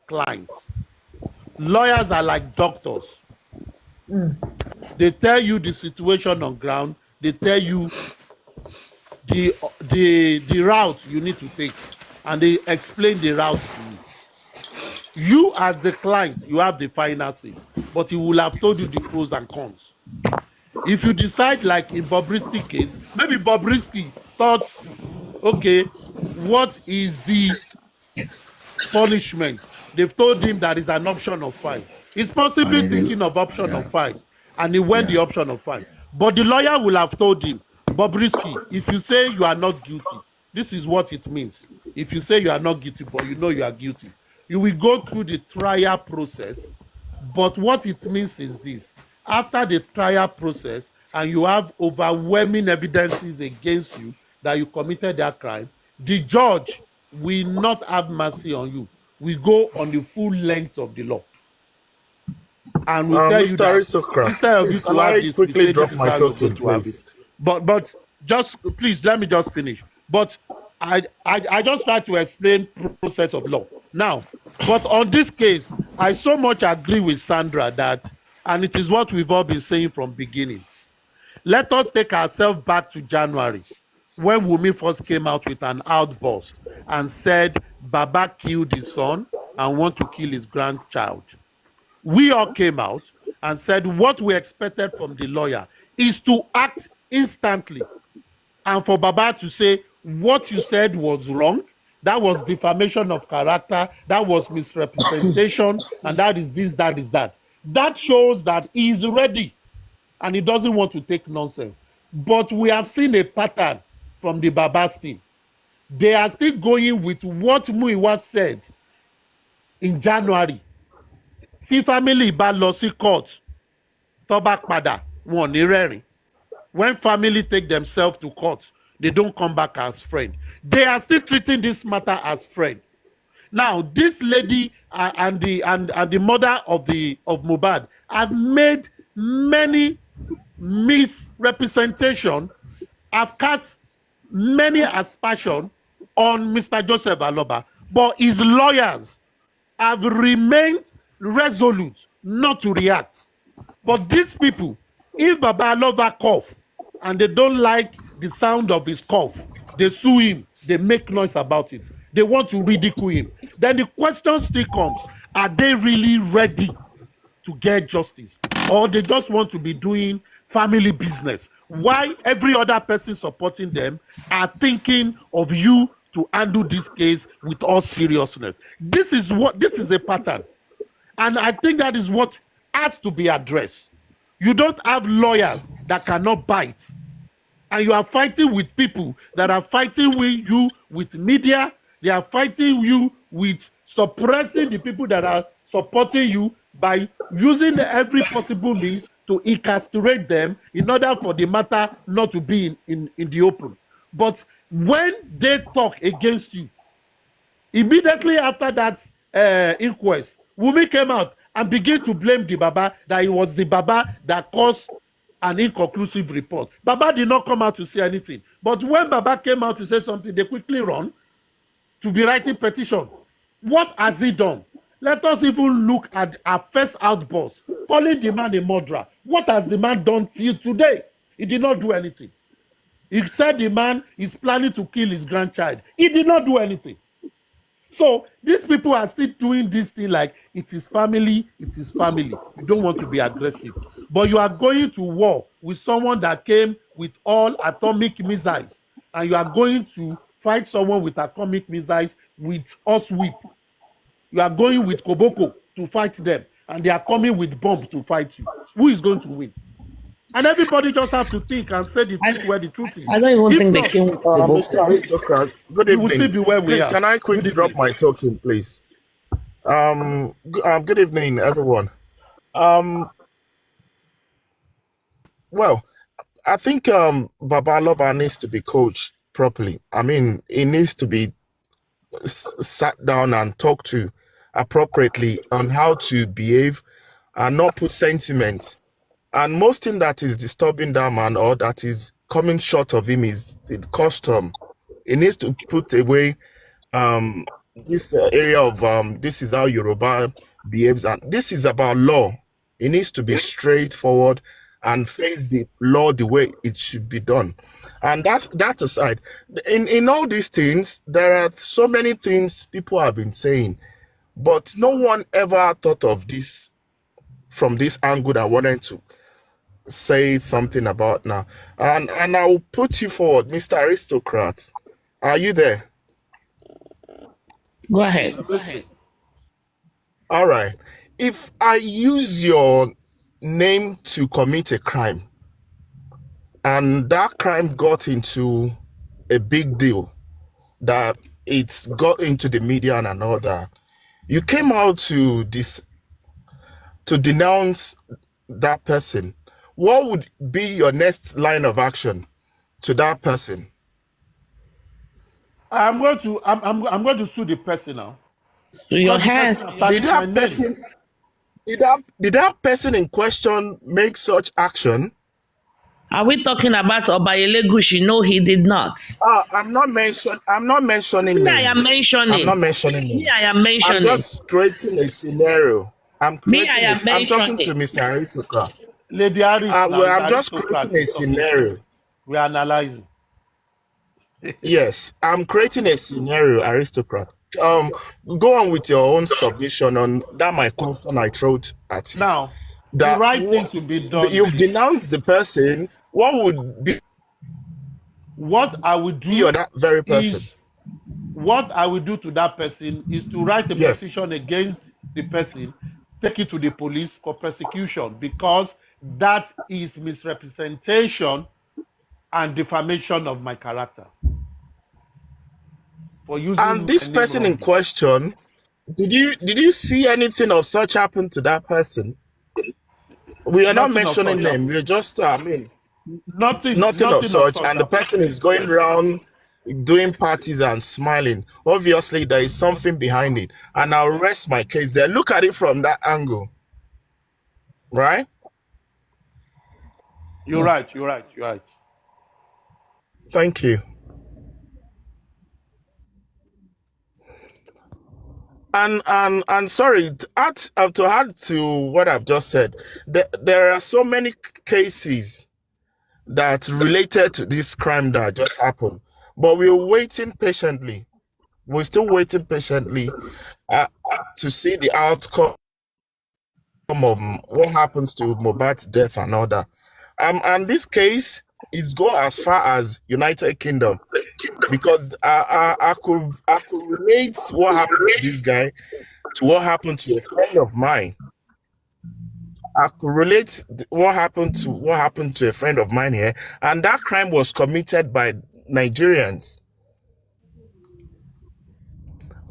client. Lawyers are like doctors. They tell you the situation on ground. They tell you the route you need to take, and they explain the route to you. You as the client, you have the final say, but he will have told you the pros and cons. If you decide, like in Bobrisky's case, maybe Bobrisky thought, okay, what is the punishment? They've told him that is an option of fine. He's possibly thinking of option of fine, and he went the option of fine. But the lawyer will have told him, Bobrisky, if you say you are not guilty, this is what it means. If you say you are not guilty, but you know you are guilty, you will go through the trial process. But what it means is this: after the trial process, and you have overwhelming evidences against you that you committed that crime, the judge will not have mercy on you. We go on the full length of the law. And we tell Mr. you that Aristocrat, instead of please, you can to have I this, quickly drop my token, to have please? it. But just please let me just finish. But I just try to explain process of law now. But on this case, I so much agree with Sandra that, and it is what we've all been saying from beginning. Let us take ourselves back to January, when Wunmi first came out with an outburst and said Baba killed his son and want to kill his grandchild. We all came out and said what we expected from the lawyer is to act instantly, and for Baba to say what you said was wrong, that was defamation of character, that was misrepresentation, and that is this, that is that. That shows that he is ready and he doesn't want to take nonsense. But we have seen a pattern from the Baba's team. They are still going with what Muiwa said in January. Tí family bá lọ sí court, tó bá padà, wọn ò ní rẹ́rìn. When family take themselves to court, they don't come back as friend. They are still treating this matter as friend. Now, this lady and the mother of Mohbad have made many misrepresentation, have cast many aspersions on Mr. Joseph Aloba, but his lawyers have remained resolute not to react. But these people, if Baba Aloba cough and they don't like the sound of his cough, they sue him, they make noise about it. They want to ridicule him. Then the question still comes, are they really ready to get justice? Or they just want to be doing family business? Why every other person supporting them are thinking of you to handle this case with all seriousness? This is a pattern. And I think that is what has to be addressed. You don't have lawyers that cannot bite. And you are fighting with people that are fighting with you with media. They are fighting you with suppressing the people that are supporting you by using every possible means to incarcerate them in order for the matter not to be in the open. But when they talk against you, immediately after that inquest, Wunmi came out and began to blame the Baba, that it was the Baba that caused an inconclusive report. Baba did not come out to say anything. But when Baba came out to say something, they quickly run to be writing petition. What has he done? Let us even look at our first outburst, calling the man a murderer. What has the man done till today? He did not do anything. He said the man is planning to kill his grandchild. He did not do anything. So these people are still doing this thing like it is family, it is family. You don't want to be aggressive. But you are going to war with someone that came with all atomic missiles, and you are going to fight someone with atomic missiles with Oswip. You are going with Koboko to fight them, and they are coming with bomb to fight you. Who is going to win? And everybody just have to think and say the truth where the truth is. I don't even think not, they came with Mr. Aristocrat, good we will still evening. be where we Please, are. can I quickly drop my token, please? Good evening, everyone. Well, I think Baba Aloba needs to be coached properly. I mean, he needs to be sat down and talked to appropriately on how to behave and not put sentiment. And most thing that is disturbing that man, or that is coming short of him, is the custom. He needs to put away this area of this is how Yoruba behaves, and this is about law. It needs to be straightforward and face the law the way it should be done. And that aside, in all these things, there are so many things people have been saying, but no one ever thought of this from this angle that I wanted to say something about now. And I will put you forward, Mr. Aristocrat. Are you there? Go ahead. All right. If I use your name to commit a crime, and that crime got into a big deal, that it's got into the media and all that, you came out to denounce that person, what would be your next line of action to that person? I'm going to sue the person now. To your Because the hands. person has Did tarnished my that name. person did that person in question make such action? Are we talking about Obayele Gushi? No, he did not. I'm not mentioning Me, I name. am mentioning. I'm not mentioning name. Me, I am mentioning. I'm just creating a scenario. I'm Me, I am I'm talking mentioning. to Mr. Aristocrat. Lady Harris. Well, I'm just creating a scenario. We are analyzing. Yes, I'm creating a scenario, Aristocrat. Go on with your own submission on that my question I threw at you. Now, That the right thing to be done. You've denounced the person. What would be what I would do on that very person? What I will do to that person is to write a petition against the person, take it to the police for prosecution, because that is misrepresentation and defamation of my character. For using And this person in question, did you see anything of such happen to that person? We are not mentioning name. We're just nothing of such. And the person is going around doing parties and smiling. Obviously, there is something behind it. And I'll rest my case there. Look at it from that angle. Right? You're right. Thank you. And sorry, to add to what I've just said, there are so many cases that related to this crime that just happened, but we're waiting patiently. We're still waiting patiently to see the outcome of what happens to Mohbad's death and all that. And this case is go as far as United Kingdom, because I could relate what happened to this guy to what happened to a friend of mine. I could relate what happened to a friend of mine here, and that crime was committed by Nigerians.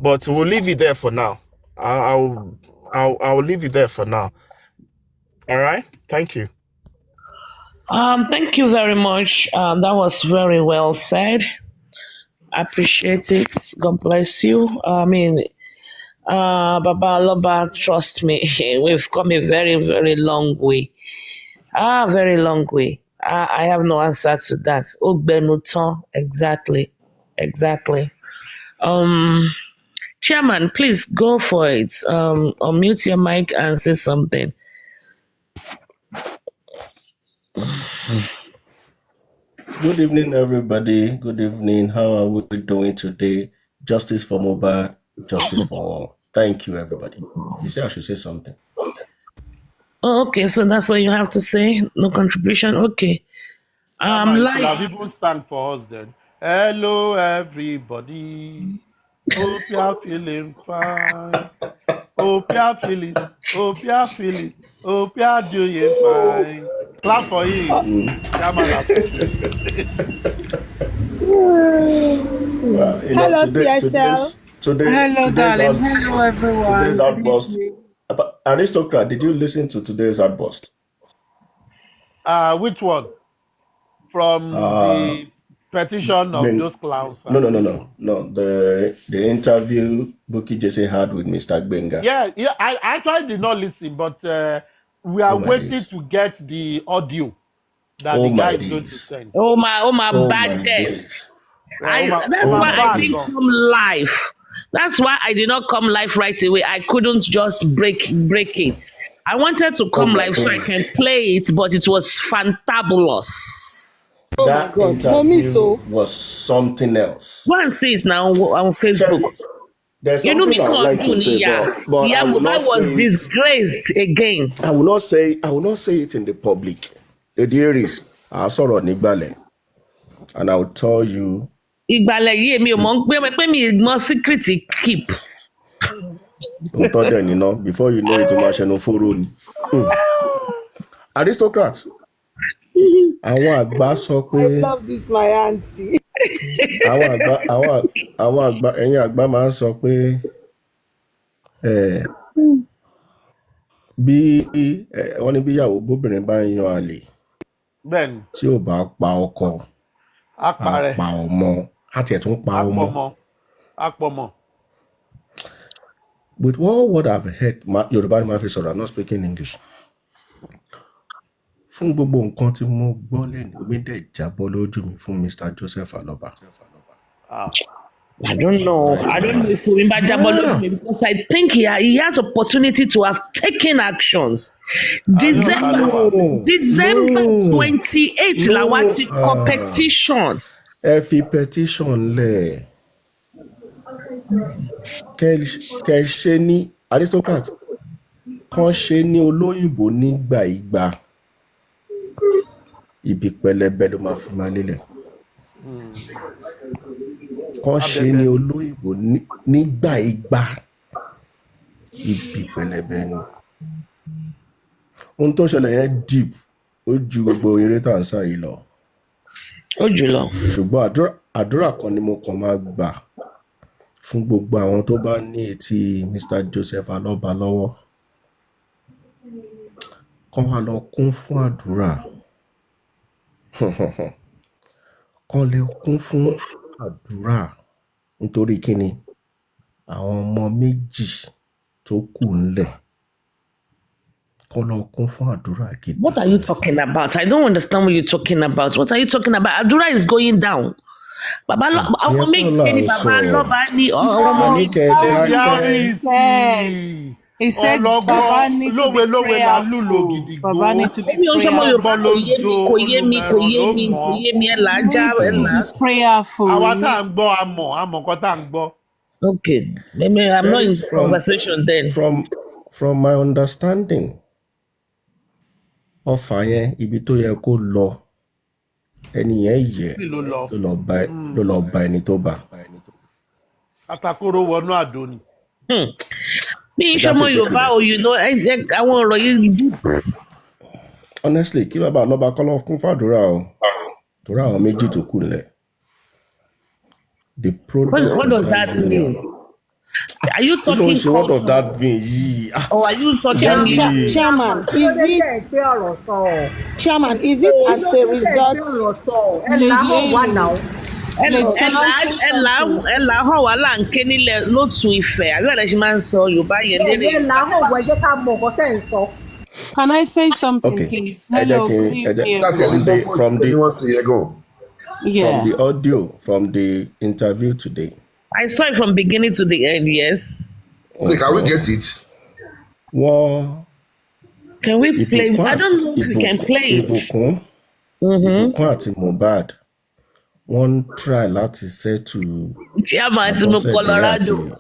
But we'll leave it there for now. I'll leave it there for now. All right. Thank you. Thank you very much. That was very well said. I appreciate it. God bless you. Baba Aloba, trust me, we've come a very, very long way. Very long way. I have no answer to that. Ogbenuton, exactly. Chairman, please go for it. Unmute your mic and say something. Good evening, everybody. Good evening. How are we doing today? Justice for Mohbad, justice for all. Thank you, everybody. You say I should say something. Oh, okay, so that's all you have to say? No contribution? Okay. Like people stand for us then. Hello, everybody. Hope you are feeling fine. Hope you are feeling. Hope you are doing fine. Clap for you. Hello, TSL. Hello, darling. Hello, everyone. Today's outburst. Aristocrat, did you listen to today's outburst? Which one? From the petition of those clowns? No. The interview Bukky Jesse had with Mr. Gbenga. Yeah. I actually did not listen, but we are waiting to get the audio that the guy is going to send. Oh my badness. That's why I think some life. That's why I did not come live right away. I couldn't just break it. I wanted to come live so I can play it, but it was fantabulous. That interview was something else. Go and see it now on Facebook. There's something I would like to say, but I will not was say disgraced again. I will not say it in the public. The dear is Asoro Nigbale, and I will tell you. Ìgbàlẹ̀ yìí mi ò mọ̀ pé mi mọ secret keep. Before you know it, aristocrat. Àwọn àgbà sọ pé. I love this, my auntie. Àwọn àgbà ẹ̀yin àgbà máa ń sọ pé bí wọ́n ní bí ìyàwó bóbìnrin bá ń yan àlè tí ò bá pa ọkọ á pa ọmọ á tiẹ̀ tún pa ọmọ. With all what I've heard, Yorùbá ni máa fi sọ̀rọ̀, I'm not speaking English. Fún gbogbo nǹkan tí mo gbọ́ lẹ́nu, omi dẹ̀ jábọ́ lójú mi fún Mr. Joseph Aloba. I don't know if Omi bá jábọ́ lójú mi because I think he has opportunity to have taken actions. December 28 làwa ti competition. Ẹ fi petition lẹ̀. Kẹ́ ṣe ní aristocrat kan ṣe ní olóyìnbó nígbà ìgbà ibi pẹlẹbẹ ló máa fi máa lélẹ̀. Kan ṣe ní olóyìnbó nígbà ìgbà ibi pẹlẹbẹ ni. Ohun tó ṣẹlẹ̀ yẹn deep ó ju gbogbo eré tá à ń sá yìí lọ. Ó jù lọ. Ṣùgbọ́n àdúrà kan ni mo kàn máa gbà fún gbogbo àwọn tó bá ní etí Mr. Joseph Aloba lọ́wọ́. Kán wá lọ kún fún àdúrà. Kán lè kún fún àdúrà nítorí kíni àwọn ọmọ méjì tó kù ńlẹ̀. Kán lọ kún fún àdúrà gidi. What are you talking about? I don't understand what you're talking about. What are you talking about? Àdúrà is going down. Bàbá àwọn méjì ni Bàbá Aloba ní ọmọ He said Baba need to be prayerful. Baba need to be prayerful. Okay, maybe I'm not in conversation then. From my understanding, ọfà yẹn ibi tó yẹ kó lọ ẹni yẹn yẹ ló lọ bá ẹni tó bá. Atakoro wọnú àdó ni. Bí ìṣọmọ Yorùbá o, àwọn ọ̀rọ̀ yìí. Honestly, kí bàbá Aloba kọ́ lọ kún fàdúrà o. Torí àwọn méjì tó kù nílẹ̀. What does that mean? Are you talking? What does that mean? Or are you talking? Chairman, is it as a result? Ẹ̀là hàn wá là ń ké nílẹ̀ lótú Ifẹ̀. Àbí ọ̀dọ̀ ṣe máa ń sọ Yorùbá yẹn lélẹ̀. Can I say something, please? Hello, from the audio, from the interview today. I saw it from beginning to the end, yes. Can we get it? Well, can we play? I don't know if we can play it. Ìbùkún àti Mohbad wọ́n try láti settle. Chairman ti mú Colorado.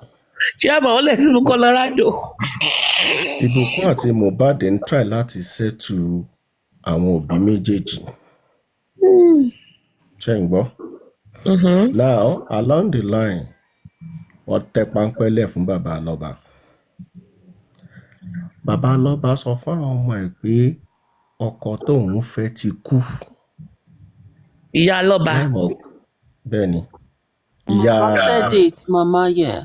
Chairman wọ́n lè ti mú Colorado. Ìbùkún àti Mohbad ń try láti settle àwọn òbí méjèèjì. Ṣé ń gbọ́? Now, along the line, wọ́n tẹ páńpẹ́ lẹ̀ fún Bàbá Aloba. Bàbá Aloba sọ fún àwọn ọmọ ẹ̀ pé ọkọ tóun fẹ́ ti kú. Ìyá Aloba. Bẹ́ẹ̀ni. Ìyá. Said it, Mama, yeah.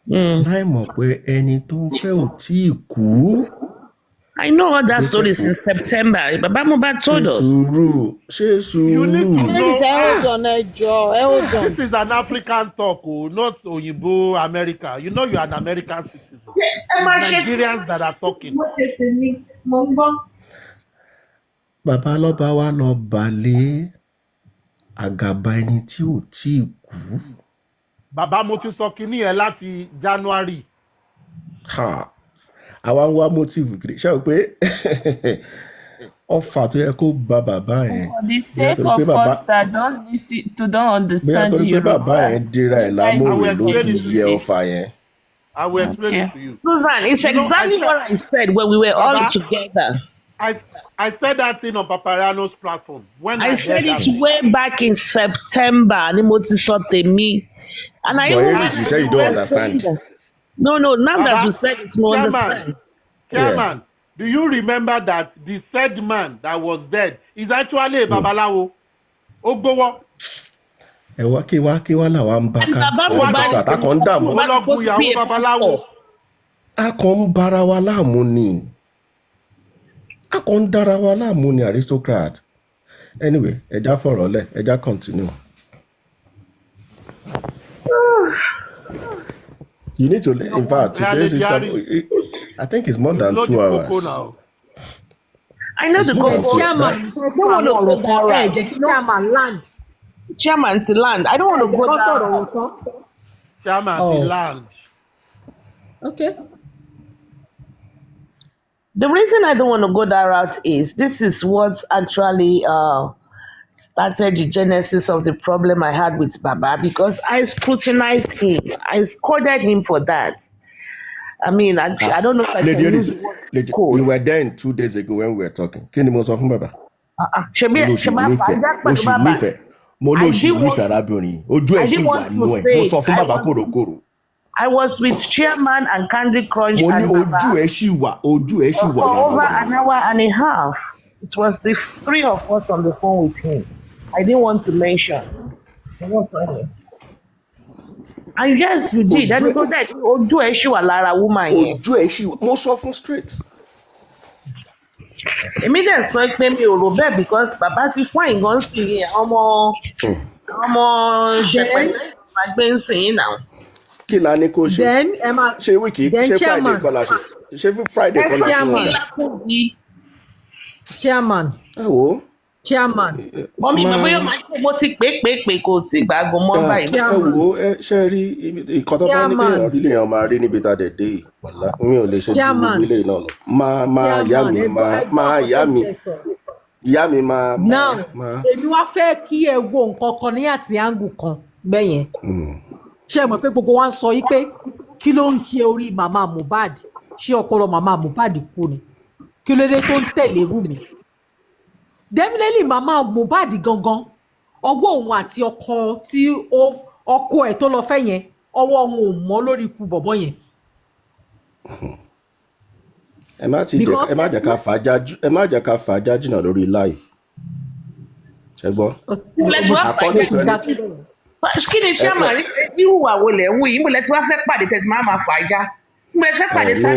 Láì mọ̀ pé ẹni tó ń fẹ́ ò tí ì kú. I know all that story since September. Baba Mohbad told us. Ṣé sùúrù. You need to know. Hold on. This is an African talk, not Oyinbo America. You know you are an American citizen. Nigerians that are talking. Bàbá Aloba wá lọ balẹ̀ àgàbà ẹni tí ò tí ì kú bàbá mo ti sọ kinní yẹn láti January. Àwa ń wá motive kiri ṣé o pé ọfà tó yẹ kó gba bàbá yẹn. For the sake of us that don't listen to don't understand you. Bí a tó pé bàbá yẹn dira ẹ̀ lámòrè ló fi yẹ ọfà yẹn. I will explain it to you. Susan, it's exactly what I said when we were all together. I said that thing on Papariano's platform. When I said it way back in September. And I you say you don't understand. No, now that you said it, more understand. Chairman, do you remember that the said man that was dead is actually a Babalawo? Ogbowo. Wá làwa ń bá ká àtàkọ́ ń dààmú. A kàn ń bára wa láàmú ni. A kàn ń dára wa láàmú ni aristocrat. Anyway, ẹja fọ̀rọ̀ lẹ̀, ẹja continue. You need to, in fact, today's interview, I think it's more than 2 hours. I know the go. Chairman, land. Chairman to land. I don't want to go down. Chairman to land. Okay. The reason I don't want to go that route is this is what actually started the genesis of the problem I had with Baba, because I scrutinized him. I scolded him for that. I mean, I don't know if I can use the word code. You were there 2 days ago when we were talking. Kí ni mo sọ fún Baba? I was with Chairman and Candy Crunch and Baba for over an hour and a half. It was the 3 of us on the phone with him. I didn't want to mention. And yes, you did. And go that Oju Eshiwa Lara woman. Oju Eshiwa, mo sọ fún straight. Èmi dẹ̀ sọ pé mi ò rò bẹ́ẹ̀ because bàbá ti fún àìgán sí ọmọ ṣẹpẹ́ máa gbé ń sìn náà. Kí la ní kó ṣe? Ṣé wíìkì ṣé Friday kọ́ la ṣe? Ṣé Friday kọ́ la ṣe wọ́n dà? Chairman. Ẹ wo. Chairman. Mọ́mí bàbá yóò máa ṣe mo ti pé kò tí gbàgbọ́ mọ́ báyìí. Ẹ wo ṣe rí ìkan tó bá ní kéèyàn rí lèèyàn máa rí níbi tá a dẹ̀ dé yìí. Mi ò lè ṣe ju ilé náà lọ. Máa ìyá mi máa. Now, èmi wá fẹ́ kí ẹ wo nǹkan kan ní àti áńgù kan bẹ́yẹn. Ṣé mọ̀ pé gbogbo wa ń sọ yí pé kí ló ń ṣe orí màmá Mohbad? Ṣé ọpọlọ màmá Mohbad kú ni? Kí ló dé tó ń tẹ̀lé Wùmí? Definitely màmá Mohbad gangan ọwọ́ òun àti ọkọ tí ọkọ ẹ̀ tó lọ fẹ́ yẹn ọwọ́ òun ò mọ́ lórí ikú bọ̀bọ́ yẹn. Ẹ má jẹ́ ká fàájà jìnnà lórí live. Ṣé gbọ́? Kí ni ṣé àmà rí tí ìhùwà wo lẹ̀ ń wù yìí mo lẹ tí wàá fẹ́ pàdé tẹ̀sí máa fà á já mo lẹ fẹ́ pàdé sáà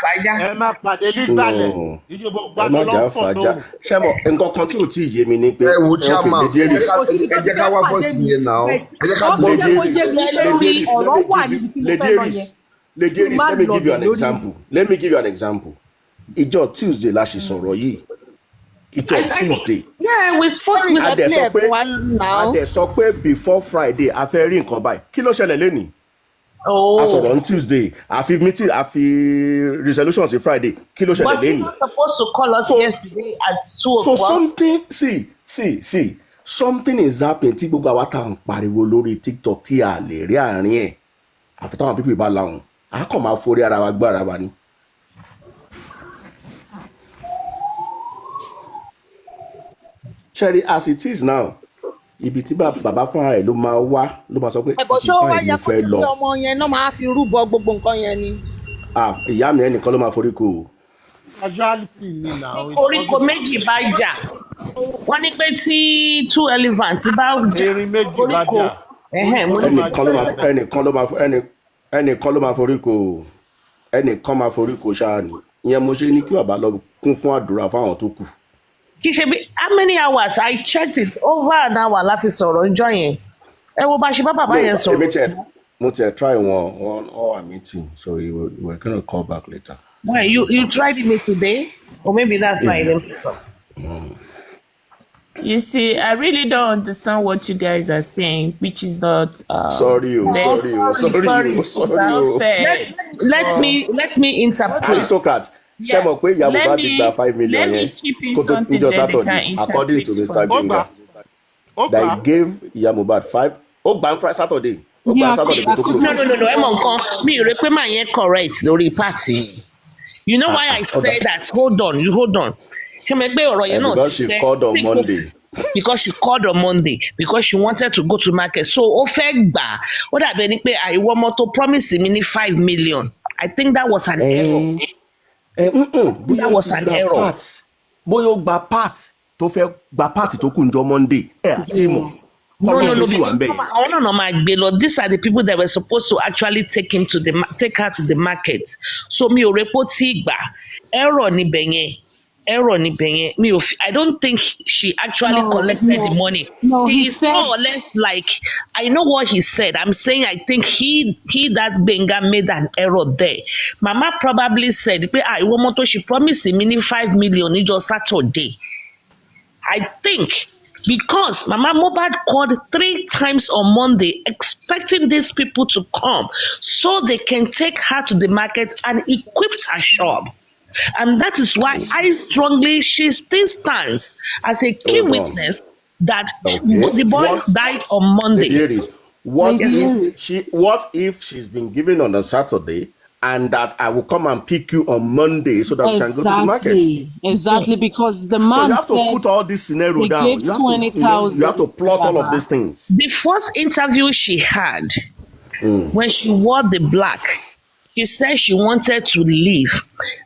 fà á já. Ẹ má pàdé nígbàlẹ̀ ìjọba gbàgbọ́ lọ́pọ̀ tó. Ṣé mo nǹkan kan tí ò tí ì yé mi ni pé. Ẹ wo Chairman ẹ jẹ́ ká wá fọ́ọ̀sì yẹn náà ẹ jẹ́ ká gbọ́ sí Lady Eris, let me give you an example. Ìjọ Tuesday la ṣe sọ̀rọ̀ yìí. Ìjọ Tuesday. Yeah, we spoke with a dẹ̀ sọ pé before Friday a fẹ́ rí nǹkan báyìí. Kí ló ṣẹlẹ̀ lénìí? A sọ̀rọ̀ on Tuesday. A fi meeting, a fi resolution sí Friday. Kí ló ṣẹlẹ̀ lénìí? Was he not supposed to call us yesterday at 2 o'clock? So something, see, something is happening tí gbogbo àwa tá à ń pariwo lórí TikTok tí a lè rí àárín ẹ̀. Àfi táwọn pípé bá láwọn. A kàn máa forí ara wa gbọ́ ara wa ni. Sherry, as it is now, ibi tí bàbá fúnra rẹ̀ ló máa wá ló máa sọ pé ẹ̀bọ̀ ṣó wá yẹ kó tí ọmọ yẹn náà máa fi rúbọ gbogbo nǹkan yẹn ni. Ìyá mi ẹnìkan ló máa forí kò. Casualty ni now. Koríko méjì bá jà wọ́n ní pé tí 2 elephant bá jà koríko ẹnìkan ló máa forí kò ẹnìkan máa forí kò ṣáà ni ìyẹn mo ṣe ní kí bàbá lọ kún fún àdúrà fáwọn tó kù. Kì í ṣe bí how many hours I checked it over an hour láti sọ̀rọ̀ ọjọ́ yẹn ẹ wo bá ṣe bá bàbá yẹn sọ̀rọ̀. Mo ti try one hour meeting so we were gonna call back later. Why you tried me today or maybe that's why I didn't pick up. You see, I really don't understand what you guys are saying, which is not sorry. Let me interpret. Aristocrat. Yeah. Let me chip in something that they can interpret according to Mr. Gbenga. They gave Yamubad 5. Friday Saturday. Saturday. No. Me request correct lórí party. You know why I say that? Hold on. Because she called on Monday. Because she called on Monday because she wanted to go to market. So ó fẹ́ gbà ó dàbí ẹni pé àìwọ́ mọ́tò promise mi ní 5 million. I think that was an error. That was an error. Bóyá ó gba part tó fẹ́ gba part tó kù ńjọ́ Monday. No. These are the people that were supposed to actually take her to the market. So mi ò repo tí gbà error ni bẹ̀yẹn. I don't think she actually collected the money. No, he said more or less like, I know what he said. I'm saying I think he that Gbenga made an error there. Mama probably said, she promised me 5 million just Saturday. I think because Mama Mohbad called 3 times on Monday expecting these people to come so they can take her to the market and equip her shop. And that is why she still stands as a key witness that the boy died on Monday. What if she's been given on a Saturday and that I will come and pick you on Monday so that we can go to the market? Exactly, because the man so you have to put all this scenario down. You have to plot all of these things. The first interview she had when she wore the black, she said she wanted to leave,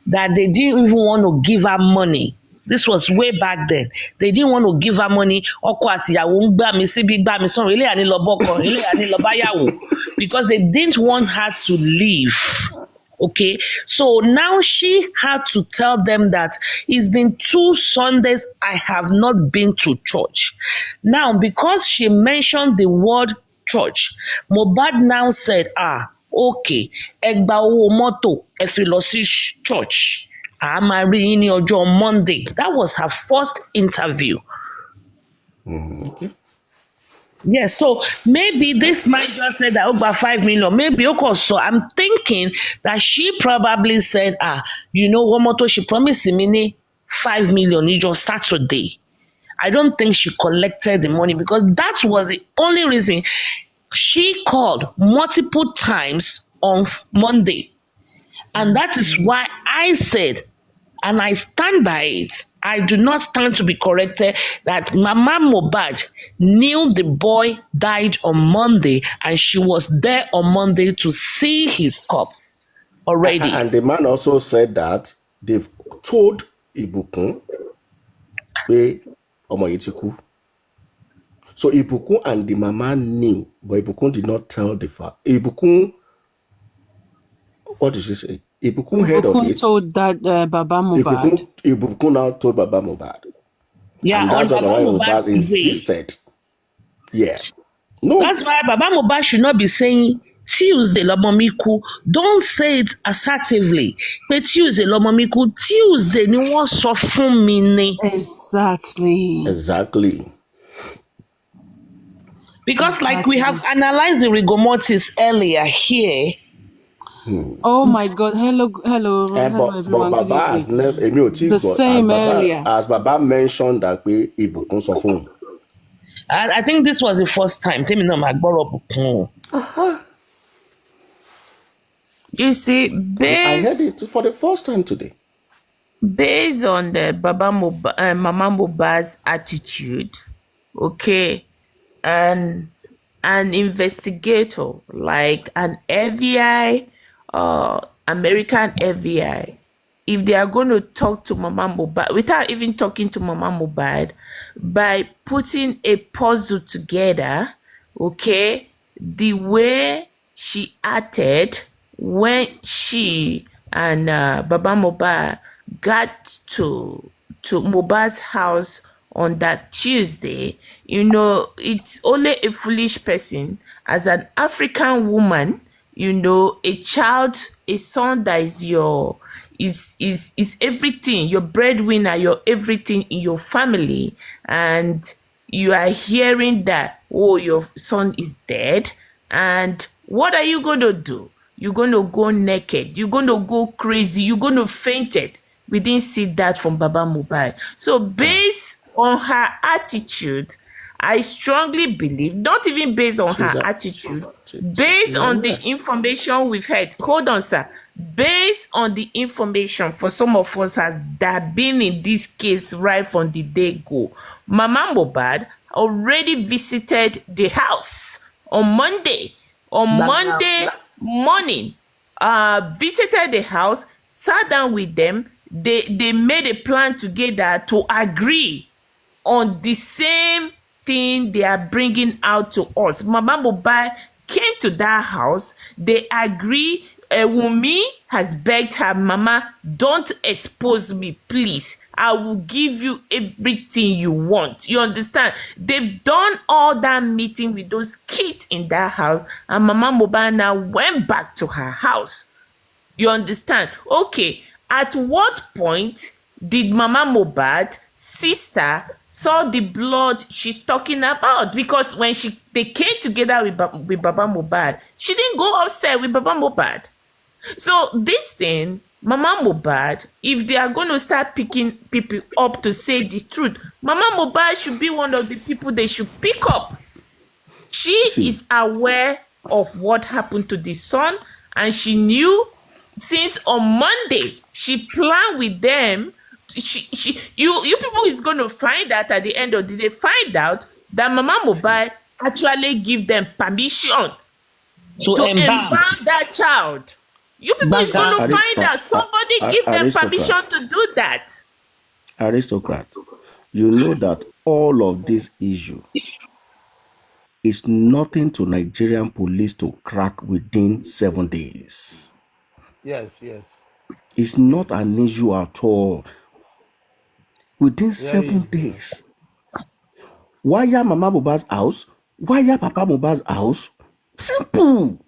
that they didn't even want to give her money. This was way back then. They didn't want to give her money. Because they didn't want her to leave. Okay, so now she had to tell them that it's been 2 Sundays I have not been to church. Now, because she mentioned the word church, Mohbad now said, okay, ẹgbà owó mọ́tò ẹ fi lọ sí church. Máa rí yín ní ọjọ́ Monday. That was her first interview. Okay. Yes, so maybe this might just say that about 5 million. Maybe so I'm thinking that she probably said, Womoto, she promised me 5 million just Saturday. I don't think she collected the money because that was the only reason she called multiple times on Monday. And that is why I said, and I stand by it, I do not stand to be corrected, that Mama Mohbad knew the boy died on Monday and she was there on Monday to see his corpse already. And the man also said that they've told Ibukun pé ọmọ yìí ti kú. So Ibukun and the mama knew, but Ibukun did not tell the father. Ibukun, what did she say? Ibukun heard of it. Told that Baba Mohbad. Ibukun now told Baba Mohbad. Yeah, and that's why Baba Mohbad insisted. Yeah. No. That's why Baba Mohbad should not be saying Tuesday Lomomiku. Don't say it assertively. But Tuesday Lomomiku, Tuesday ni wọ́n sọ fún mi ni. Exactly. Because like we have analyzed the rigor mortis earlier here. Oh my God! Hello, everyone. But Baba has never. The same earlier. As Baba mentioned that we Ibukun sọ fún. I think this was the first time. You see, I heard it for the first time today. Based on the Mama Mohbad's attitude, okay, and an investigator like an FBI, American FBI, if they are going to talk to Mama Mohbad without even talking to Mama Mohbad, by putting a puzzle together, okay, the way she acted when she and Baba Mohbad got to Mohbad's house on that Tuesday, it's only a foolish person as an African woman, a child, a son that is is everything, your breadwinner, your everything in your family, and you are hearing that, oh, your son is dead, and what are you going to do? You're going to go naked. You're going to go crazy. You're going to faint it. We didn't see that from Baba Mohbad. So based on her attitude, I strongly believe, not even based on her attitude, based on the information we've heard. Hold on, sir. Based on the information for some of us that been in this case right from the day go, Mama Mohbad already visited the house on Monday. On Monday morning, visited the house, sat down with them. They made a plan together to agree on the same thing they are bringing out to us. Mama Mohbad came to that house. They agree. Wunmi has begged her, Mama, don't expose me, please. I will give you everything you want. You understand? They've done all that meeting with those kids in that house, and Mama Mohbad now went back to her house. You understand? Okay, at what point did Mama Mohbad sister saw the blood she's talking about? Because when they came together with Baba Mohbad, she didn't go upstairs with Baba Mohbad. So this thing, Mama Mohbad, if they are going to start picking people up to say the truth, Mama Mohbad should be one of the people they should pick up. She is aware of what happened to the son, and she knew since on Monday she planned with them. You people is going to find out at the end of the day, find out that Mama Mohbad actually give them permission to embalm that child. You people is going to find out. Somebody give them permission to do that. Aristocrat, you know that all of this issue is nothing to Nigerian police to crack within 7 days. Yes. It's not an issue at all. Within 7 days. Why are Mama Mohbad's house? Why are Papa Mohbad's house? Simple.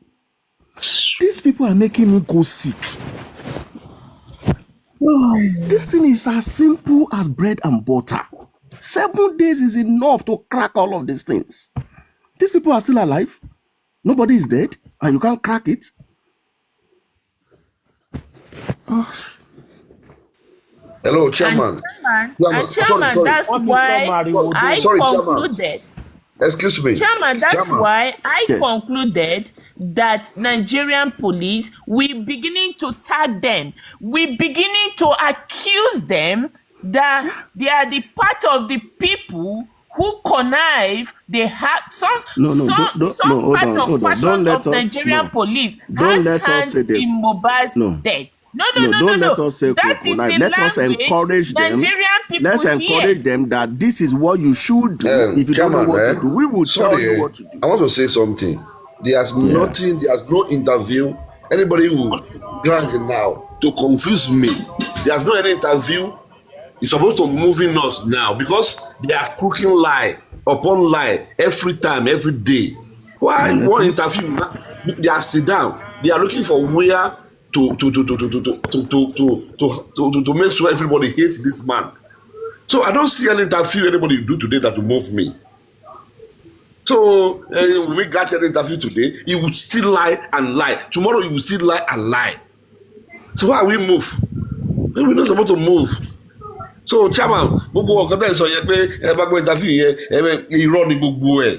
These people are making me go sick. This thing is as simple as bread and butter. 7 days is enough to crack all of these things. These people are still alive. Nobody is dead, and you can't crack it. Hello, Chairman. Chairman, that's why I concluded. Chairman. Excuse me. Chairman, that's why I concluded that Nigerian police, we beginning to tag them. We beginning to accuse them that they are the part of the people who connive. They have some part of fashion of Nigerian police has hand in Mohbad's death. No. Let us say that is the let us encourage them. Nigerian people Let's encourage them that this is what you should do. If you don't know what to do, we will tell you what to do. I want to say something. There's nothing, there's no interview. Anybody who grants it now to confuse me. There's no any interview. It's supposed to moving us now because they are cooking lie upon lie every time, every day. Why one interview? They are sit down. They are looking for where to make sure everybody hates this man. So I don't see any interview anybody do today that will move me. So when we got an interview today, he will still lie and lie. Tomorrow he will still lie and lie. So why we move? We're not supposed to move. So Chairman, gbogbo ọkọ tẹ́ sọ yẹn pé ẹ bá gbọ́ interview yẹn irọ́ ni gbogbo ẹ̀.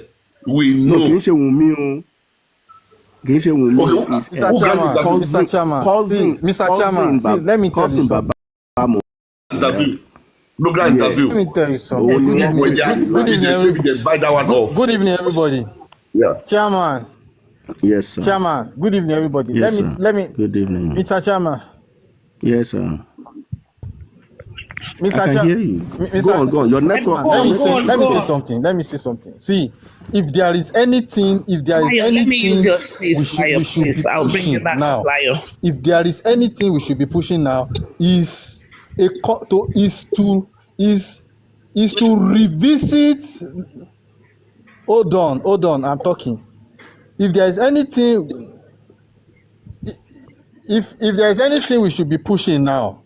We know. No, kì í ṣe Wunmi o. Kì í ṣe Wunmi. Mr. Chairman, see, let me tell you something. Interview. Interview. Let me tell you something. Good evening, everybody. Yeah. Chairman. Yes, sir. Chairman. Good evening, everybody. Yes, let me. Good evening, Mr. Chairman. Yes, sir. Mr. I can hear you. Go on. Your network. Let me say something. See, if there is anything, let me use your space, we should be I'll bring you back now. Lion. If there is anything we should be pushing now, is to revisit. Hold on. I'm talking. If there is anything if there's anything we should be pushing now,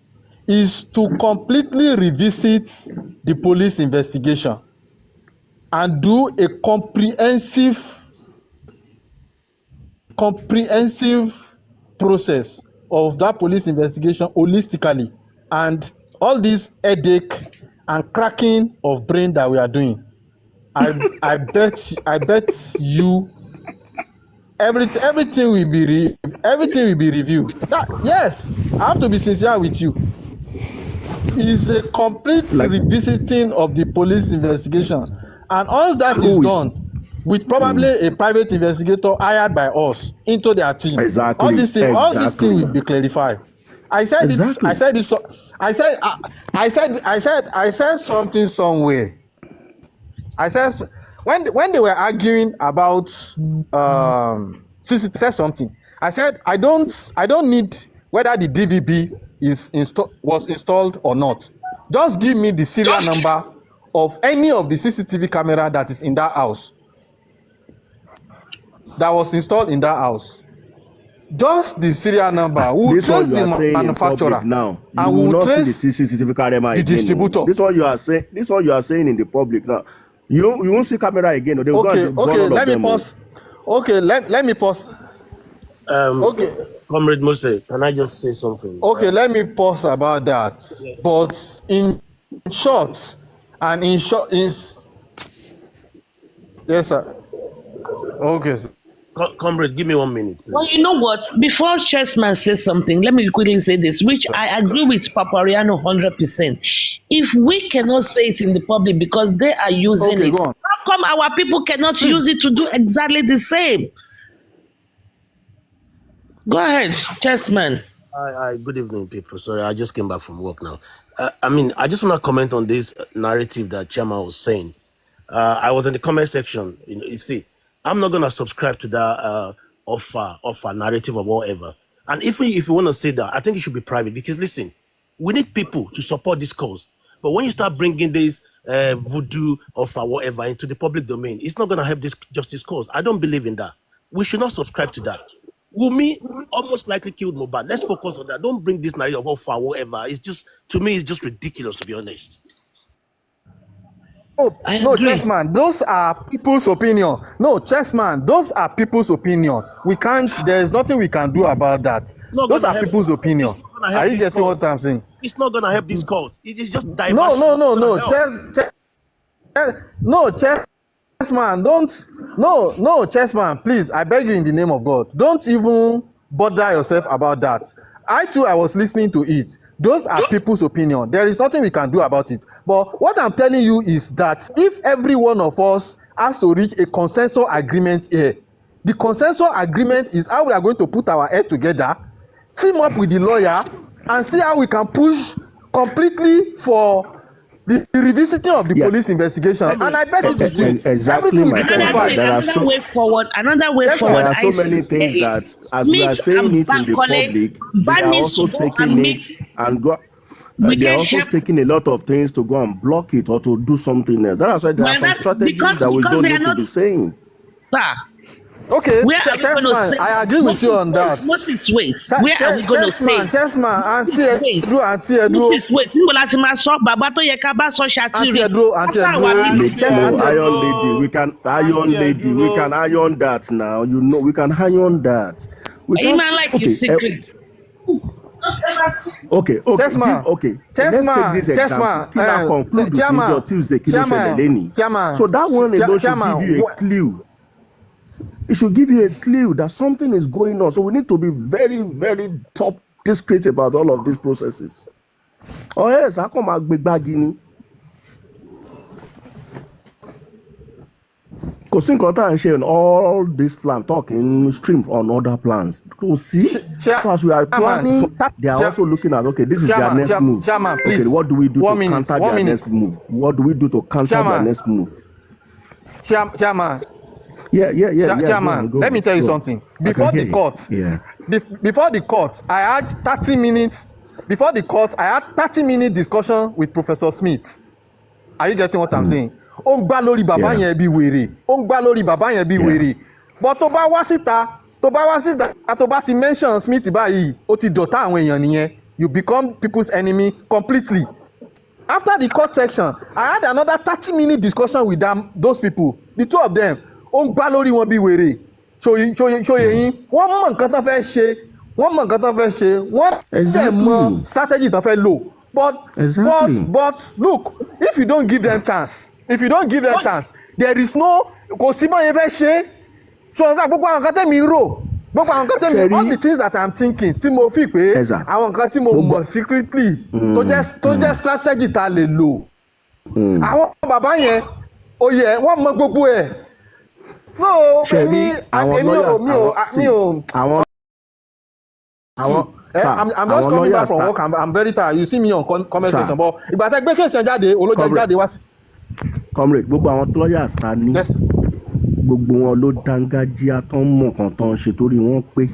is to completely revisit the police investigation and do a comprehensive process of that police investigation holistically, and all this headache and cracking of brain that we are doing, I bet you everything will be reviewed. Yes, I have to be sincere with you. It's a complete revisiting of the police investigation, and once that is done, with probably a private investigator hired by us into their team, all these things will be clarified. I said something somewhere. I said when they were arguing about said something. I said I don't need whether the DVB was installed or not. Just give me the serial number of any of the CCTV camera that is in that house, that was installed in that house. Just the serial number. We'll trace the manufacturer now. and You will we'll not see trace the CCTV camera the again. distributor. This is what you are saying. This is what you are saying in the public now. You won't see camera again. They will go and burn all of Let me them. pause. Okay, let me pause. Okay. Comrade Mose, can I just say something? Okay, let me pause about that. But in short, yes, sir. Okay. Comrade, give me 1 minute, please. Well, you know what? Before Chessman says something, let me quickly say this, which I agree with Papariano 100%. If we cannot say it in the public because they are using it, how come our people cannot use it to do exactly the same? Go ahead, Chessman. Hi, good evening, people. Sorry, I just came back from work now. I just want to comment on this narrative that Chairman was saying. I was in the comment section. You see, I'm not going to subscribe to that offer narrative or whatever. And if you want to say that, I think it should be private, because listen, we need people to support this cause. But when you start bringing this voodoo offer whatever into the public domain, it's not going to help this justice cause. I don't believe in that. We should not subscribe to that. Wumi almost likely killed Mohbad. Let's focus on that. Don't bring this narrative of offer whatever. It's just, to me, it's just ridiculous, to be honest. No, Chessman, those are people's opinion. No, Chessman, those are people's opinion. We can't, there is nothing we can do about that. Those are people's opinion. Are you getting what I'm saying? It's not going to help this cause. It is just diversion. Chessman, Chessman, please, I beg you in the name of God, don't even bother yourself about that. I was listening to it. Those are people's opinion. There is nothing we can do about it. But what I'm telling you is that if every one of us has to reach a consensus agreement here, the consensus agreement is how we are going to put our head together, team up with the lawyer, and see how we can push completely for the revisiting of the police investigation. And I bet you everything will be clarified. Another way forward. There are so many things that, as we are saying it in the public, they are also taking it and go. They are also taking a lot of things to go and block it or to do something else. That's why there are some strategies that we don't need to be saying. Sir. Okay, Chessman, I agree with you on that. Moses, wait. Where are we going to stay? Chessman, Auntie Edu. Moses, wait. Níbo la ti máa sọ bàbá tó yẹ ká bá sọ ṣàtìrì. Iron lady, we can iron that now. You know, we can iron that. You man like your secret. Okay. Chessman, let's take this example. Conclude the Tuesday. So that one alone should give you a clue. It should give you a clue that something is going on. So we need to be very, very top discreet about all of these processes. Oh yes, how come Agbegba Because I'm sharing all this plan, talking stream on other plans. To see, as we are planning, they are also looking at, okay, this is their next move. Okay, what do we do to counter their next move? What do we do to counter their next move? Chairman. Yeah. Chairman, let me tell you something. Before the court, I had 30 minutes. Before the court, I had 30-minute discussion with Professor Smith. Are you getting what I'm saying? Ó ń gbá lórí bàbá yẹn bí wèrè. But tó bá wá síta, tó bá wá sí tó bá ti mention Smith báyìí ó ti dọ̀tá àwọn èèyàn nìyẹn, you become people's enemy completely. After the court section, I had another 30-minute discussion with those people, the two of them. Ó ń gbá lórí wọn bí wèrè, ṣòye yín, wọ́n mọ̀ nǹkan tán fẹ́ ṣe, wọ́n dẹ̀ mọ strategy tán fẹ́ lò. But look, if you don't give them chance, there is no, kò sí bọ́ yẹn fẹ́ ṣe. So gbogbo àwọn nǹkan tẹ̀mí rò, gbogbo àwọn nǹkan tẹ̀mí, all the things that I'm thinking, tí mo fi pé àwọn nǹkan tí mo mọ̀ secretly tó jẹ́ strategy tá a lè lò. Àwọn bàbá yẹn oyè wọ́n mọ gbogbo ẹ̀. So èmi ò. I'm just coming back from work. I'm very tired. You see me on comment section, but ìgbà tẹ́ gbé fèsì jáde olójó jáde wá sí. Comrade, gbogbo àwọn lawyers ta ní gbogbo wọn ló dángájíá tó ń mọ̀ kan tó ń ṣe torí wọ́n pé.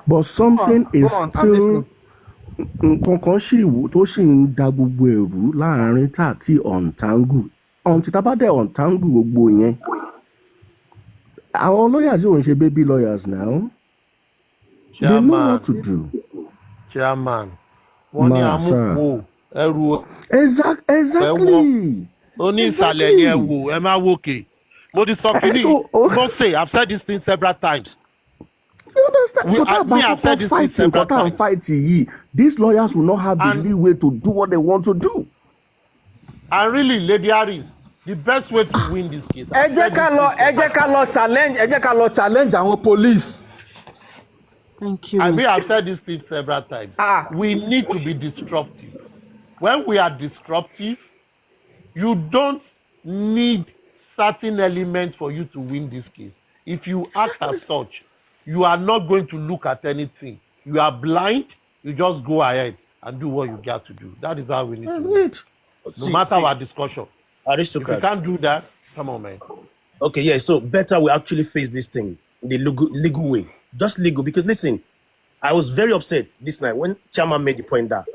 But something is still nǹkan kan ṣì wù tó ṣì ń da gbogbo ẹ̀rú láàrin tá àti untangle. Until tá bá dẹ̀ untangle gbogbo yẹn. Àwọn lawyers yóò ń ṣe baby lawyers now. They know what to do. Chairman, wọ́n ní amúkú ẹrù. Exactly. Ó ní ìsàlẹ̀ ni ẹ wò, ẹ má wòkè. Mo ti sọ kí ni, don't say, I've said this thing several times. You understand? So that back fighting, these lawyers will not have the leeway to do what they want to do. And really, Lady Harris, the best way to win this case. Ẹ jẹ́ ká lọ challenge àwọn police. Thank you. I mean, I've said this thing several times. We need to be disruptive. When we are disruptive, you don't need certain elements for you to win this case. If you act as such, you are not going to look at anything. You are blind. You just go ahead and do what you got to do. That is how we need to do it. No matter our discussion. Aristocrat. If you can't do that, come on, man. Okay, yeah, so better we actually face this thing the legal way. Just legal, because listen, I was very upset this night when Chairman made the point that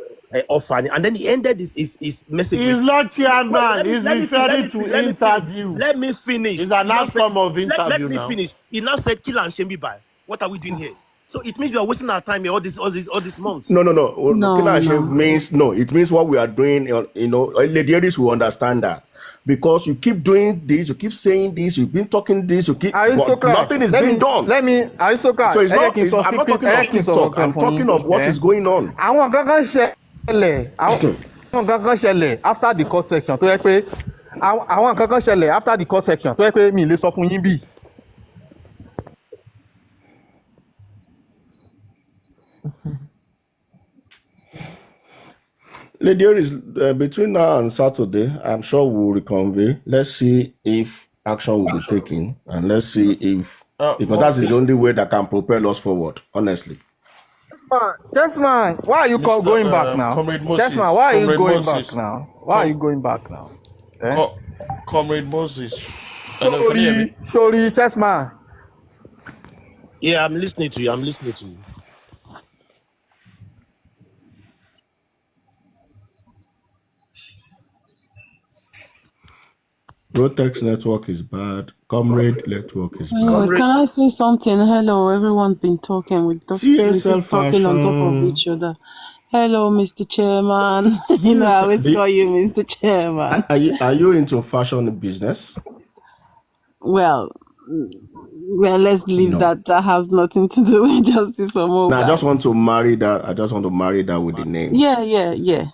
offer, and then he ended his message. He's not Chairman. He's referring to interview. Let me finish. It's an outcome of interview. Let me finish. He now said, "Kill and Shembi by." What are we doing here? So it means we are wasting our time here all this months. No. It means what we are doing. Lady Harris will understand that. Because you keep doing this, you keep saying this, you've been talking this, but nothing is being done. So it's not, I'm not talking of TikTok, I'm talking of what is going on. Àwọn kankan ṣẹlẹ̀ after the court section tó yẹ pé àwọn kankan ṣẹlẹ̀ after the court section tó yẹ pé mi lè sọ fún yín bí. Lady Harris, between now and Saturday, I'm sure we'll reconvene. Let's see if action will be taken, and let's see if because that is the only way that can propel us forward. Honestly. Man, why are you going back now? Why are you going back now? Why are you going back now? Comrade Moses. Sorry, Chessman. Yeah, I'm listening to you. Rotex network is bad. Comrade network is bad. Can I say something? Hello, everyone been talking with TSL talking on top of each other. Hello, Mr. Chairman. I always call you Mr. Chairman. Are you into fashion business? Well, let's leave that. That has nothing to do with justice for Mohbad. No, I just want to marry that. With the name. Yeah. Yes,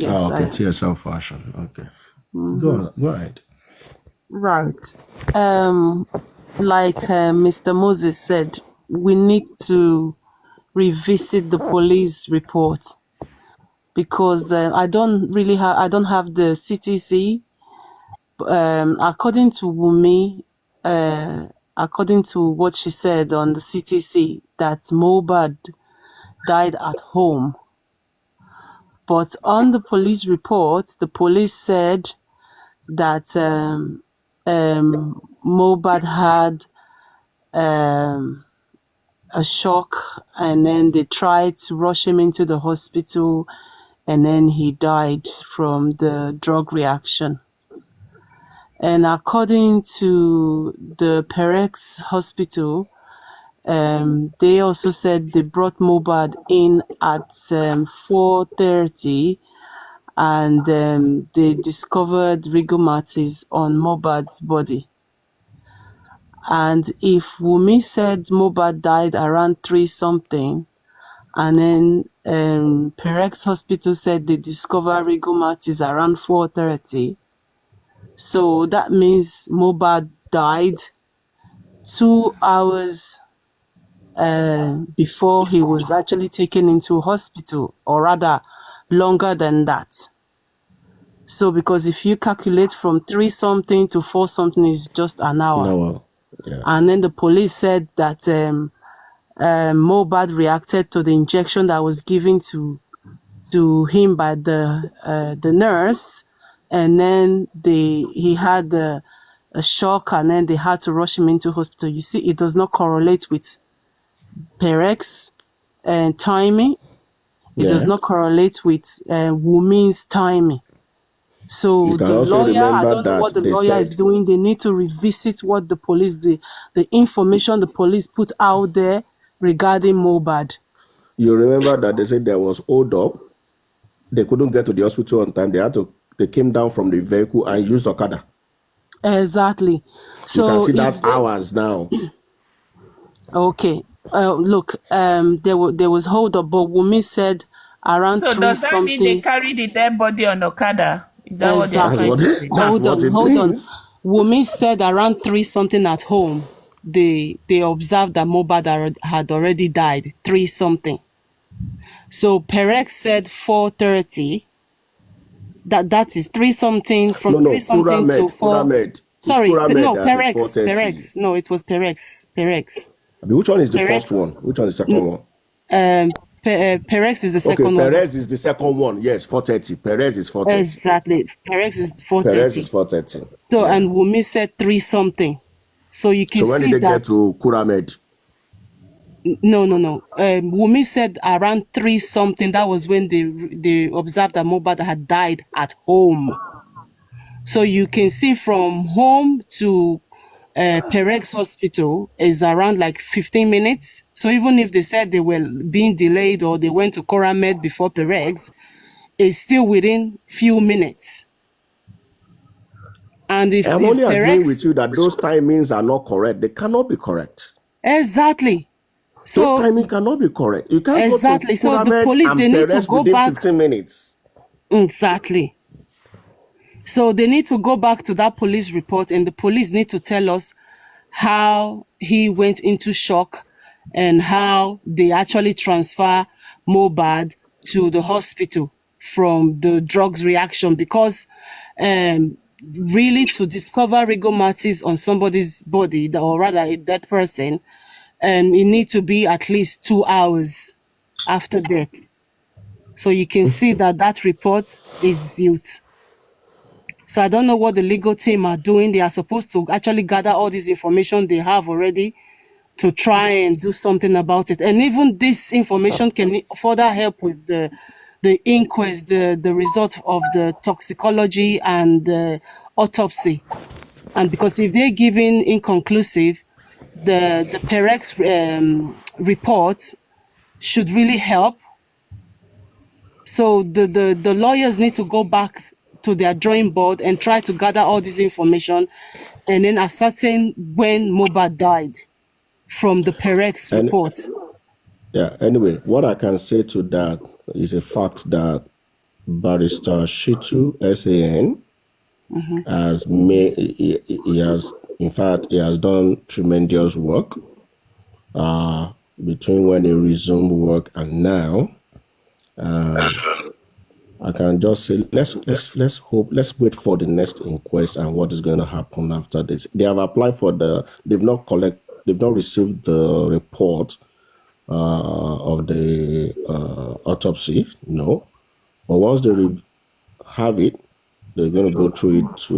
okay, TSL fashion. Okay. Go ahead. Right. Like Mr. Moses said, we need to revisit the police report because I don't have the CTC. According to Wumi, according to what she said on the CTC, that Mohbad died at home. But on the police report, the police said that Mohbad had a shock, and then they tried to rush him into the hospital, and then he died from the drug reaction. And according to the Perex Hospital, they also said they brought Mohbad in at 4:30, and they discovered rigor mortis on Mohbad's body. And if Wunmi said Mohbad died around 3 something, and then Perex Hospital said they discovered rigor mortis around 4:30, so that means Mohbad died 2 hours before he was actually taken into hospital, or rather longer than that. So because if you calculate from 3 something to 4 something is just an hour. No, yeah. And then the police said that Mohbad reacted to the injection that was given to him by the nurse, and then he had a shock, and then they had to rush him into hospital. You see, it does not correlate with Perex timing. It does Yeah. not correlate with Wunmi's timing. So You can the also lawyer, I remember don't know what that the they lawyer is said, doing. They need to revisit what the police, the information the police put out there regarding Mohbad. you remember that they said there was hold up. They couldn't get to the hospital on time. They came down from the vehicle and used Okada. Exactly. You can So see if that they, hours now. okay, look, there was hold up, but Wunmi said around So 3 does that mean they something. carry the dead body on Okada? Is that what they are That's Exactly. trying what to say? that's what it Hold on. means. Wunmi said around 3 something at home. They observed that Mohbad had already died 3 something. So Perex said 4:30. That is 3 something, from No, 3 something to 4. It's Sorry, Kuramed no, that is Perex. 4:30. No, it was Perex. I mean, which one is the first Perex. one? Which one is the second one? Perex is the Okay, second one. Perez is the second one. Yes, 4:30. Perez is 4:30. Exactly. Perex is Perez is 4:30. 4:30. So, Yeah. and Wunmi said 3 something. So you can So when did see they get that. to Kuramed? No. Wunmi said around 3 something. That was when they observed that Mohbad had died at home. So you can see from home to Perex Hospital is around like 15 minutes. So even if they said they were being delayed or they went to Coramed before Perex, it's still within few minutes. And if I'm only agreeing with Perex, you that those timings are not correct. They cannot be correct. exactly. Those So timings cannot be correct. You can't go to exactly. So the Kuramed police, and they need to Perez go within back. 15 minutes. Exactly. So they need to go back to that police report, and the police need to tell us how he went into shock and how they actually transfer Mohbad to the hospital from the drugs reaction, because really to discover rigor mortis on somebody's body, or rather a dead person, it need to be at least 2 hours after death. So you can see that report is youth. So I don't know what the legal team are doing. They are supposed to actually gather all this information they have already to try and do something about it. And even this information can further help with the inquest, the result of the toxicology and the autopsy. And because if they're giving inconclusive, the Perex report should really help. So the lawyers need to go back to their drawing board and try to gather all this information and then ascertain when Mohbad died from the Perex And report. yeah, anyway, what I can say to that is a fact that Barrister Shitu SAN has made, he has, in fact, he has done tremendous work between when he resumed work and now. I can just say let's hope, let's wait for the next inquest and what is going to happen after this. They have applied for they've not received the report of the autopsy, no. But once they have it, they're going to go through it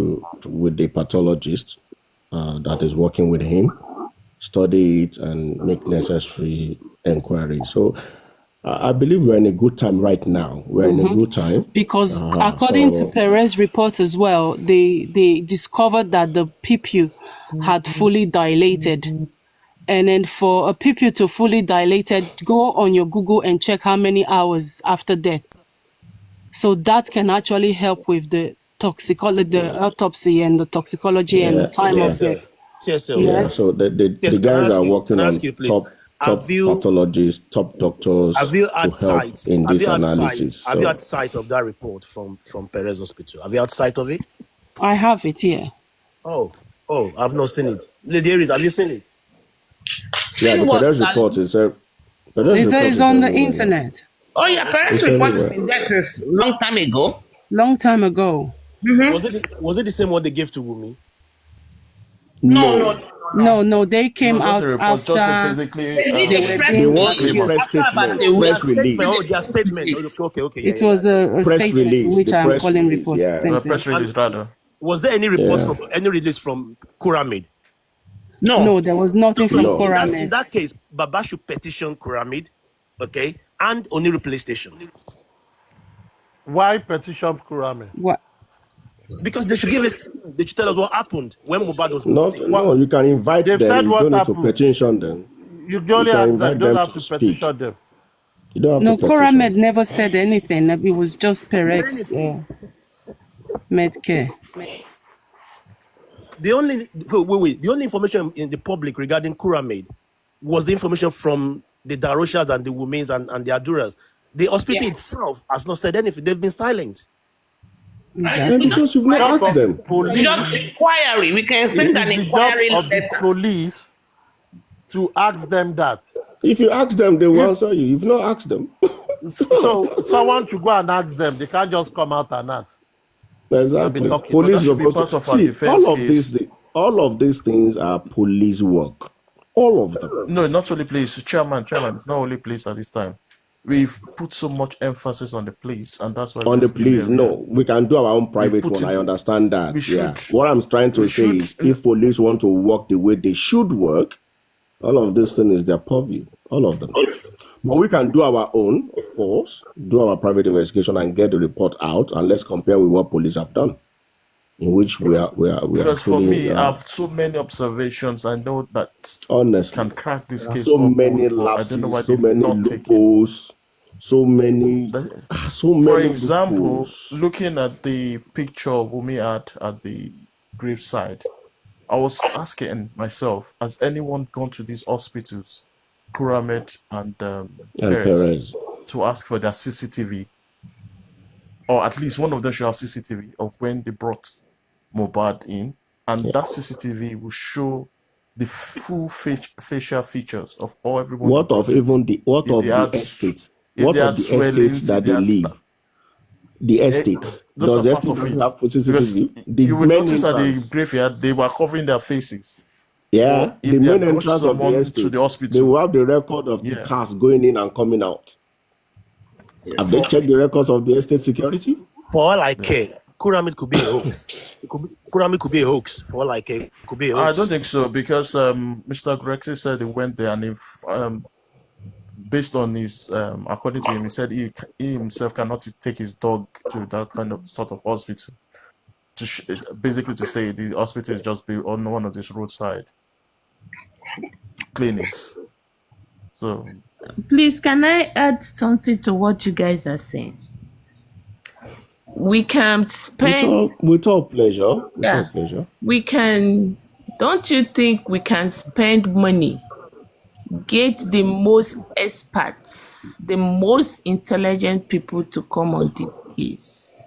with the pathologist that is working with him, study it and make necessary inquiries. So I believe we're in a good time right now. We're in a good time. Because according to Perez report as well, they discovered that the PPU had fully dilated. And then for a pupil to fully dilated, go on your Google and check how many hours after death. So that can actually help with the toxicology, the autopsy and the toxicology and the time of death. TSL. Yeah, Yes. so the Yes, can I guys ask are you? working Can I on ask you, please? top Have you pathologists, top doctors have you to had help sight? in Have this you had sight? analysis. Have you So had sight of that report from Perez Hospital? Have you had sight of it? I have it here. Oh, I've not seen it. Lady Aries, have you seen it? yeah, the Seen what, Perez darling? report is Perez They say report it's is on the everywhere now. internet. Oh yeah, parents It's report has everywhere. been there since long time ago. Long time ago. Was it the same one they gave to Wumi? No. No, they came No, just a out report. Just a after basically They they did were a press They being want a release accused. press after about statement, a week. press Statement. release. Oh, their statement. Okay. It was a Press statement, release, which the I'm press calling release, report. yeah. Same thing. press release rather. Was there any report Yeah. any release from Kuramid? No, there was nothing from No. In Coramed. that case, Baba should petition Kuramid, okay, and Oniru Police Station, Why petition Kurame? What? because they should give us. They should tell us what happened when Mohbad was Not put in. no, you can invite They've them. said You what don't need to happened. petition them. You You only can ask them. invite You don't them have to to speak. petition them. You don't have No, to petition. Coramed never said anything. It was just Perez Medcare. The only wait. The only information in the public regarding Kuramid was the information from the Daroshas and the Wumins and the Aduras. The hospital Yeah. itself has not said anything. They've been silent. And Exactly. because you've not Job asked of them. We police. don't inquiry. We can It send is an the job inquiry of the letter. police to ask them that. If you ask them, they will answer you. You've not asked them. So someone should go and ask them. They can't just come out and ask. Exactly. talking. Police That should be supposed part to of our see defense all of these things are police work. All of them. No, not only police. Chairman, it's not only police at this time. We've put so much emphasis on the police, and that's why On the there's delay police, here. no, we can do our own private put one. it- I understand that. we Yeah. should- What I'm trying to we say should- is, if police want to work the way they should work, all of this thing is their purview. All of them. But we can do our own, of course, do our private investigation and get the report out, and let's compare with what police have done, in which we are Because for actually, me, I have so many observations. I know that honestly, can crack this case. so up, many but I don't know why lapses, so they've many not taken. loopholes, so many, That- so many For example, loopholes. looking at the picture Wumi had at the graveside, I was asking myself, has anyone gone to these hospitals, Kuramed and And Perez, Perez. to ask for their CCTV? Or at least one of them should have CCTV of when they brought Mohbad in, and that CCTV will show the full facial features of all everyone. What of even the what If of they the had- estate? if What they of had the estates swellings, that if they they had- live? The estate. Those Does are the part estate of it. have Because CCTV? The you will main notice at the entrance. graveyard they were covering their faces. Yeah, Or if the they had main brought entrance of someone the to estate. the hospital. They will have the record of the Yeah. cars going in and coming out. Have they checked the records of the estate security? For all I care, Kuramid could be a hoax. Kuramid could be a hoax. For all I care, it could be a hoax. I don't think so because Mr. Grexy said he went there and if based on his according to him, he said he himself cannot take his dog to that kind of sort of hospital. Basically to say the hospital is just on one of these roadside clinics. So Please, can I add something to what you guys are saying? We can spend, With all pleasure. With Yeah. all pleasure. we can, don't you think we can spend money, get the most experts, the most intelligent people to come on this case?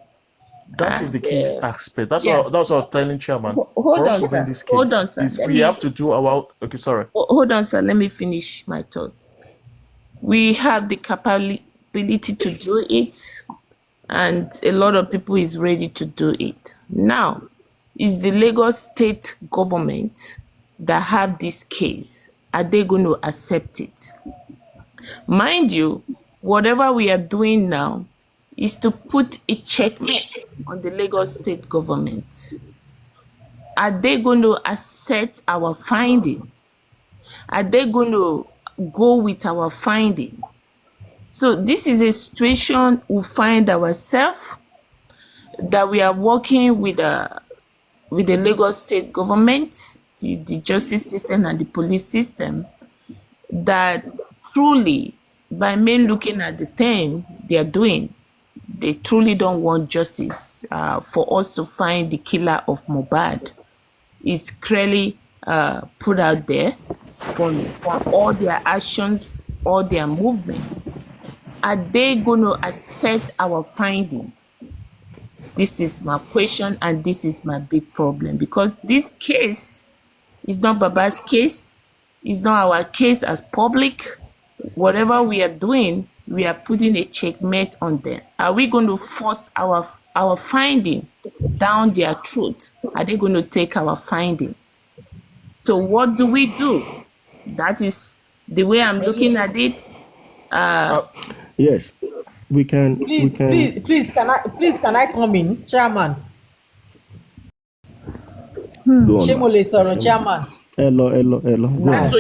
that is the key aspect. That's yeah. what I was telling Chairman. Hold For us on, to win sir. this Hold case, on, sir. is Let we me- have to do our sorry. Hold on, sir. Let me finish my thought. We have the capability to do it, and a lot of people is ready to do it. Now, is the Lagos state government that have this case, are they going to accept it? Mind you, whatever we are doing now is to put a checkmate on the Lagos state government. Are they going to accept our finding? Are they going to go with our finding? So this is a situation we find ourselves that we are working with the Lagos state government the justice system and the police system, that truly, by men looking at the thing they are doing, they truly don't want justice for us to find the killer of Mohbad. It's clearly put out there for all their actions, all their movements. Are they going to accept our finding? This is my question, and this is my big problem, because this case is not Baba's case. It's not our case as public. Whatever we are doing, we are putting a checkmate on them. Are we going to force our finding down their throat? Are they going to take our finding? So what do we do? That is the way I'm looking at it. Yes, we can. Please, can I come in, Chairman? Go on. Shemole sọ̀rọ̀, Chairman. Hello. Go on.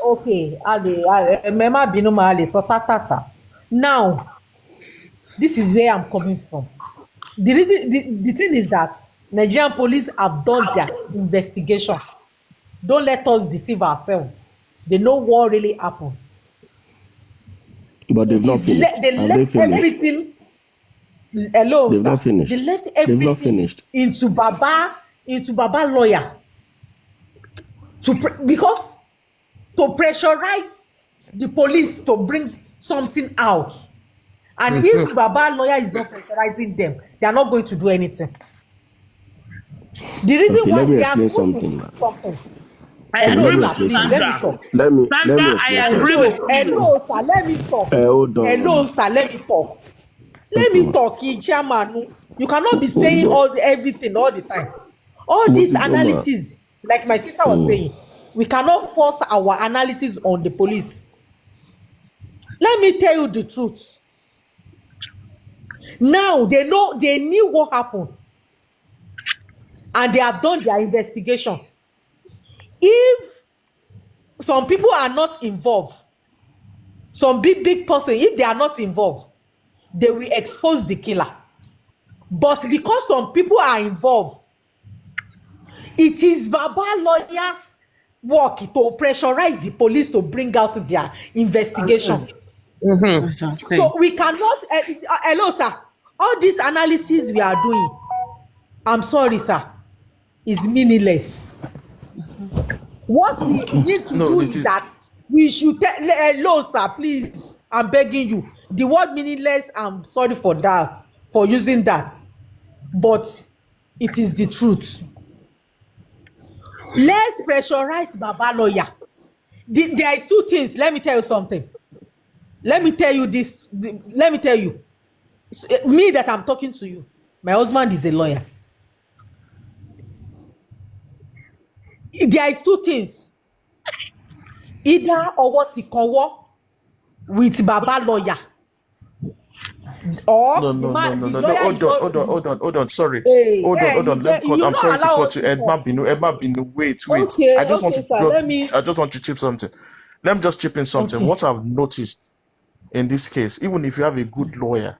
Okay. Mema binu ma le so tatata. Now, this is where I'm coming from. The reason, the thing is that Nigerian police have done their investigation. Don't let us deceive ourselves. They know what really happened. But they've not finished. They left everything. Hello, They've sir. not finished. They left They've not everything finished. into Baba lawyer because to pressurize the police to bring something out. And if Baba lawyer is not pressurizing them, they are not going to do anything. The reason Okay, why let me they are explain supposed to something. do something. I Hello, agree sir, with please, let me talk. Let me Sandra, explain I something. agree with you. Hello, sir, let me talk. Hold on. Hello, sir, let me talk. Let me talk, Chairman. You cannot be saying everything all the time. All this analysis, like my sister was saying, we cannot force our analysis on the police. Let me tell you the truth. Now they knew what happened, and they have done their investigation. If some people are not involved, some big person, if they are not involved, they will expose the killer. But because some people are involved, it is Baba lawyers' work to pressurize the police to bring out their investigation. Exactly. So we cannot. Hello, sir. All this analysis we are doing, I'm sorry, sir, is meaningless. What we need to do is that we should tell. Hello, sir, please. I'm begging you. The word meaningless, I'm sorry for that, for using that. But it is the truth. Let's pressurize Baba lawyer. There is two things. Let me tell you something. Let me tell you this. Let me tell you. Me that I'm talking to you. My husband is a lawyer. There is two things. Either or what he can work with Baba lawyer. Or No. Hold on. Sorry. Hey, Hold on. I'm sorry to cut you. Edma Binu. Wait. Okay, I just want sir, I just want to chip something. Let me just chip in something. Okay. What I've noticed in this case, even if you have a good lawyer,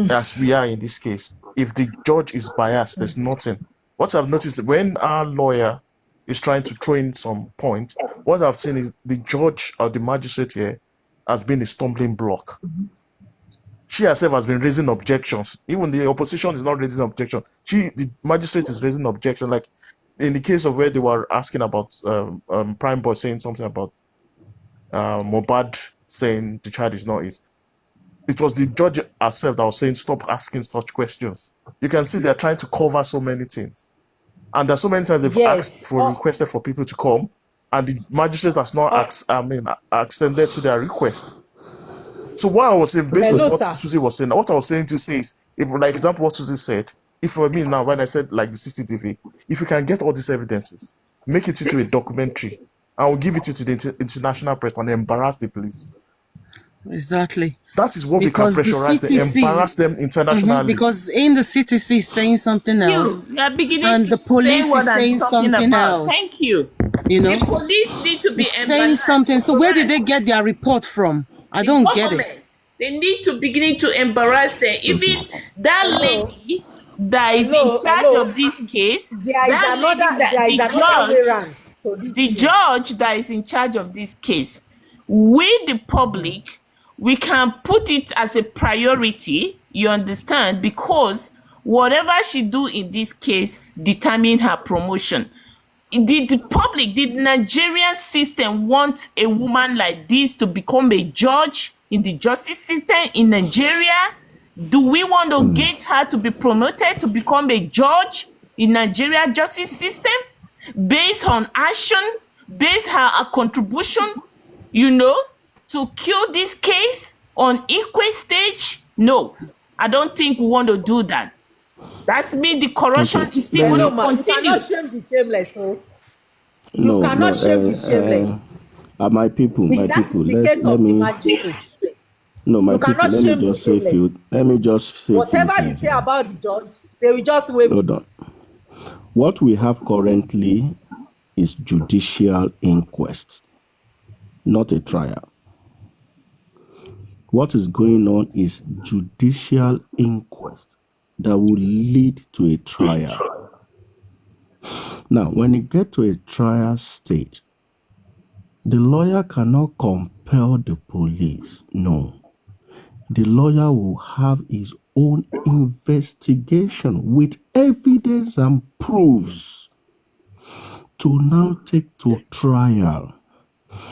as we are in this case, if the judge is biased, there's nothing. What I've noticed when our lawyer is trying to throw in some point, what I've seen is the judge or the magistrate here has been a stumbling block. She herself has been raising objections. Even the opposition is not raising objections. The magistrate is raising objections. Like in the case of where they were asking about Prime Boy saying something about Mohbad saying the child is not his. It was the judge herself that was saying stop asking such questions. You can see they're trying to cover so many things. And there's so many times they've asked for requested for people to come, and the magistrate has not extended to their request. So what I was saying, based on what Susie was saying, what I was saying to say is, if like example what Susie said, if for me now when I said like the CCTV, if you can get all these evidences, make it into a documentary, I will give it to the international press and embarrass the police. Exactly. That is what Because we can pressurize them, embarrass them internationally. Because in the CTC is saying something else, and the police is saying something else. Thank you. You know, The police need to be saying something. So where did they get their report from? I don't get it. They need to begin to embarrass them. Even that lady that is in charge of this case, that lady, that the judge that is in charge of this case, we the public, we can put it as a priority, you understand, because whatever she do in this case determine her promotion. The public, the Nigerian system wants a woman like this to become a judge in the justice system in Nigeria? Do we want to get her to be promoted to become a judge in Nigeria justice system based on action, based on her contribution, to kill this case on equal stage? No, I don't think we want to do that. That's mean the corruption is still going to continue. You cannot shame the shameless. You cannot shame the shameless. My people, let me. No, my people, let me just say whatever you say about the judge, they will just wait. Hold on. What we have currently is judicial inquest, not a trial. What is going on is judicial inquest that will lead to a trial. Now, when you get to a trial stage, the lawyer cannot compel the police. No. The lawyer will have his own investigation with evidence and proofs to now take to trial.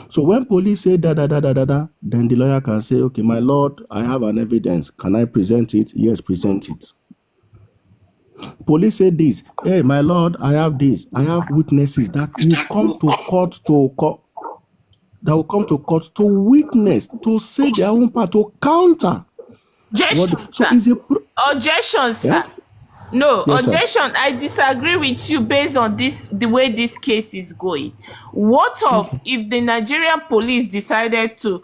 So when police say then the lawyer can say, okay, my lord, I have an evidence. Can I present it? Yes, present it. Police say this, hey, my lord, I have this. I have witnesses that will come to court that will come to court to witness, to say their own part, to counter. Objection, sir. No, yes, objection. Sir. I disagree with you based on the way this case is going. What of if the Nigerian police decided to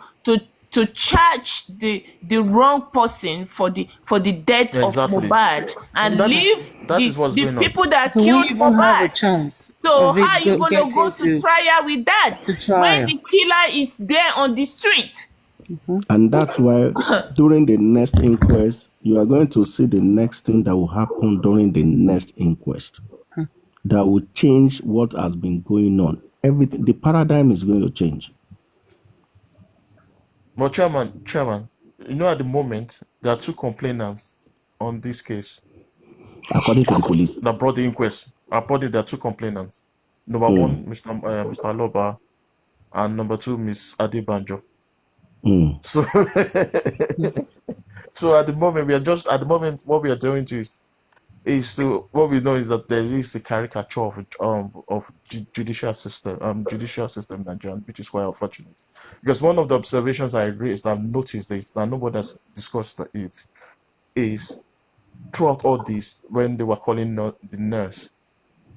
charge the wrong person for the death of Mohbad and leave the people that killed Mohbad? So how are you going to go to trial with that when the killer is there on the street? And that's why during the next inquest, you are going to see the next thing that will happen during the next inquest that will change what has been going on. Everything, the paradigm is going to change. But Chairman, at the moment, there are two complainants on this case. According to the police. That brought the inquest. According, there are two complainants. Number one, Mr. Aloba, and number two, Miss Adebanjo. So, so at the moment, what we are doing what we know is that there is a caricature of judicial system in Nigeria, which is quite unfortunate. Because one of the observations I raised, I've noticed is that nobody has discussed it, is throughout all this, when they were calling the nurse,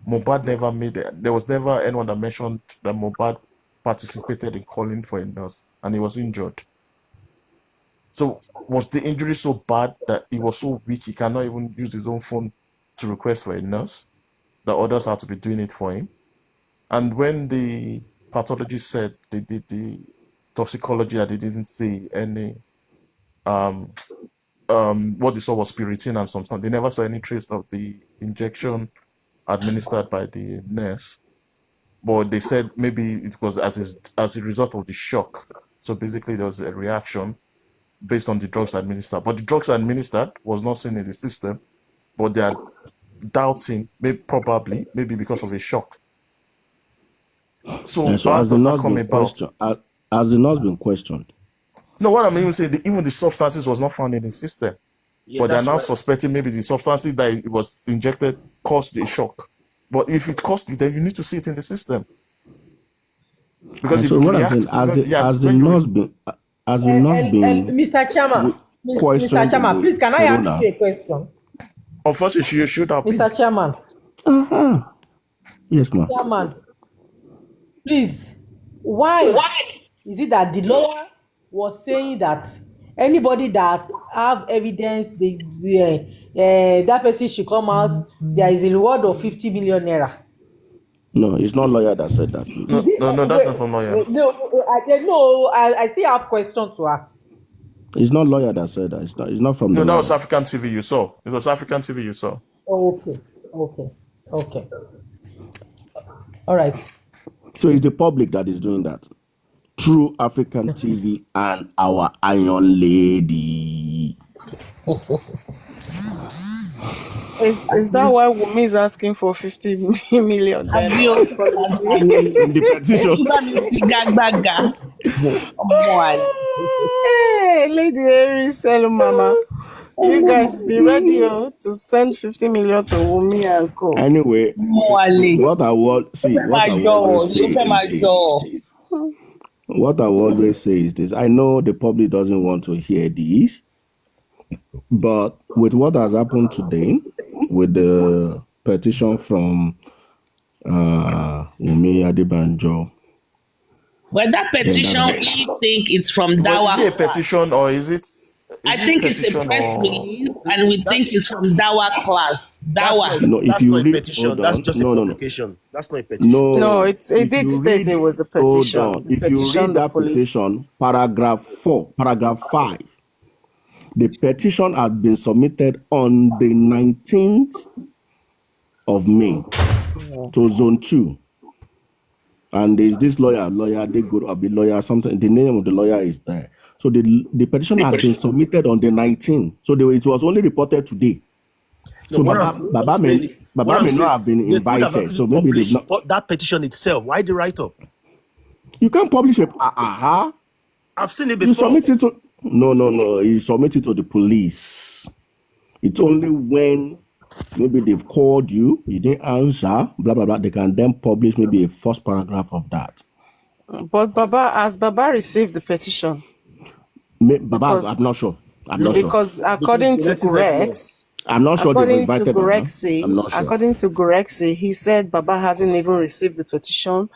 Mohbad never made it. There was never anyone that mentioned that Mohbad participated in calling for a nurse and he was injured. So was the injury so bad that he was so weak he cannot even use his own phone to request for a nurse? The others had to be doing it for him. And when the pathologist said they did the toxicology and they didn't see any what they saw was Piriton and something, they never saw any trace of the injection administered by the nurse. But they said maybe it was as a result of the shock. So basically there was a reaction based on the drugs administered. But the drugs administered was not seen in the system, but they are doubting, maybe because of a shock. So how does that come about? Has the nurse been questioned? No, what I mean is even the substances was not found in the system. Yeah, but they are now suspecting maybe the substances that it was injected caused the shock. But if it caused it, then you need to see it in the system. Because so what has the nurse been Mr. Chairman, Mr. Chairman, please can I ask you a question? Unfortunately, you should have Mr. Chairman. Yes, ma'am. Chairman, please, why is it that the lawyer was saying that anybody that have evidence, that person should come out, there is a reward of 50 million naira? No, it's not lawyer that said that. No, that's not from lawyer. No, I still have questions to ask. It's not lawyer that said that. It's not from. No, that was African TV you saw. It was African TV you saw. Okay. All right. So it's the public that is doing that through African TV and our Iron Lady. Is that why Wumi is asking for 50 million? Then Àbí o, àbí. In the petition. Bá mi fi gágbága. Ọmọ àlè. Hey, Lady Aries, hello, Mama. You guys be ready to send 50 million to Wumi and Co. Anyway, Ọmọ àlè. what I will see, Ó fẹ́ máa jọ ọ́, ó fẹ́ máa is jọ ọ́. this. What I will always say is this. I know the public doesn't want to hear this, but with what has happened today, with the petition from Wumi Adebanjo, Well, that petition, we think it's from Dawa. Is it a petition or is it? I think it's a press release, and we think it's from Dawa class. Dawa. No, if That's you not a read, petition. hold That's on. just No, a no, no. publication. That's not a petition. No, it if did you state it was a petition. Hold on. The If you petition read the that police. petition, paragraph 4, paragraph 5, the petition had been submitted on the 19th of May to Zone 2. And there's this lawyer, they go to be lawyer, something. The name of the lawyer is there. So the petition had been submitted on the 19th. So it was only reported today. No, So what Baba I'm saying may is- what I'm saying not is have been they could have invited. actually So maybe they've published not. that petition itself. Why the write up? You can't publish it. I've seen it You before. submit it to no. You submit it to the police. It's only when maybe they've called you, you didn't answer, blah blah blah. They can then publish maybe a first paragraph of that. But has Baba received the petition? Baba, Because- I'm not sure. I'm not sure. Because according to Gurex, I'm not sure they've according to invited Baba. Gurexi, I'm not sure. according to Gurexi, he said Baba hasn't even received the petition,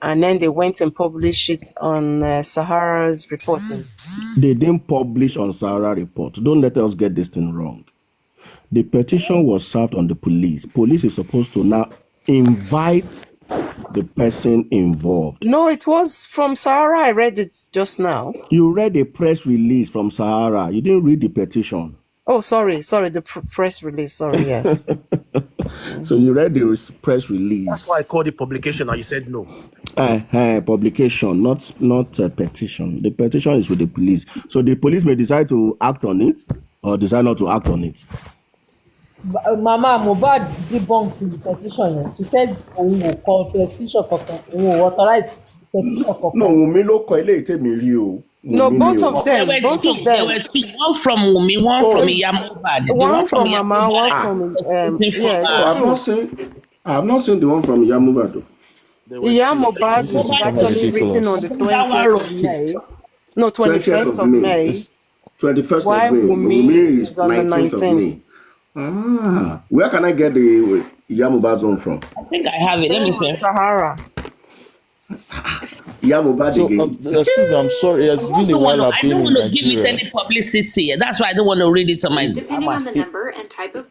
and then they went and published it on Sahara's reporting. They didn't publish on Sahara report. Don't let us get this thing wrong. The petition was served on the police. Police is supposed to now invite the person involved. No, it was from Sahara. I read it just now. You read a press release from Sahara. You didn't read the petition. Oh, sorry, the press release. Sorry, yeah. So you read the press release. That's why I called it publication and you said no. Publication, not petition. The petition is with the police. So the police may decide to act on it or decide not to act on it. Mama Mohbad debunked the petition. She said, "We will call petition kankan. We will authorize petition kankan." No, Wunmi ló kọ eléyìí tèmi rí o. No, Wunmi both ni o. of them. There Both of were them. two. One from Wumi, one from Iya Mohbad. The One from Iya Mama, one Mohbad from was written yeah. I have not seen the one from Yamuba though. Iya Mohbad is This is actually written on the 20th of May. No, 21st of May. 21st Why of May. Wumi is on the 19th of 19th. May. Where can I get the Yamuba's one from? I think I have it. Let me see. Sahara. Yamuba So, again. excuse me, I'm sorry. It's been a while I've I been don't in want to give it Nigeria. any publicity. That's why I don't want to read it on my. Depending on the number and type of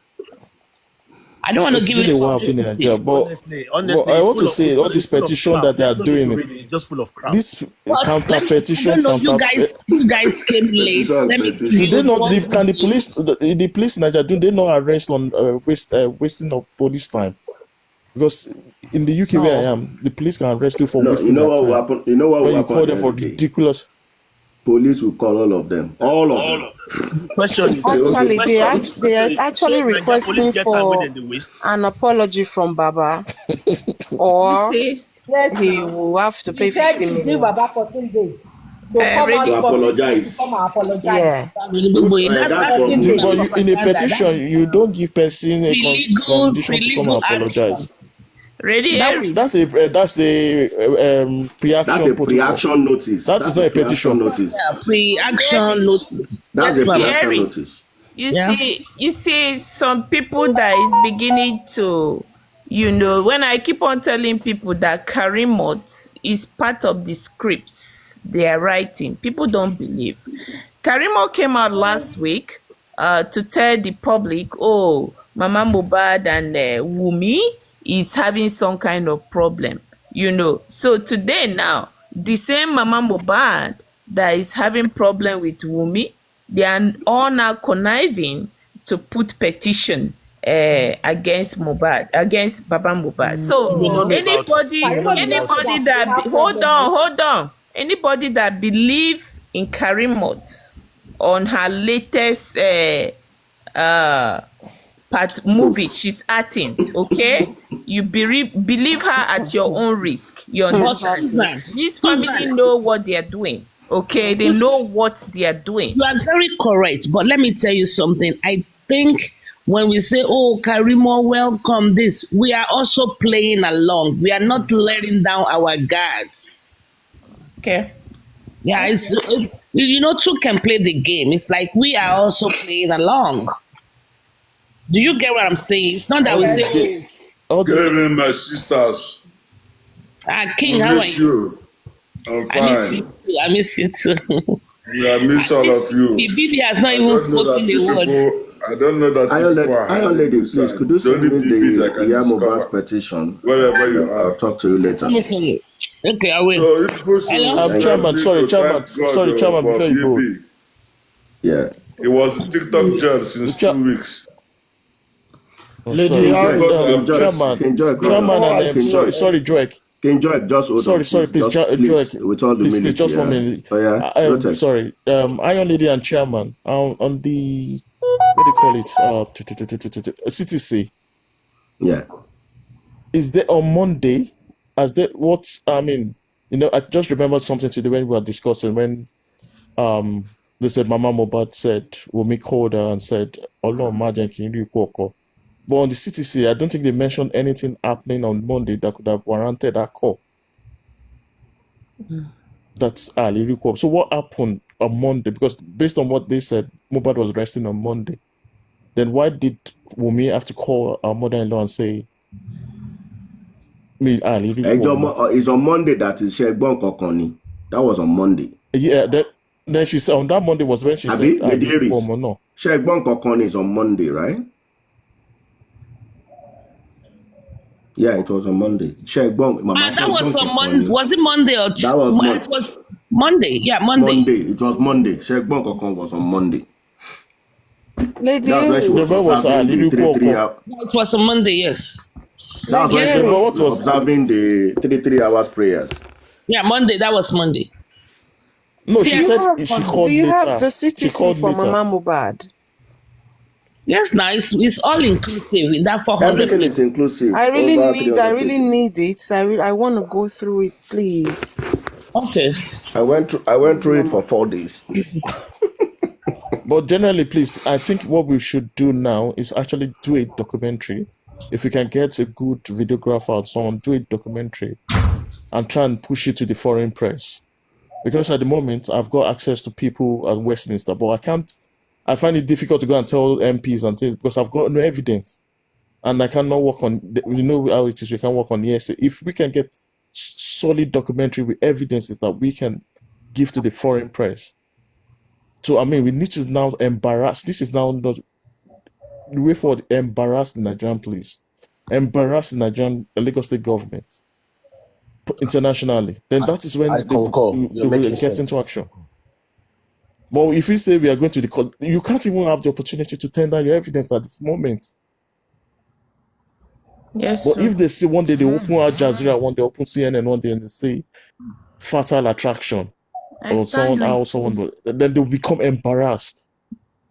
I don't want to It's give been it a while I've been in publicity. Nigeria, but Honestly, I it's want full to of- say it's all full this of petition crap. that they are There's nothing doing, to read it. It's just full of crap. this What? counter Let me- petition, I don't know. counter. You guys came late. Petition, Let me. petition. Do they not? Can the police, the police in Nigeria, do they not arrest on wasting of police time? Because in the UK where I am, the police can arrest you for No, wasting you know their what will time. happen? You know what will When you happen? call at them the for end of the day? ridiculous. Police will call all of them. All of them. Question is, Actually, they are actually Nigeria requesting police get time for when they waste. an apology from Baba, or See, Yes, he now. will have to He pay said 50 she give million. Baba 14 days. So come really? out To apologize. Come and apologize. Yeah. That's for You, me. but you, in a petition, you don't give person a condition to come and apologize. ready, Aries. That's a pre-action That's a protocol. pre-action notice. That is That's not a pre-action petition. notice. Pre-action notice. That's Yes, a ma'am. pre-action Aries. notice. Yeah. You see, some people that is beginning to, when I keep on telling people that Karimot is part of the scripts they are writing, people don't believe. Karimot came out last week to tell the public, oh, Mama Mohbad and Wumi is having some kind of problem, So today now, the same Mama Mohbad that is having problem with Wumi, they are all now conniving to put petition against Baba Mohbad. So We don't know about anybody that hold on, anybody that believe in Karimot on her latest movie she's acting, okay? You believe her at your own risk. You understand? This family know what they are doing. Okay, they know what they are doing. You are very correct, but let me tell you something. I think when we say, "Oh, Karimo, welcome," this, we are also playing along. We are not letting down our guards. Okay. Yeah, it's two can play the game. It's like we are also playing along. Do you get what I'm saying? It's not that we say, Good evening, my sisters. King, I how are miss you? you. I'm fine. I miss you too. I miss all of you. The baby has not even spoken a word. I don't know that Iron Lady, please, could you send me the Mohbad's petition? Whatever you are. I'll talk to you later. Okay, I will. Chairman, Chairman, before you go. Yeah. It was TikTok jail since 2 weeks. Lady, Chairman, and sorry, Joek. King Joek, just hold on. Sorry, please, Joek. With all humility, just 1 minute. Oh, yeah? Sorry, Iron Lady and Chairman, on the, what do you call it, CTC. Yeah. Is there on Monday, I just remembered something today when we were discussing, when they said Mama Mohbad said, Wunmi called her and said, "Olo imagine can you call?" But on the CTC, I don't think they mentioned anything happening on Monday that could have warranted that call. That's Ali recall. So what happened on Monday? Because based on what they said, Mohbad was resting on Monday. Then why did Wunmi have to call our mother-in-law and say, "Me Ali recall"? It's on Monday that is Shegbon Kokoni. That was on Monday. Yeah, then she said on that Monday was when she said Ali recall or no. Shegbon Kokoni is on Monday, right? Yeah, it was on Monday. That was on Monday. Was it Monday or That was Monday. It was Monday. Yeah, Monday. It was Monday. Shegbon Kokon was on Monday. Lady, that's when she was observing the 3 hours. It was on Monday, yes. That was when she was observing the 3 hours prayers. Yeah, Monday. That was Monday. No, she said she called later. Do you have the CTC for Mama Mohbad? Yes, nice. It's all inclusive in that 400. Everything is inclusive. I really need it. I want to go through it, please. Okay. I went through it for 4 days. But generally, please, I think what we should do now is actually do a documentary. If we can get a good videographer or someone, do a documentary and try and push it to the foreign press. Because at the moment, I've got access to people at Westminster, but I find it difficult to go and tell MPs and things because I've got no evidence. And I cannot work on, you know how it is, we can work on the essay. If we can get solid documentary with evidences that we can give to the foreign press. So, we need to now embarrass, this is now not the way forward, embarrass the Nigerian police, embarrass the Nigerian Lagos State government internationally. Then that is when they will get into action. But if we say we are going to the court, you can't even have the opportunity to tender your evidence at this moment. Yes. But if they see one day they open Al Jazeera, one day open CNN, one day and they say fatal attraction or someone, then they'll become embarrassed.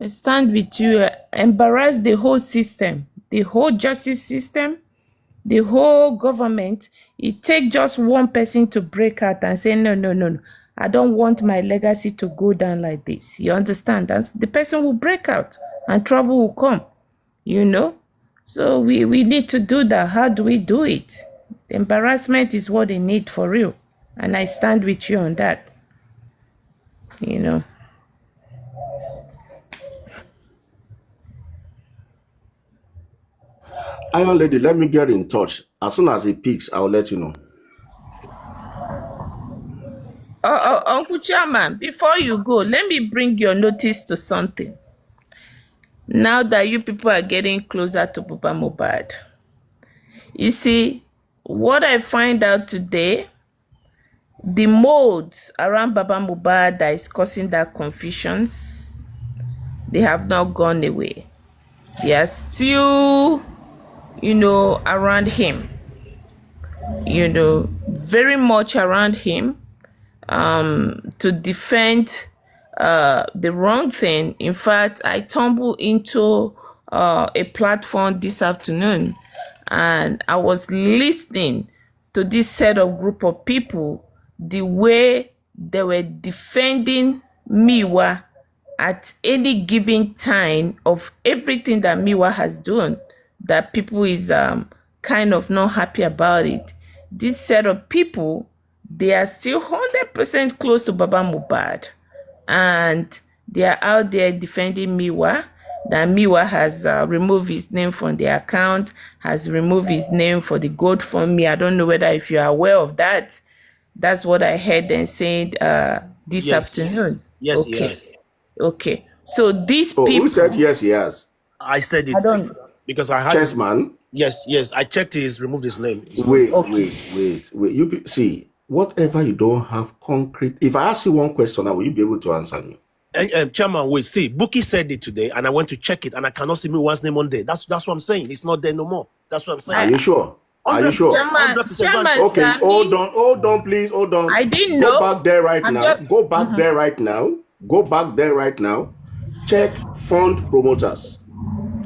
I stand with you. Embarrass the whole system, the whole justice system, the whole government. It takes just one person to break out and say, no. I don't want my legacy to go down like this. You understand? That's the person will break out and trouble will come, So we need to do that. How do we do it? The embarrassment is what they need for real. And I stand with you on that. Iron Lady, let me get in touch. As soon as it peaks, I'll let you know. Uncle Chairman, before you go, let me bring your notice to something. Now that you people are getting closer to Baba Mohbad, you see, what I find out today, the modes around Baba Mohbad that is causing that confusions, they have not gone away. They are still, around him. Very much around him, to defend the wrong thing. In fact, I tumbled into a platform this afternoon, and I was listening to this set of group of people, the way they were defending Miwa at any given time of everything that Miwa has done, that people is kind of not happy about it. This set of people, they are still 100% close to Baba Mohbad, and they are out there defending Miwa, that Miwa has removed his name from the account, has removed his name for the GoFundMe. I don't know whether if you are aware of that. That's what I heard them saying this afternoon. Yes, okay. yes. Okay. So these Oh, people. who said yes, he has? I said it I don't. because I had. Chessman. Yes. I checked his, removed his name. Wait. You see, whatever you don't have concrete. If I ask you one question, now will you be able to answer me? Chairman, wait. See, Buki said it today, and I went to check it, and I cannot see Miwa's name on there. That's what I'm saying. It's not there no more. That's what I'm saying. Are you sure? Are you sure? Chairman, Okay, Sami, hold on, please, hold on. I didn't know. Go back there right I'm now. just- Go back there right now. Go back there right now. Check fund promoters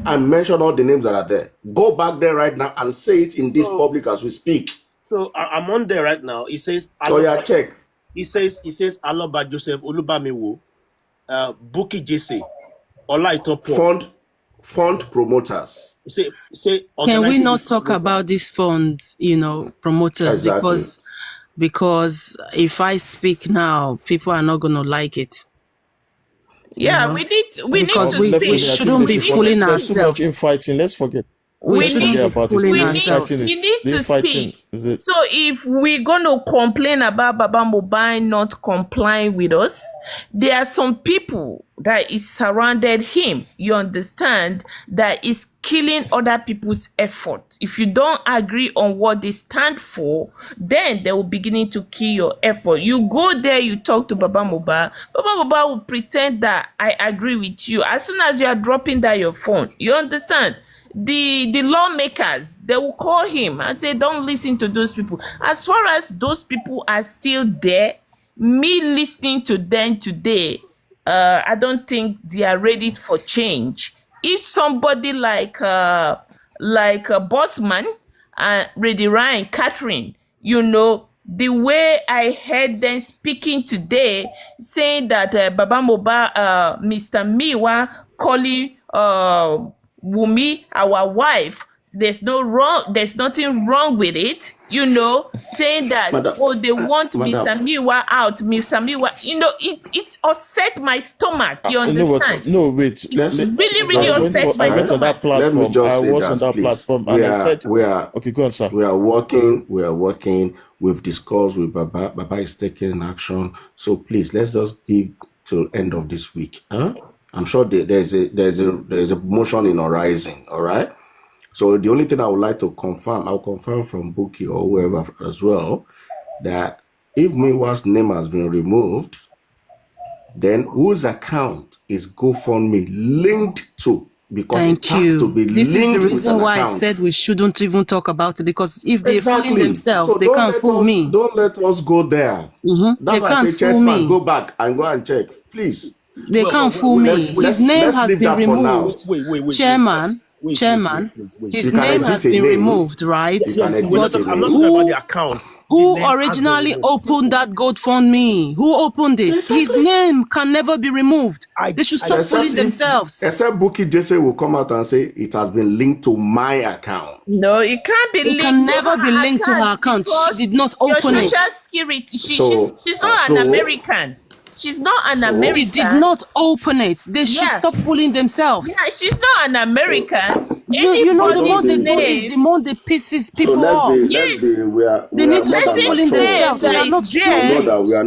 and mention all the names that are there. Go back there right now and say it in this public as we speak. So I'm on there right now. It says. Oh yeah, check. It says Aloba Joseph Olubamiwo, Buki Jesse, Olaiton Fund promoters. Say. Can we organizing not this talk promoters. about these funds, promoters? Exactly. Because if I speak now, people are not going to like it. Yeah, we need Because to we speak. shouldn't be fooling There's too much ourselves. infighting. Let's forget. We Let's shouldn't forget be about it. fooling We need, ourselves. we need The to infighting speak. is it? So if we're going to complain about Baba Mohbad not complying with us, there are some people that is surrounded him, you understand, that is killing other people's effort. If you don't agree on what they stand for, then they will beginning to kill your effort. You go there, you talk to Baba Mohbad will pretend that I agree with you. As soon as you are dropping down your phone, you understand? The lawmakers, they will call him and say, don't listen to those people. As far as those people are still there, me listening to them today, I don't think they are ready for change. If somebody like Bossman and Reddy Ryan, Catherine, the way I heard them speaking today, saying that Baba Mohbad, Mr. Miwa calling Wumi our wife, there's nothing wrong with it, saying that Madam, they want Madam. Mr. Miwa out, Mr. Miwa, it upset my stomach, you You know what? understand? No, wait. Really upset my I went on that stomach. Let me platform. just I say was on that, that please. platform, and I said, okay, go on, sir. We are working. We've discussed with Baba. Baba is taking action. So please, let's just give till end of this week. Huh? I'm sure there's a motion in horizon. All right. So the only thing I would like to confirm, I'll confirm from Buki or whoever as well, that if Miwa's name has been removed, then whose account is GoFundMe linked to? Because Thank it has to you. be This is linked the with reason an why I account. said we shouldn't even talk about it, because if they're fooling Exactly. themselves, So they can't fool me. Don't let us go there. That's They why I can't say, fool Chessman, me. go back and go and check, please. They can't fool me. His name let's has leave been that for now. removed. Wait. Chairman, Wait. his You can name edit has a been name. removed, right? You can Yes, edit But a I'm not name. talking about the account. who The name has been originally removed. opened that GoFundMe? Who opened it? His Exactly. name can never be removed. They should stop fooling themselves. Except Buki Jesse will come out and say it has been linked to my account. No, it can't be It linked can to never her be linked to her account. She because did not your open it. social security. So- She's not an so- American. She's not an So- American. She did not open it. They should Yeah. stop fooling themselves. Yeah, she's not an American. You know, the more they Anybody's do name. is the more they pisses So people off. Yes. They need to stop Let's fooling say themselves. We that are not it's stupid. there. that we are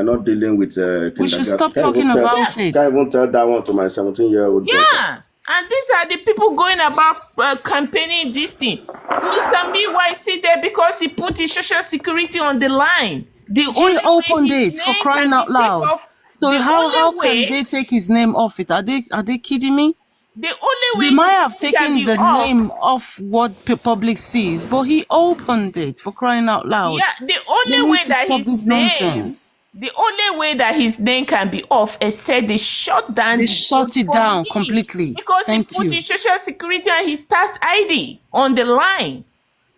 not dealing with We should kindergarten. stop Can't talking even tell- about it. Can't even tell that one to my 17-year-old daughter. Yeah. And these are the people going about campaigning this thing. Mr. Miwa sit there because he put his social security on the line. The He only way opened his it, for name crying can out be loud. taken off- So the how only can way- they take his name off it? Are they kidding me? The only way They might have this can taken be the off. name off what public sees, but he opened it, for crying out loud. Yeah, the They only need way to that stop his this name, nonsense. the only way that his name can be off is said they shut down They the shut it phone down for him completely. because Thank he put you. his social security and his tax ID on the line.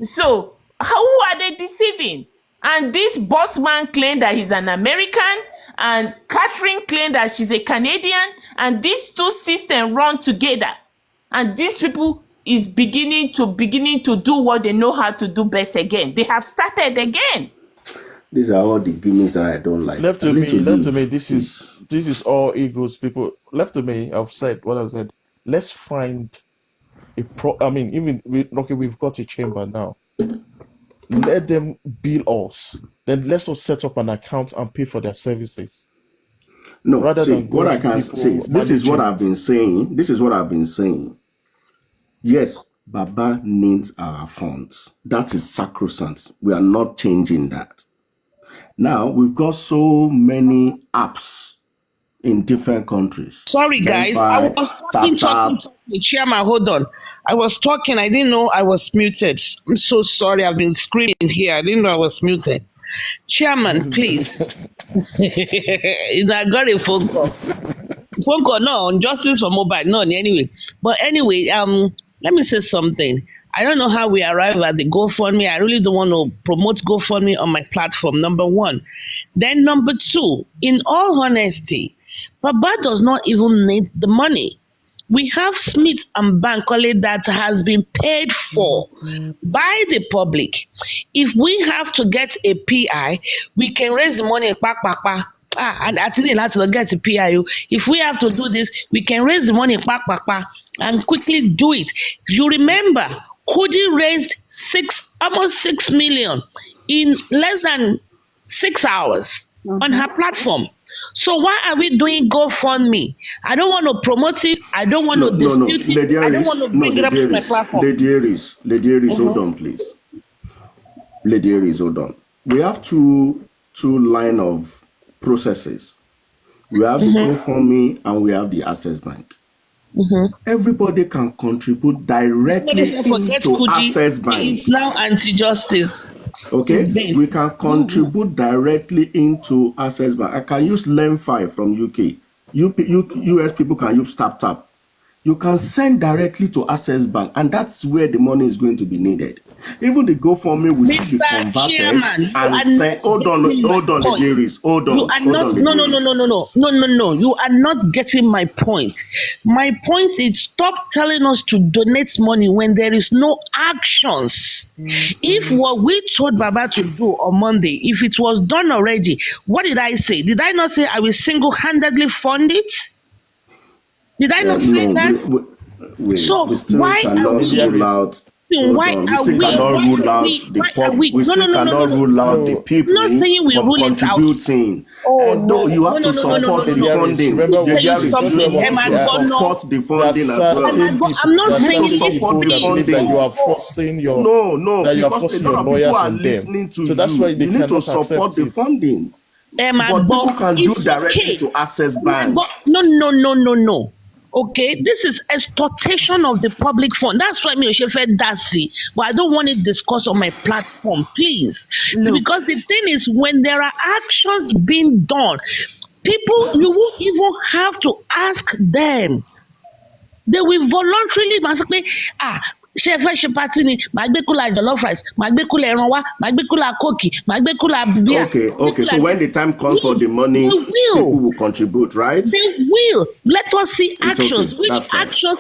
So who are they deceiving? And this boss man claimed that he's an American, and Catherine claimed that she's a Canadian, and these two systems run together. And these people is beginning to do what they know how to do best again. They have started again. These are all the gimmicks that I don't like. Left I to need to me, leave. this is all egos, people. Left to me, I've said what I've said. Let's find I mean, we've got a chamber now. Let them bill us. Then let's not set up an account and pay for their services. No, Rather see, than what going I to can people say, this is what managing I've it. been saying. This is what I've been saying. Yes, Baba needs our funds. That is sacrosanct. We are not changing that. Now, we've got so many apps in different countries. Sorry, guys. I Verify, was talking. tap. Chairman, hold on. I was talking. I didn't know I was muted. I'm so sorry. I've been screaming here. I didn't know I was muted. Chairman, please. I got a phone call. Phone call, no, on justice for mobile, no, anyway. But anyway, let me say something. I don't know how we arrive at the GoFundMe. I really don't want to promote GoFundMe on my platform, number one. Then number two, in all honesty, Baba does not even need the money. We have Smith and Bankole that has been paid for by the public. If we have to get a PI, we can raise money. And actually, let's get a PI. If we have to do this, we can raise the money and quickly do it. You remember, Kudi raised almost 6 million in less than 6 hours on her platform. So why are we doing GoFundMe? I don't want to promote it. I don't want to dispute it. I don't want to bring it up to my platform. Lady Aries, hold on, please. Lady Aries, hold on. We have two line of processes. We have the GoFundMe and we have the Access Bank. Everybody can contribute directly into Access Bank. It's now anti-justice. Okay, we can contribute directly into Access Bank. I can use Lem5 from UK. US people can use TapTap. You can send directly to Access Bank, and that's where the money is going to be needed. Even the GoFundMe will still be converted and sent. Hold on, Jerry's. Hold on. You are not. No. You are not getting my point. My point is, stop telling us to donate money when there is no actions. If what we told Baba to do on Monday, if it was done already, what did I say? Did I not say I will single-handedly fund it? Did I not say that? So we still why cannot are we? rule out. Why We are still we? cannot rule out the public. We still cannot rule out the people Not saying we from rule it out. contributing. And no, you have to support the funding. Remember, Tell you just something, remember Emma, there are God, no. Support the funding as well. I'm not You saying need to it. support the that believe that funding. you are forcing your No, that you are because forcing a your lot of lawyers people are on them. listening to So that's why they you need to cannot support accept the it. funding. Emma, But people can do it's directly okay. to Access Bank. But no. Okay, this is extortation of the public fund. That's why me Oshefe Dasi, but I don't want it discussed on my platform, please. Look. Because the thing is, when there are actions being done, people, you won't even have to ask them. They will voluntarily ṣe fẹ́ ṣe party ni màá gbé kúlà jollof rice màá gbé kúlà ẹran wá màá gbé kúlà kóòkì màá gbé kúlà bíà. Okay. So when the time comes for the money, people will contribute, right? They will. Let us see actions. okay. Which That's fine. actions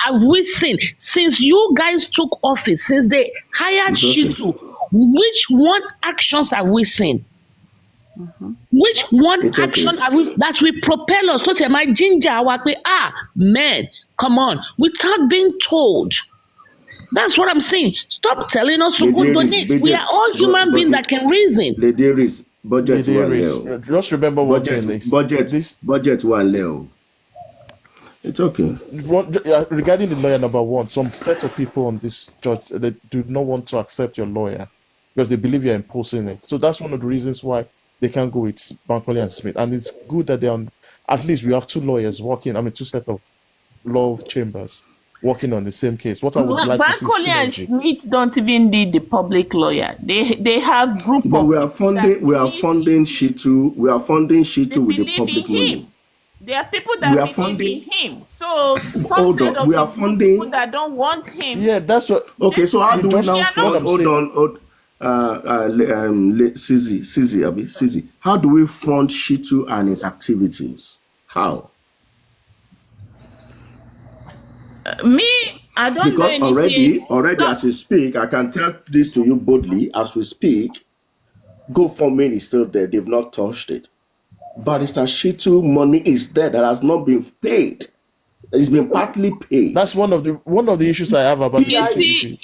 have we seen since you guys took office, since they hired It's okay. Shitu? Which one actions have we seen? Which one It's okay. action have we that will propel us to my ginger man, come on, without being told? That's what I'm saying. Stop telling us to go donate. We are all human beings that can reason. There is budget one Ladies, level. just remember one thing. Budget one level. It's okay. Regarding the lawyer number one, some set of people on this judge they do not want to accept your lawyer because they believe you're imposing it. So that's one of the reasons why they can't go with Bankole and Smith. And it's good that they're on. At least we have two lawyers working. I mean, two set of Love Chambers working on the same case. What I would like to see Bankole and synergy. Smith don't even need the public lawyer. They have group But of we are people that funding believe Shitu. We are funding they Shitu with the believe in public him. money. There are people We that are believe funding. in him. So Hold some on. of We the are people funding. that don't want him, Yeah, that's what. Okay, so how You do we just now they are what fund? I'm Hold saying. on. Sizi. How do we fund Shitu and its activities? How? me, I don't know Because anything. already Stop. as we speak, I can tell this to you boldly. As we speak, GoFundMe is still there. They've not touched it. Barrister Shitu money is there that has not been paid. It's been partly paid. That's one of the issues I have about the You Shitu see, issues.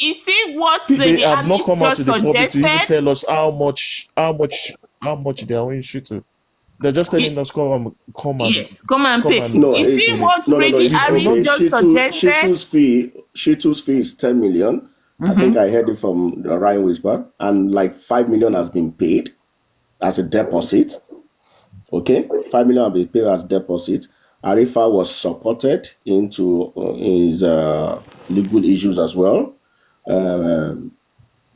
what They Lady have not Alice come out just to the public to even suggested. tell us how much they are owing Shitu. They're just telling us come and Yes, come and pay. No, You see what Lady it's Alice okay. just suggested. Shitu's fee is 10 million. I think I heard it from Ryan Whisper, and like 5 million has been paid as a deposit. Okay, 5 million has been paid as deposit. Arifa was supported into his legal issues as well. And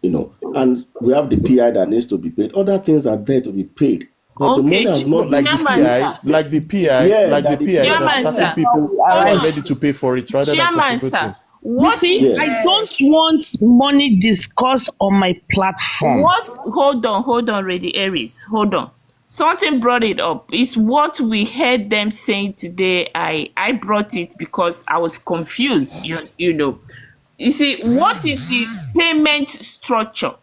we have the PI that needs to be paid. Other things are there to be paid. But the money has not like been the PI, like the PI, there are certain people who are ready to pay for it rather than contributing. You see, I don't want money discussed on my platform. Hold on, Lady Aries. Hold on. Something brought it up. It's what we heard them saying today. I brought it because I was confused. You know. You see, what is the payment structure?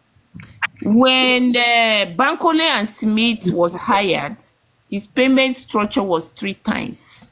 When Bankole and Smith was hired, his payment structure was 3 times.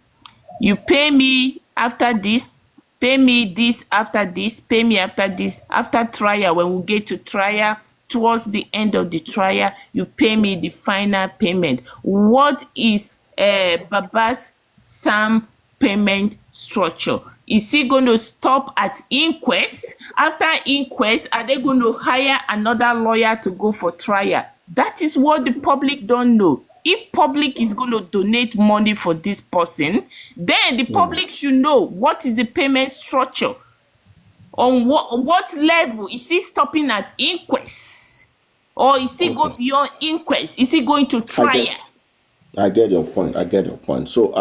You pay me after this, pay me this after this, pay me after this. After trial, when we get to trial, towards the end of the trial, you pay me the final payment. What is Baba's Sam payment structure? Is he going to stop at inquest? After inquest, are they going to hire another lawyer to go for trial? That is what the public don't know. If public is going to donate money for this person, then the public should know what is the payment structure. On what level is he stopping at inquest? Or is he going beyond inquest? Is he going to trial? I get your point. So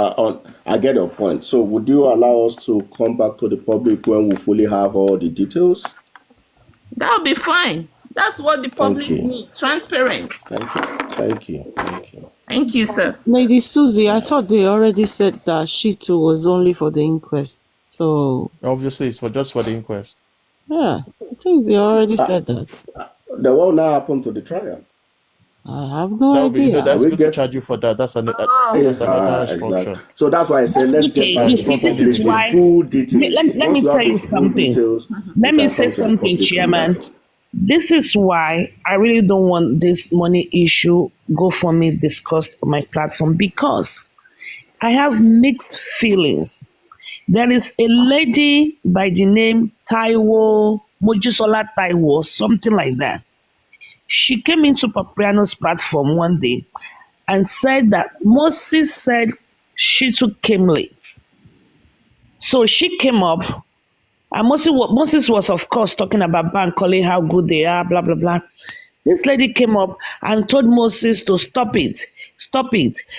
I get your point. So would you allow us to come back to the public when we fully have all the details? That'll be fine. That's what the public needs. Transparent. Thank you. Thank you, sir. Lady Susie, I thought they already said that Shitu was only for the inquest. So obviously it's just for the inquest. Yeah, I think they already said that. Then what now happened to the trial? I have no idea. That's good to charge you for that. That's another instruction. Exactly. So that's why I said let's get back to the full details. Let me tell you something. Let me say something, Chairman. This is why I really don't want this money issue go for me discussed on my platform, because I have mixed feelings. There is a lady by the name Taiwo, Mojisola Taiwo, something like that. She came into Papriano's platform one day and said that Moses said Shitu came late. So she came up, and Moses was, of course, talking about Bankole, how good they are, blah, blah, blah. This lady came up and told Moses to stop it.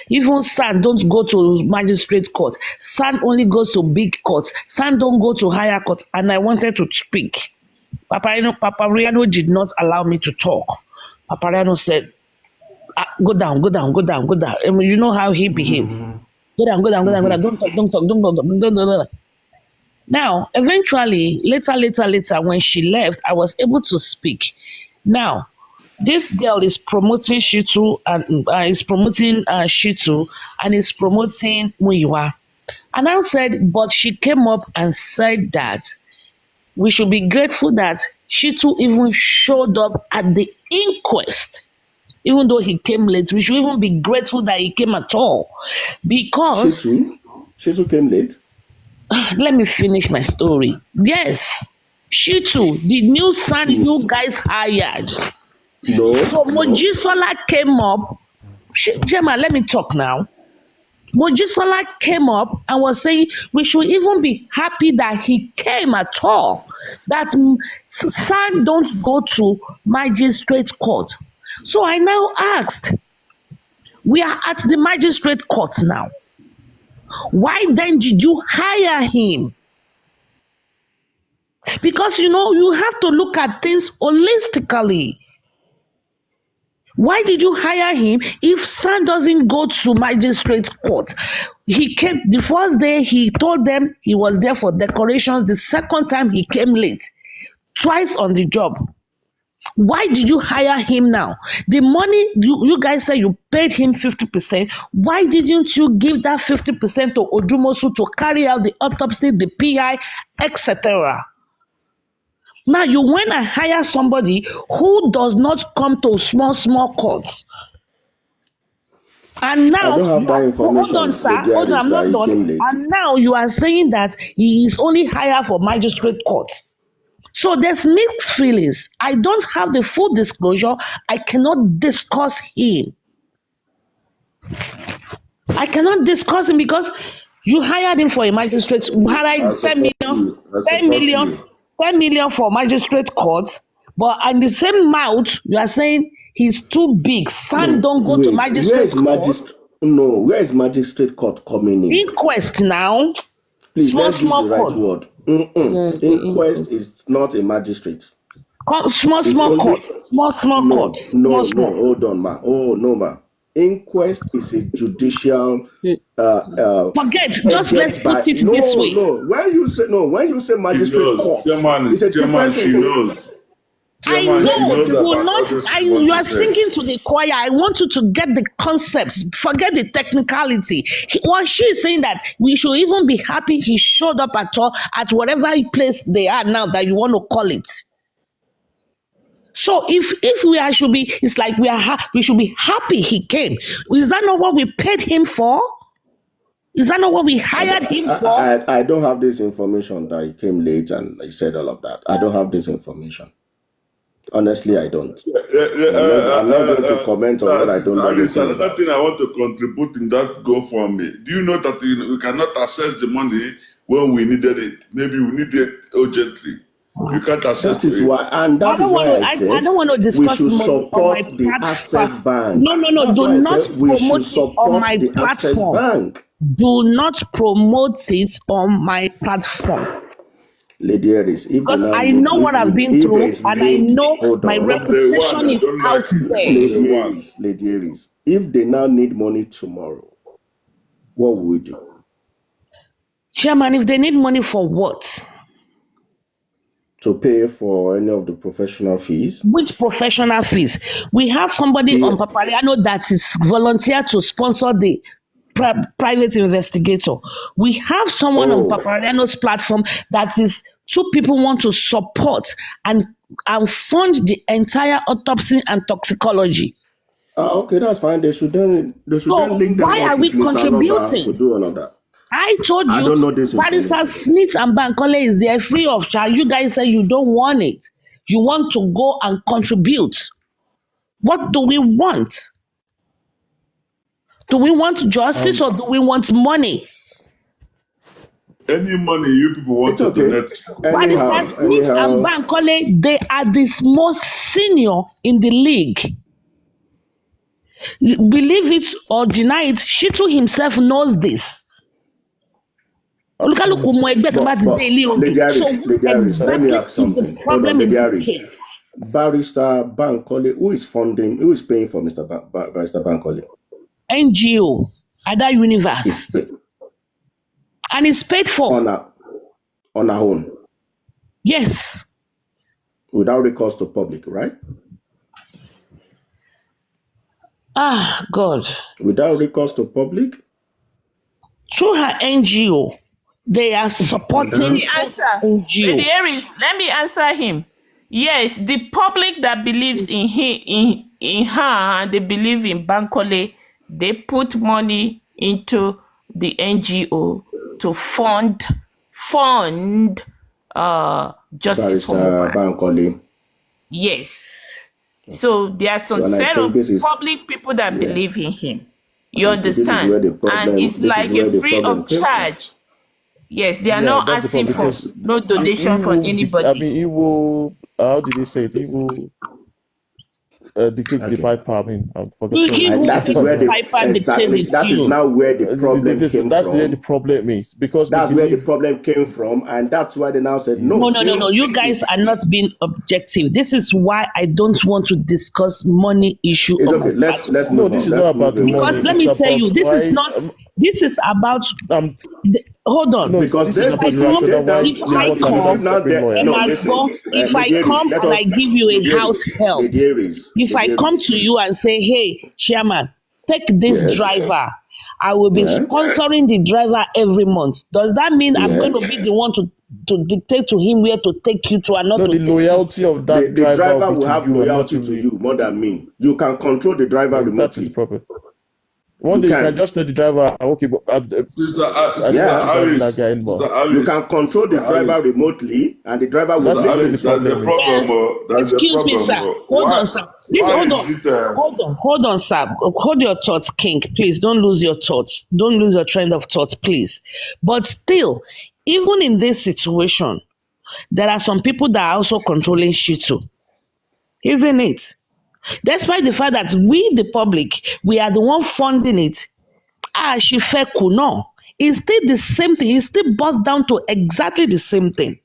Even SAN don't go to magistrate court. SAN only goes to big courts. SAN don't go to higher court. And I wanted to speak. Papariano did not allow me to talk. Papariano said, go down. I mean, you know how he behaves. Go down. Don't talk. Now, eventually, later, when she left, I was able to speak. Now, this girl is promoting Shitu and is promoting Shitu and is promoting Muyiwa. And I said, but she came up and said that we should be grateful that Shitu even showed up at the inquest. Even though he came late, we should even be grateful that he came at all. Because Shitu came late? Let me finish my story. Yes, Shitu, the new son you guys hired. No. So Mojisola came up. Gemma, let me talk now. Mojisola came up and was saying we should even be happy that he came at all. That son don't go to magistrate court. So I now asked, we are at the magistrate court now. Why then did you hire him? Because you have to look at things holistically. Why did you hire him if son doesn't go to magistrate court? He came the first day, he told them he was there for decorations. The second time he came late, twice on the job. Why did you hire him now? The money you guys say you paid him 50%. Why didn't you give that 50% to Odumosu to carry out the autopsy, the PI, etc.? Now you went and hire somebody who does not come to small courts. And now, I don't have that information. hold on, sir. Hold on, I'm not done. And now you are saying that he is only hired for magistrate court. So there's mixed feelings. I don't have the full disclosure. I cannot discuss him. I cannot discuss him because you hired him for a magistrate. You hired 10 million for magistrate court, but in the same mouth, you are saying he's too big. Son don't go to magistrate court. Where is magistrate court coming in? Inquest now. Please, let's use the right court. word. Inquest is not a magistrate. Small court. Court. No, hold on, ma. Oh, no, ma. Inquest is a judicial. Forget. Just let's put it this way. When you say magistrate court, it's a different thing. She knows. I know you will not. You are singing to the choir. I want you to get the concepts. Forget the technicality. What she is saying that we should even be happy he showed up at whatever place they are now that you want to call it. So if we should be, it's like we should be happy he came. Is that not what we paid him for? Is that not what we hired him for? I don't have this information that he came late and he said all of that. I don't have this information. Honestly, I don't. I'm not going to comment on what I don't know. Another thing I want to contribute in that GoFundMe. Do you know that we cannot access the money when we needed it? Maybe we need it urgently. You can't access it. Why, and that is why I said I don't want to discuss we should support the Access Bank. No. Do not promote it on my platform. Do not promote it on my platform. Lady Aries, because I know what I've been through, and I know my reputation is out there. Lady Aries, if they now need money tomorrow, what will we do? Chairman, if they need money for what? To pay for any of the professional fees. Which professional fees? We have somebody on Papariano that is volunteer to sponsor the private investigator. We have someone on Papariano's platform that is 2 people want to support and fund the entire autopsy and toxicology. Okay, that's fine. They should then link them. Why are we contributing to do all of that? I told you, I don't know this Barrister Smith and Bankole is there free of charge. You guys say you don't want it. You want to go and contribute. What do we want? Do we want justice or do we want money? Any money you people want to donate. Barrister Smith and Bankole, they are the most senior in the league. Believe it or deny it, Shitu himself knows this. Look at Lady Aries, let me ask something. Barrister Bankole, who is paying for Mr. Barrister Bankole? NGO, Ada Universe. And it's paid for. On our own? Yes. Without recourse to public, right? God. Without recourse to public? Through her NGO. They are supporting NGO. Lady Aries, let me answer him. Yes, the public that believes in her and they believe in Bankole, they put money into the NGO to fund justice for Bankole. Yes. So there are some set of public people that believe in him. You Okay, this is where understand? the And problem. it's This is like where a the free problem of came from. charge. Yes, they are Yeah, not that's the asking problem for because no he donation from will. I anybody. mean, he will. How did he say it? He will dictate the Okay. piper. I mean, I forgot. He Sorry, will That is make where the the piper dictate exactly the that is tune. now where the problem came That's where the from. problem is because they That's where the believe. problem came from, and that's why they now said no. No. Since You guys are not being objective. This is why I don't want to discuss money issue it's on my okay, let's platform. No, move this on. is Let's not move about the away Because money. from let that. me It's tell about you, this is why. not. This is about. Um, Hold on. no, Because this is If about I the come, rationale why if they I want if another come, now separate lawyer. and no, I listen, go, if I Ledieris, come let and us I give you a house help, if I come to you and say, hey, chairman, take this yes, driver, I will be yeah, sponsoring the driver every month. Does that mean I'm yeah. going to be the one to dictate to him where to take you to and not No, to the take you? loyalty of The that driver will driver be will to have you and not to loyalty to me. you more than me. You can control the driver That is the remotely. problem. One You day you can can. just tell the driver, okay, but I Sister don't Yeah. want to drive with that Alice, guy anymore. Sister You Alice, can control the Sister driver Alice, remotely, and the driver will That Sister is where listen. the Alice. That's the problem is. problem. That's the Excuse me, problem. sir. Hold Why? on, sir. Please Why hold is on. it? Hold on, sir. Hold your thoughts, King. Please don't lose your thoughts. Don't lose your train of thought, please. But still, even in this situation, there are some people that are also controlling shit too, isn't it? Despite the fact that we, the public, we are the one funding it. She fair no. It's still the same thing. It still boils down to exactly the same thing.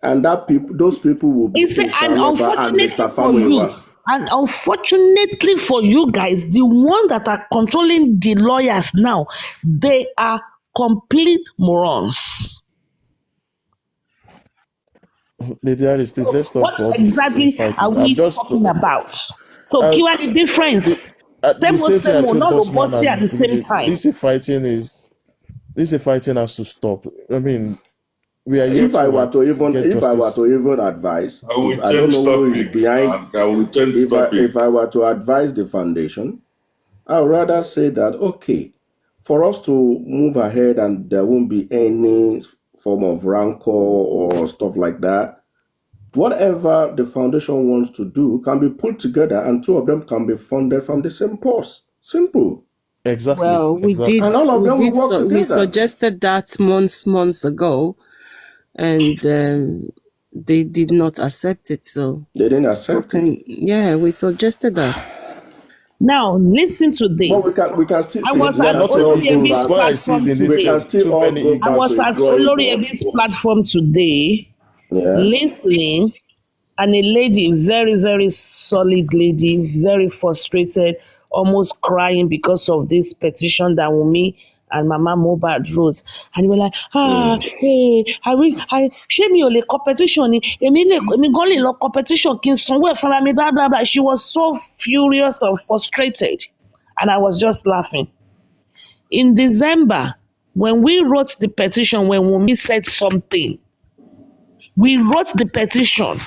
And those people will be Instead, Mr. and Aloba and unfortunately Mr. for you, Famuyiwa. and unfortunately for you guys, the ones that are controlling the lawyers now, they are complete morons. Lady Alice, please let's What stop all this exactly are fighting. I'm we just talking about? So, uh, Kiwa, the difference. the same thing I Same, told not Bossman robust at and the same Timide. time. This fighting has to stop. I mean, we are yet If I to were like to get justice. even advise, I will if I don't change know who is topic behind, and I will change topic. if I were to advise the foundation, I would rather say that okay, for us to move ahead and there won't be any form of rancor or stuff like that. Whatever the foundation wants to do can be put together, and two of them can be funded from the same post. Simple. Exactly. Well, And all of them will work we together. suggested that months ago, and they did not accept it. So They didn't accept it. yeah, we suggested that. Now, listen to this. But we can still I say was There at are not enough egos. Why I see it in platform this we can today. still too all many go I back egos. was to the at drawing board. Oloriebi's platform today, Yeah. listening, and a lady, very, very solid lady, very frustrated, almost crying because of this petition that Wunmi and Mama Mohbad wrote. And we were like, hey, ṣé mi ò lè competition ni? Èmi gan lè lọ competition kí n sanwó ẹ̀ fúnra mi, blah, blah, blah. She was so furious and frustrated. And I was just laughing. In December, when we wrote the petition, when Wunmi said something, we wrote the petition.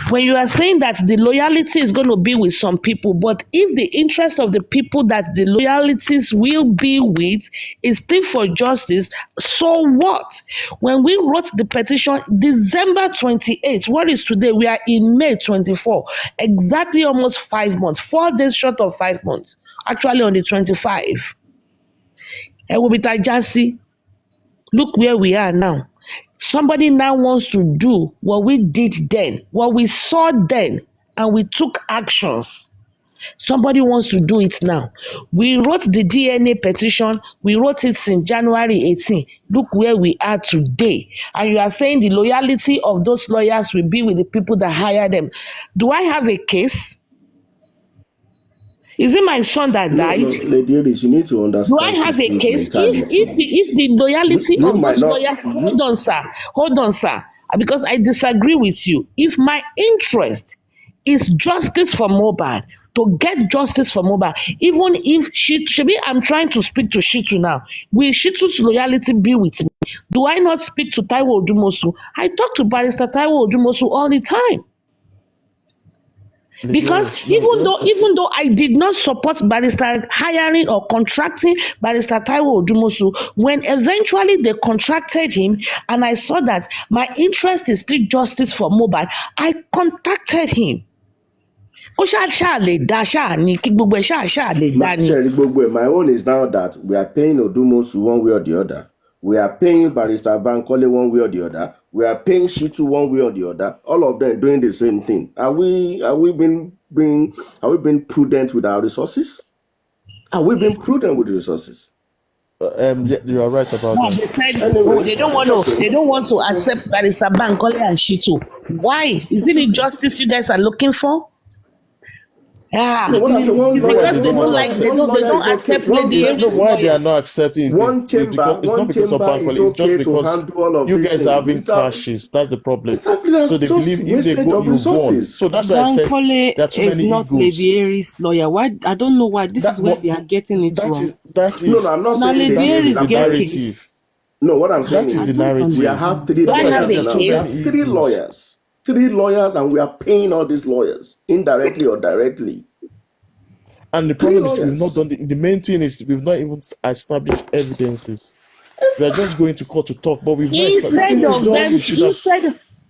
When you are saying that the loyalty is going to be with some people, but if the interest of the people that the loyalties will be with is still for justice, so what? When we wrote the petition, December 28th, what is today? We are in May 24, exactly almost 5 months, 4 days short of 5 months, actually on the 25th. Look where we are now. Somebody now wants to do what we did then, what we saw then, and we took actions. Somebody wants to do it now. We wrote the DNA petition. We wrote it in January 18. Look where we are today. And you are saying the loyalty of those lawyers will be with the people that hire them. Do I have a case? Is it my son that died? No, Lady Iris, you need to understand. Do I have a people's case? mentality. If the loyalty You of might those not. lawyers, hold on, sir, because I disagree with you. If my interest is justice for Mohbad, to get justice for Mohbad, even if I'm trying to speak to Shitu now. Will Shitu's loyalty be with me? Do I not speak to Taiwo Odumosu? I talk to Barrister Taiwo Odumosu all the time. Because even though I did not support Barrister hiring or contracting Barrister Taiwo Odumosu, when eventually they contracted him and I saw that my interest is still justice for Mohbad, I contacted him. kó ṣáà lè dá ṣáà ní kí gbogbo ẹ̀ ṣáà lè dá ni. Sherry Gbogbo, my own is now that we are paying Odumosu one way or the other. We are paying Barrister Bankole one way or the other. We are paying Shitu one way or the other. All of them doing the same thing. Are we being prudent with our resources? Are we being prudent with the resources? Yeah, you are right about No, that. they said Anyway, they don't want to accept Barrister Bankole and Shitu. Why? Is it the justice you guys are looking for? Yeah, no, what I'm saying, it's because they don't like they don't accept Lady That's not Aries why they are lawyer. not accepting. It's one chamber, it's not because of Bankole. is It's just okay to because handle all of you these guys are things having without clashes. That's the problem. exactly that's So they just believe if they wastage go, of you won. resources. So that's why I said Bankole there are too is many not egos. Lady Aries' lawyer. Why? I don't know why. This is where But they are getting it that wrong. is that No, is I'm not Now saying Lady Lady that Aries. is Aries the I'm get telling narrative. case. no, what I'm saying That is I the is don't narrative. we understand. have three Do I That's why I have said lawyers a there are now. too We have case? many three egos. lawyers. Three lawyers, and we are paying all these lawyers indirectly or directly. And the Three problem is we've not lawyers. done the main thing is we've not even established evidences. We are just going to court to talk, but we've not established. Instead of What them, we should have,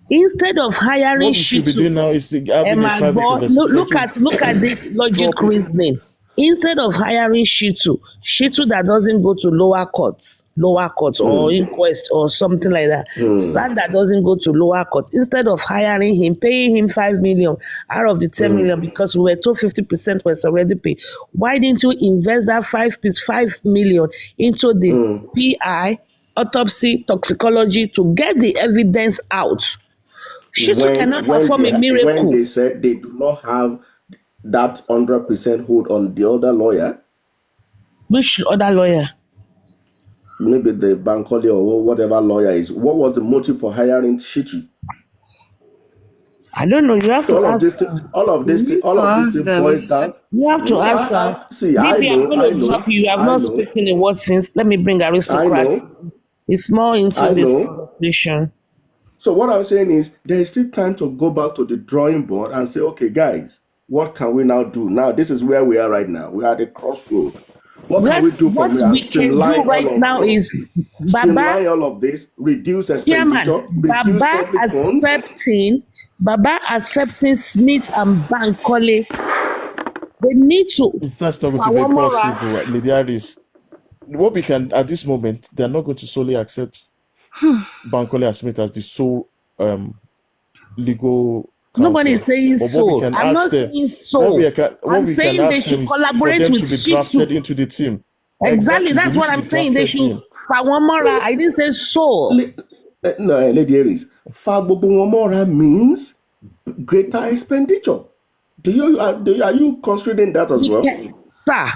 instead of hiring what we should be doing Shitu, now is having a private Emma, investigator look at this logic drop it. reasoning. Instead of hiring Shitu that doesn't go to lower courts or inquest or something like that, San that doesn't go to lower courts. Instead of hiring him, paying him 5 million out of the 10 million because we were told 50% was already paid. Why didn't you invest that 5 million into the PI, autopsy, toxicology to get the evidence out? Shitu cannot perform a when miracle. they said they do not have that 100% hold on the other lawyer, Which other lawyer? maybe the Bankole or whatever lawyer is, what was the motive for hiring Shitu? I don't know. You have So to ask. all of You this need to ask them. boils down. You have to ask her. See, I Maybe I'm know, going to drop you. You have I not know, spoken a word since. Let me bring I aristocrat. know, It's more into I this know. conversation. So what I'm saying is there is still time to go back to the drawing board and say, okay, guys, what can we now do? Now, this is where we are right now. We are at the crossroad. What can we do What from here and we can do right now is streamline all of this, reduce Chairman, expenditure, reduce public funds? Baba accepting Smith and Bankole. They need to. That's not going to be possible, Lady Harris. What we can at this moment, they're not going to solely accept Bankole and Smith as the sole legal counsel. Nobody is saying But so. what we can I'm ask not them, saying so. what we can I'm ask saying they them should is for collaborate them with to be drafted Shitu. into the team. Exactly. That's They what need to I'm be saying. They drafted should. in. Fawamora. I didn't say so. No, Lady Aries, Fagbogbo means greater expenditure. Are you considering that as well? Sir,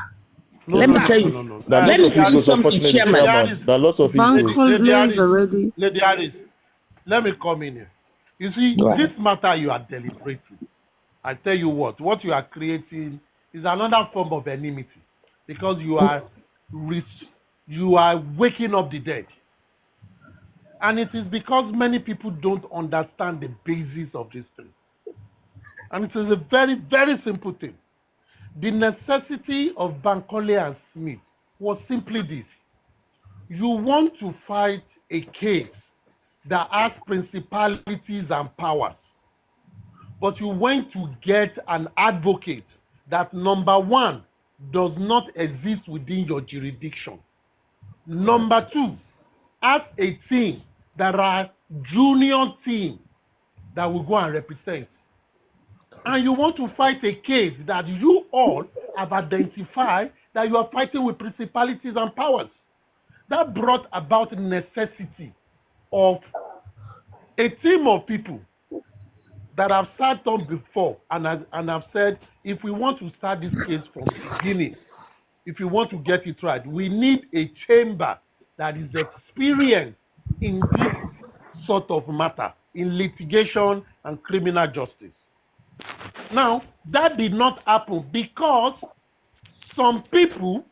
let me tell you. There are Let lots me of tell you egos, something, unfortunately, Chairman. Chairman. There are lots of egos. Bankole is already. Lady Harris, let me come in here. You see, Go ahead. this matter you are deliberating, I tell you what you are creating is another form of enmity because you are waking up the dead. And it is because many people don't understand the basis of this thing. And it is a very, very simple thing. The necessity of Bankole and Smith was simply this. You want to fight a case that has principalities and powers, but you want to get an advocate that, number one, does not exist within your jurisdiction. Number two, as a team, there are junior team that will go and represent. And you want to fight a case that you all have identified that you are fighting with principalities and powers. That brought about the necessity of a team of people that have sat down before and have said, if we want to start this case from the beginning, if you want to get it right, we need a chamber that is experienced in this sort of matter, in litigation and criminal justice. Now, that did not happen because some people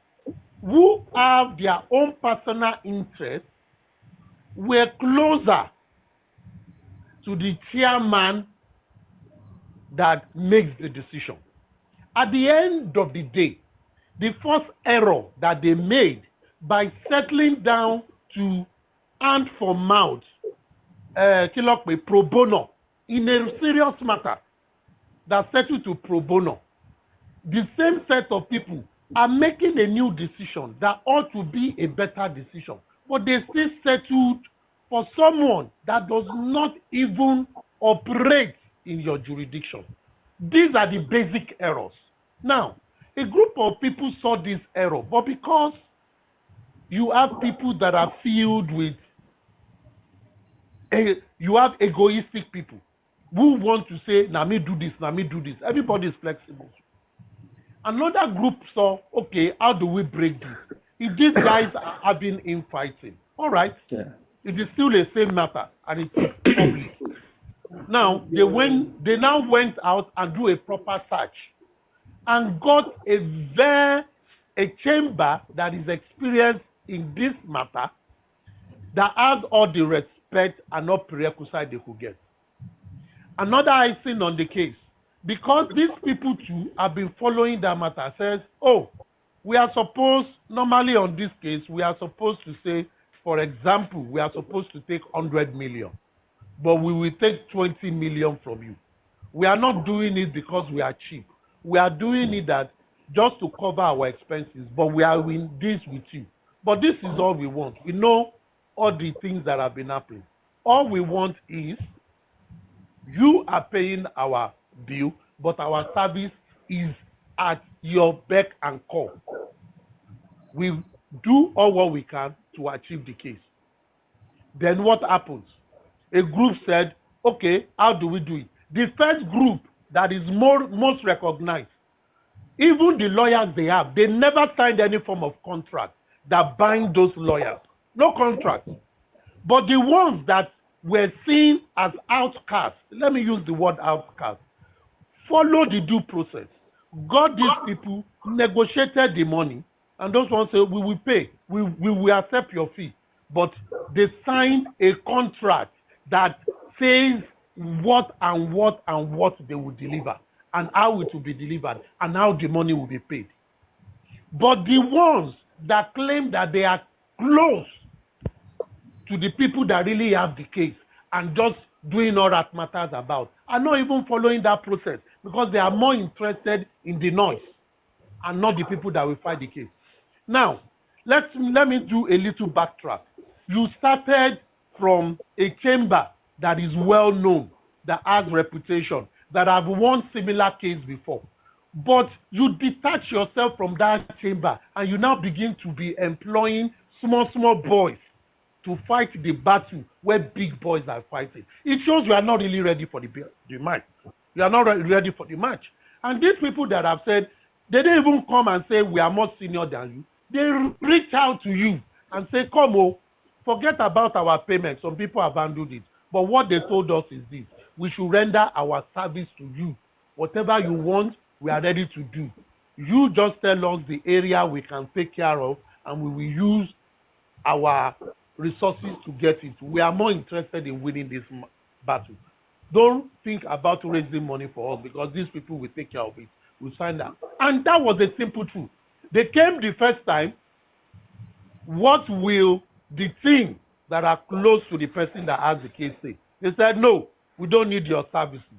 who have their own personal interests were closer to the chairman that makes the decision. At the end of the day, the first error that they made by settling down to hand for mouth, pro bono, in a serious matter, that settled to pro bono, the same set of people are making a new decision that ought to be a better decision, but they still settled for someone that does not even operate in your jurisdiction. These are the basic errors. Now, a group of people saw this error, but because you have people that are filled with, you have egoistic people who want to say, "Na me do this, na me do this." Everybody is flexible. Another group saw, okay, how do we break this? If these guys are having infighting, all right, it is still the same matter and it is public. Now, they now went out and do a proper search and got a chamber that is experienced in this matter, that has all the respect and all prerequisite they could get. Another icing on the case, because these people too have been following that matter, says, oh, we are supposed, normally on this case, we are supposed to say, for example, we are supposed to take 100 million, but we will take 20 million from you. We are not doing it because we are cheap. We are doing it that just to cover our expenses, but we are in this with you. But this is all we want. We know all the things that have been happening. All we want is you are paying our bill, but our service is at your beck and call. We do all what we can to achieve the case. Then what happens? A group said, okay, how do we do it? The first group that is most recognized, even the lawyers they have, they never signed any form of contract that bind those lawyers. No contract. But the ones that were seen as outcasts, let me use the word outcast, follow the due process, got these people, negotiated the money, and those ones say, we will pay, we will accept your fee. But they signed a contract that says what they will deliver, and how it will be delivered, and how the money will be paid. But the ones that claim that they are close to the people that really have the case and just doing all that matters about are not even following that process, because they are more interested in the noise and not the people that will fight the case. Now, let me do a little backtrack. You started from a chamber that is well known, that has reputation, that have won similar case before. But you detach yourself from that chamber and you now begin to be employing small boys to fight the battle where big boys are fighting. It shows you are not really ready for the match. You are not ready for the match. And these people that have said, they didn't even come and say, we are more senior than you. They reach out to you and say, come on, forget about our payment. Some people have handled it. But what they told us is this: we should render our service to you. Whatever you want, we are ready to do. You just tell us the area we can take care of, and we will use our resources to get it. We are more interested in winning this battle. Don't think about raising money for us, because these people will take care of it. We'll sign that. And that was a simple truth. They came the first time. What will the team that are close to the person that has the case say? They said, no, we don't need your services.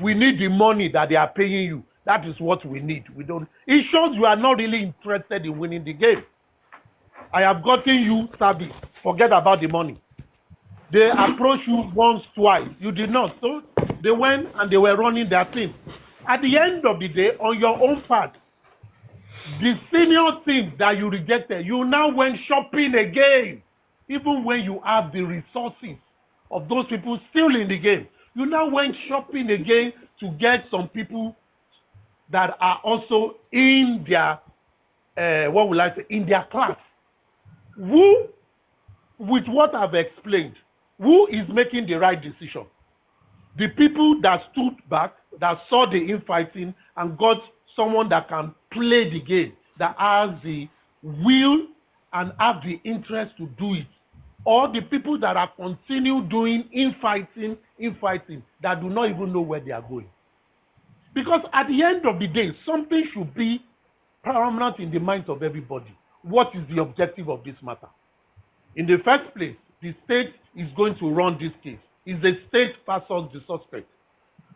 We need the money that they are paying you. That is what we need. We don't. It shows you are not really interested in winning the game. I have gotten you service. Forget about the money. They approached you once, twice. You did not. So they went and they were running their thing. At the end of the day, on your own part, the senior team that you rejected, you now went shopping again. Even when you have the resources of those people still in the game, you now went shopping again to get some people that are also in their, in their class. Who, with what I've explained, who is making the right decision? The people that stood back, that saw the infighting and got someone that can play the game, that has the will and have the interest to do it, or the people that are continue doing infighting, that do not even know where they are going. Because at the end of the day, something should be paramount in the mind of everybody. What is the objective of this matter? In the first place, the state is going to run this case. It's the state versus the suspect.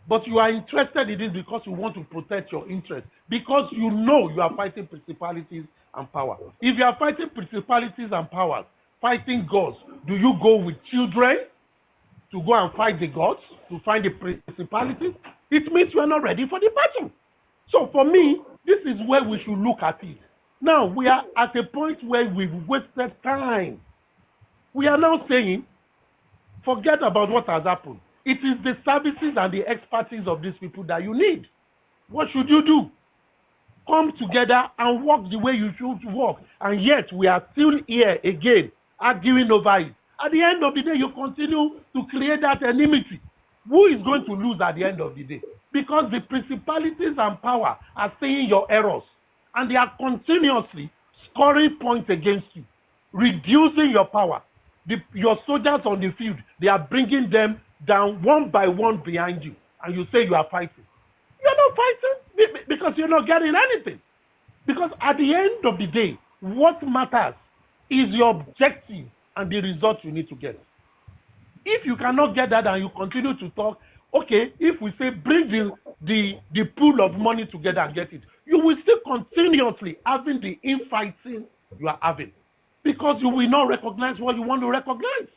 But you are interested in this because you want to protect your interest, because you know you are fighting principalities and power. If you are fighting principalities and powers, fighting gods, do you go with children to go and fight the gods, to find the principalities? It means you are not ready for the battle. So for me, this is where we should look at it. Now, we are at a point where we've wasted time. We are now saying, forget about what has happened. It is the services and the expertise of these people that you need. What should you do? Come together and work the way you should work. And yet, we are still here again, arguing over it. At the end of the day, you continue to create that enmity. Who is going to lose at the end of the day? Because the principalities and power are seeing your errors, and they are continuously scoring points against you, reducing your power. Your soldiers on the field, they are bringing them down one by one behind you, and you say you are fighting. You're not fighting because you're not getting anything. Because at the end of the day, what matters is your objective and the result you need to get. If you cannot get that and you continue to talk, okay, if we say bring the pool of money together and get it, you will still continuously having the infighting you are having, because you will not recognize what you want to recognize.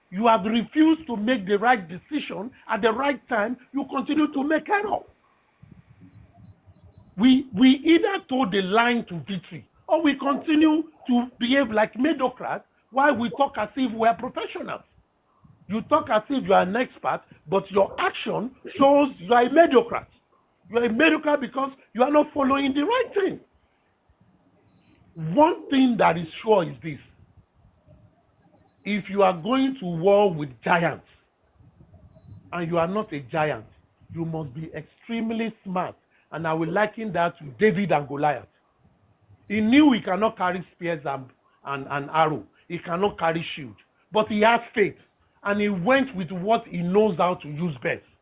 You have refused to make the right decision at the right time. You continue to make error. We either toe the line to victory, or we continue to behave like mediocres while we talk as if we are professionals. You talk as if you are an expert, but your action shows you are a mediocre. You are a mediocre because you are not following the right thing. One thing that is sure is this: if you are going to war with giants and you are not a giant, you must be extremely smart. And I will liken that to David and Goliath. He knew he cannot carry spears and arrow. He cannot carry shield. But he has faith. And he went with what he knows how to use best.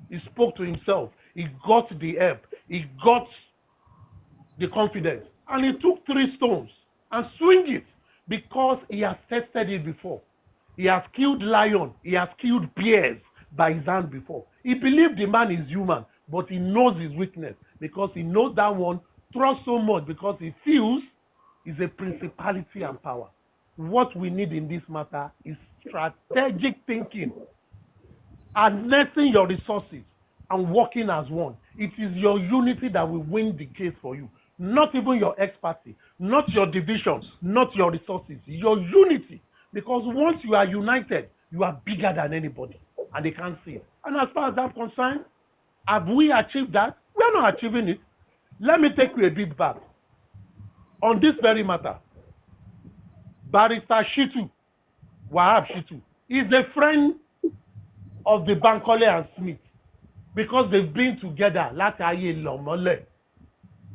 He spoke to himself. He got the help. He got the confidence. And he took 3 stones and swing it, because he has tested it before. He has killed lion. He has killed bears by his hand before. He believed the man is human, but he knows his weakness, because he knows that one trusts so much, because he feels is a principality and power. What we need in this matter is strategic thinking, harnessing your resources and working as one. It is your unity that will win the case for you. Not even your expertise, not your division, not your resources, your unity. Because once you are united, you are bigger than anybody, and they can't see it. And as far as I'm concerned, have we achieved that? We are not achieving it. Let me take you a bit back. On this very matter, Barrister Shitu, Wahab Shitu, is a friend of the Bankole and Smith, because they've been together,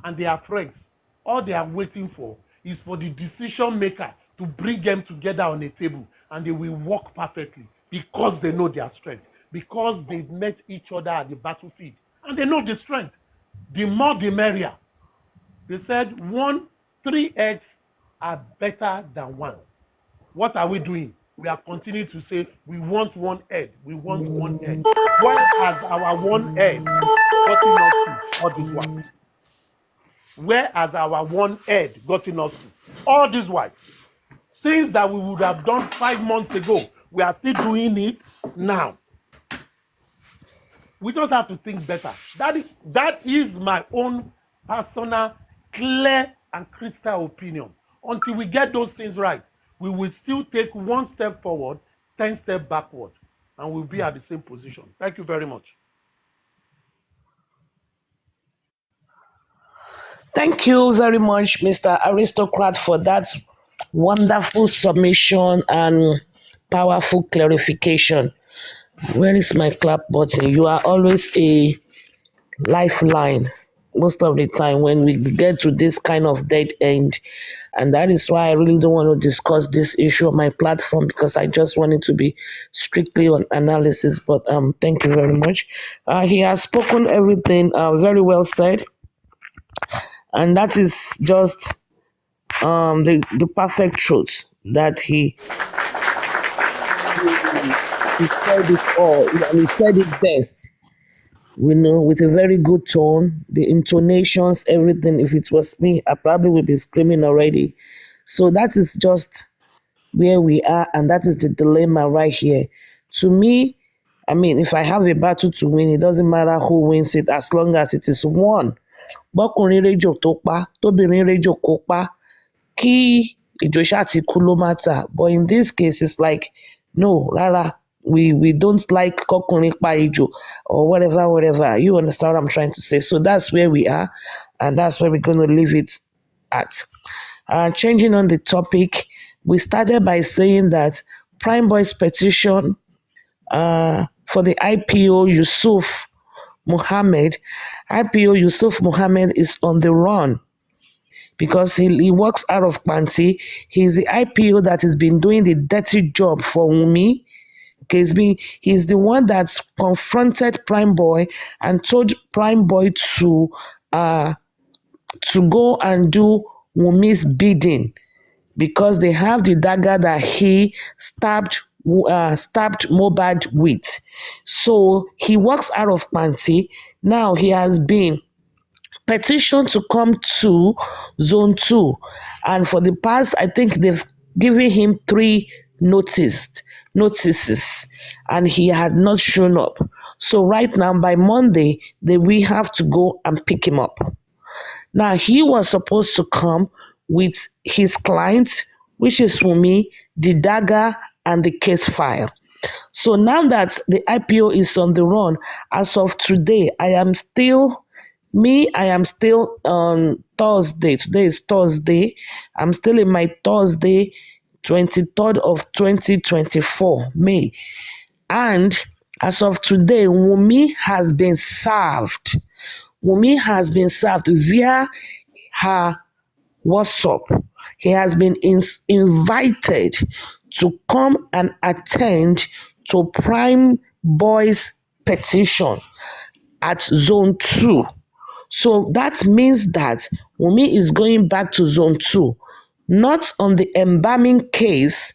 and they are friends. All they are waiting for is for the decision maker to bring them together on a table, and they will work perfectly, because they know their strength, because they've met each other at the battlefield, and they know the strength. The more the merrier. They said 3 eggs are better than 1. What are we doing? We are continuing to say we want 1 egg. We want 1 egg. Where has our 1 egg gotten us to all this while? Where has our 1 egg gotten us to all this while? Things that we would have done 5 months ago, we are still doing it now. We just have to think better. That is my own personal, clear and crystal opinion. Until we get those things right, we will still take 1 step forward, 10 steps backward, and we'll be at the same position. Thank you very much. Thank you very much, Mr. Aristocrat, for that wonderful submission and powerful clarification. Where is my clap button? You are always a lifeline most of the time when we get to this kind of dead end. And that is why I really don't want to discuss this issue on my platform, because I just want it to be strictly on analysis. But thank you very much. He has spoken everything very well said. And that is just the perfect truth that he said it all, and he said it best. We know with a very good tone, the intonations, everything. If it was me, I probably would be screaming already. So that is just where we are, and that is the dilemma right here. To me, I mean, if I have a battle to win, it doesn't matter who wins it as long as it is won. Bọ́kùnrin réjò tó pa, tóbìnrin réjò kó pa, kí ìjó ṣáà ti kú ló matter. But in this case, it's like, no, rárá, we don't like kọkùnrin pa ejò or whatever. You understand what I'm trying to say? So that's where we are, and that's where we're going to leave it at. Changing on the topic, we started by saying that Prime Boy's petition for the IPO Yusuf Mohammed is on the run because he works out of Panti. He's the IPO that has been doing the dirty job for Wumi. He's the one that's confronted Prime Boy and told Prime Boy to go and do Wumi's bidding because they have the dagger that he stabbed Mohbad with. So he works out of Panti. Now he has been petitioned to come to Zone 2. And for the past, I think they've given him 3 notices, and he had not shown up. So right now, by Monday, we have to go and pick him up. Now, he was supposed to come with his client, which is Wumi, the dagger, and the case file. So now that the IPO is on the run, as of today, I am still on Thursday. Today is Thursday. I'm still in my Thursday, 23rd of 2024, May. And as of today, Wumi has been served. Wumi has been served via her WhatsApp. He has been invited to come and attend to Prime Boy's petition at Zone 2. So that means that Wumi is going back to Zone 2, not on the embalming case,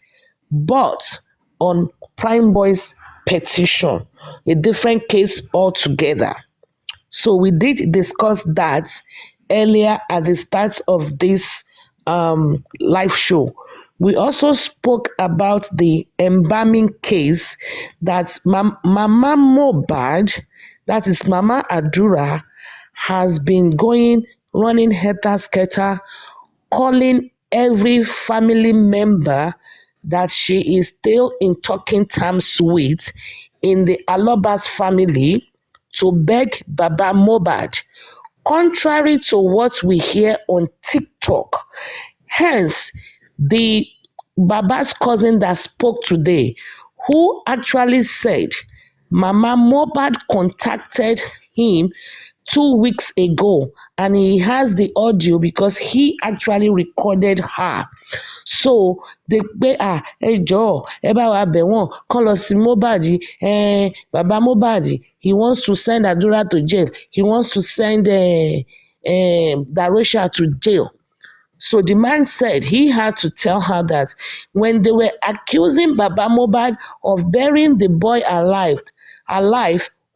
but on Prime Boy's petition, a different case altogether. So we did discuss that earlier at the start of this live show. We also spoke about the embalming case that Mama Mohbad, that is Mama Adura, has been running helter-skelter, calling every family member that she is still in talking terms with in the Alobas family to beg Baba Mohbad, contrary to what we hear on TikTok. Hence, the Baba's cousin that spoke today, who actually said Mama Mohbad contacted him 2 weeks ago, and he has the audio because he actually recorded her. So they hey Joe, Mohbad, Baba Mohbad, he wants to send Adura to jail. He wants to send Darosha to jail. So the man said he had to tell her that when they were accusing Baba Mohbad of burying the boy alive,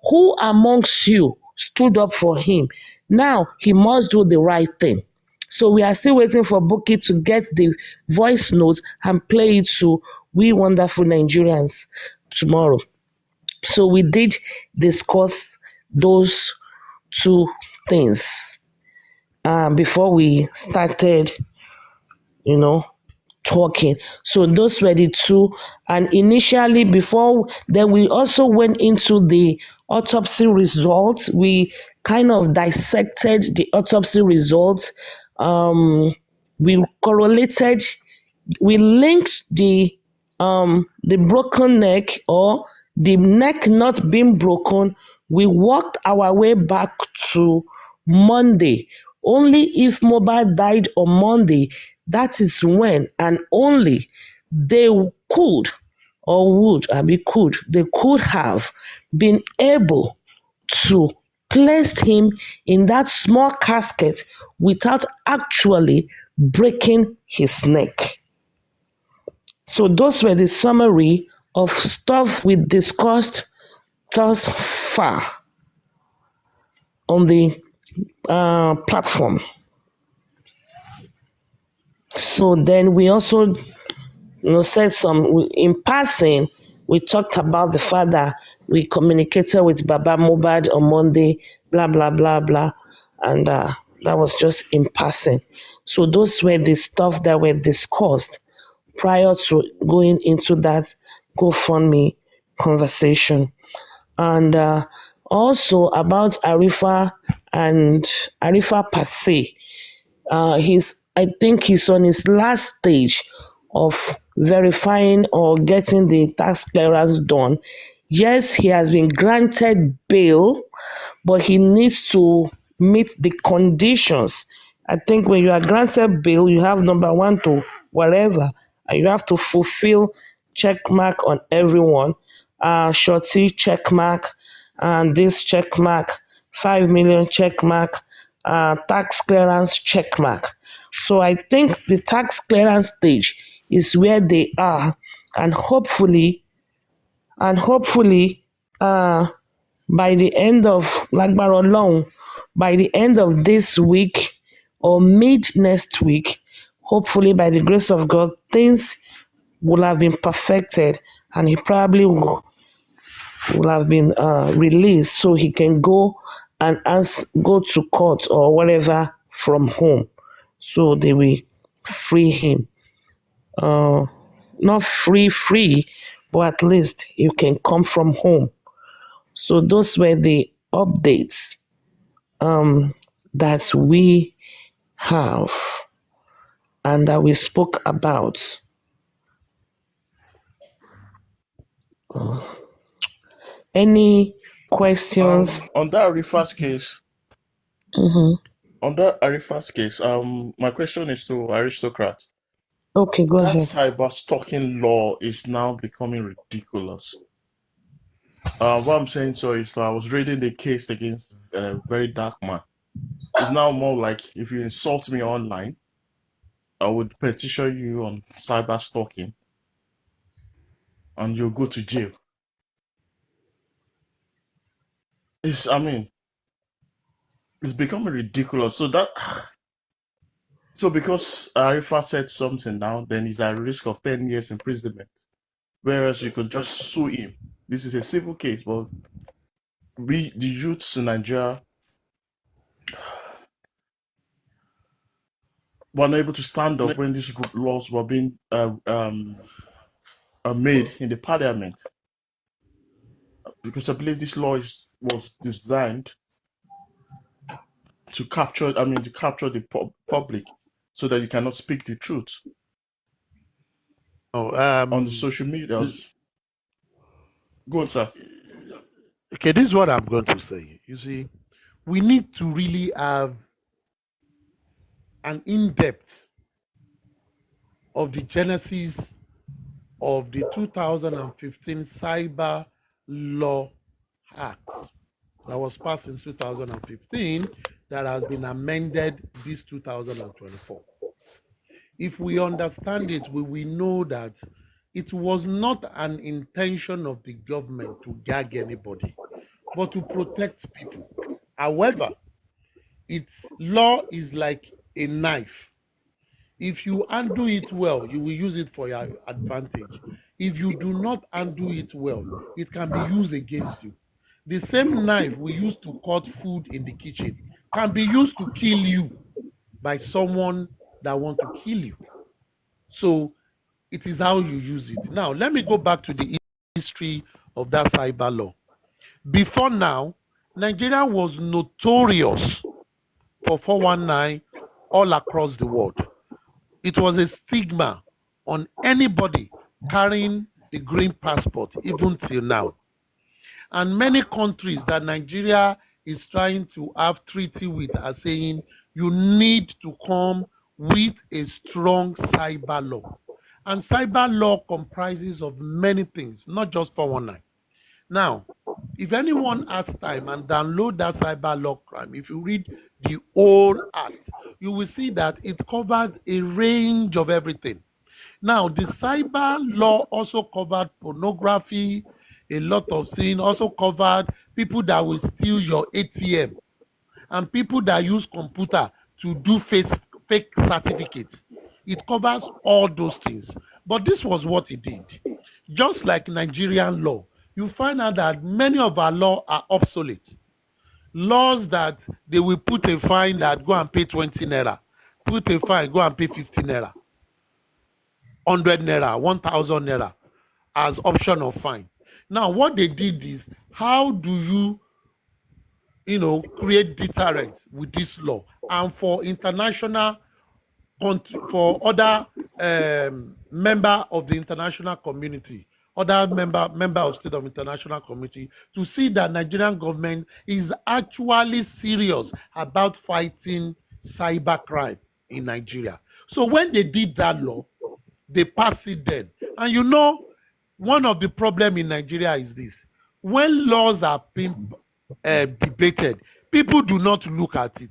who amongst you stood up for him? Now he must do the right thing. So we are still waiting for Bukky to get the voice notes and play it to We Wonderful Nigerians tomorrow. So we did discuss those 2 things before we started, talking. So those were the 2. And initially, then we also went into the autopsy results. We kind of dissected the autopsy results. We correlated, we linked the broken neck or the neck not being broken. We walked our way back to Monday. Only if Mohbad died on Monday, that is when and only they could have been able to place him in that small casket without actually breaking his neck. So those were the summary of stuff we discussed thus far. on the platform. So then we also said in passing, we talked about the fact that we communicated with Baba Mohbad on Monday, blah, blah, blah, blah. And that was just in passing. So those were the stuff that were discussed prior to going into that GoFundMe conversation. And also about Arifa and Arifa per se. I think he's on his last stage of verifying or getting the tax clearance done. Yes, he has been granted bail, but he needs to meet the conditions. I think when you are granted bail, you have number one to whatever, and you have to fulfill check mark on everyone. Shorty check mark, and this check mark, 5 million check mark, tax clearance check mark. So I think the tax clearance stage is where they are, and hopefully, by the end of Lagbaro Long, by the end of this week or mid next week, hopefully by the grace of God, things will have been perfected, and he probably will have been released so he can go and go to court or whatever from home. So they will free him. Not free, but at least you can come from home. So those were the updates that we have and that we spoke about. Any questions? On that Arifa's case, Mm-hmm. on that Arifa's case, my question is to Aristocrat. Okay, go That ahead. cyber stalking law is now becoming ridiculous. What I'm saying so is I was reading the case against a very dark man. It's now more like if you insult me online, I would petition you on cyber stalking and you'll go to jail. It's becoming ridiculous. So because Arifa said something now, then he's at risk of 10 years imprisonment. Whereas you can just sue him. This is a civil case, but we, the youths in Nigeria, were not able to stand up when these laws were being made in the parliament. Because I believe this law was designed to capture the public so that you cannot speak the truth on the social medias. Go on, sir. Okay, this is what I'm going to say. You see, we need to really have an in-depth of the genesis of the 2015 Cyber Law Act that was passed in 2015 that has been amended this 2024. If we understand it, we will know that it was not an intention of the government to gag anybody, but to protect people. However, its law is like a knife. If you undo it well, you will use it for your advantage. If you do not undo it well, it can be used against you. The same knife we use to cut food in the kitchen can be used to kill you by someone that wants to kill you. So it is how you use it. Now, let me go back to the history of that cyber law. Before now, Nigeria was notorious for 419 all across the world. It was a stigma on anybody carrying the green passport, even till now. And many countries that Nigeria is trying to have treaty with are saying you need to come with a strong cyber law. And cyber law comprises of many things, not just 419. Now, if anyone has time and download that cyber law crime, if you read the whole act, you will see that it covered a range of everything. Now, the cyber law also covered pornography, a lot of things, also covered people that will steal your ATM. and people that use computer to do fake certificates. It covers all those things. But this was what it did. Just like Nigerian law, you find out that many of our law are obsolete. Laws that they will put a fine that go and pay 20 naira, put a fine, go and pay 50 naira, 100 naira, 1,000 naira as option of fine. Now, what they did is, how do create deterrent with this law? And for international, for other member of the international community, other member of state of international community, to see that Nigerian government is actually serious about fighting cybercrime in Nigeria. So when they did that law, they passed it then. And one of the problem in Nigeria is this: when laws are being debated, people do not look at it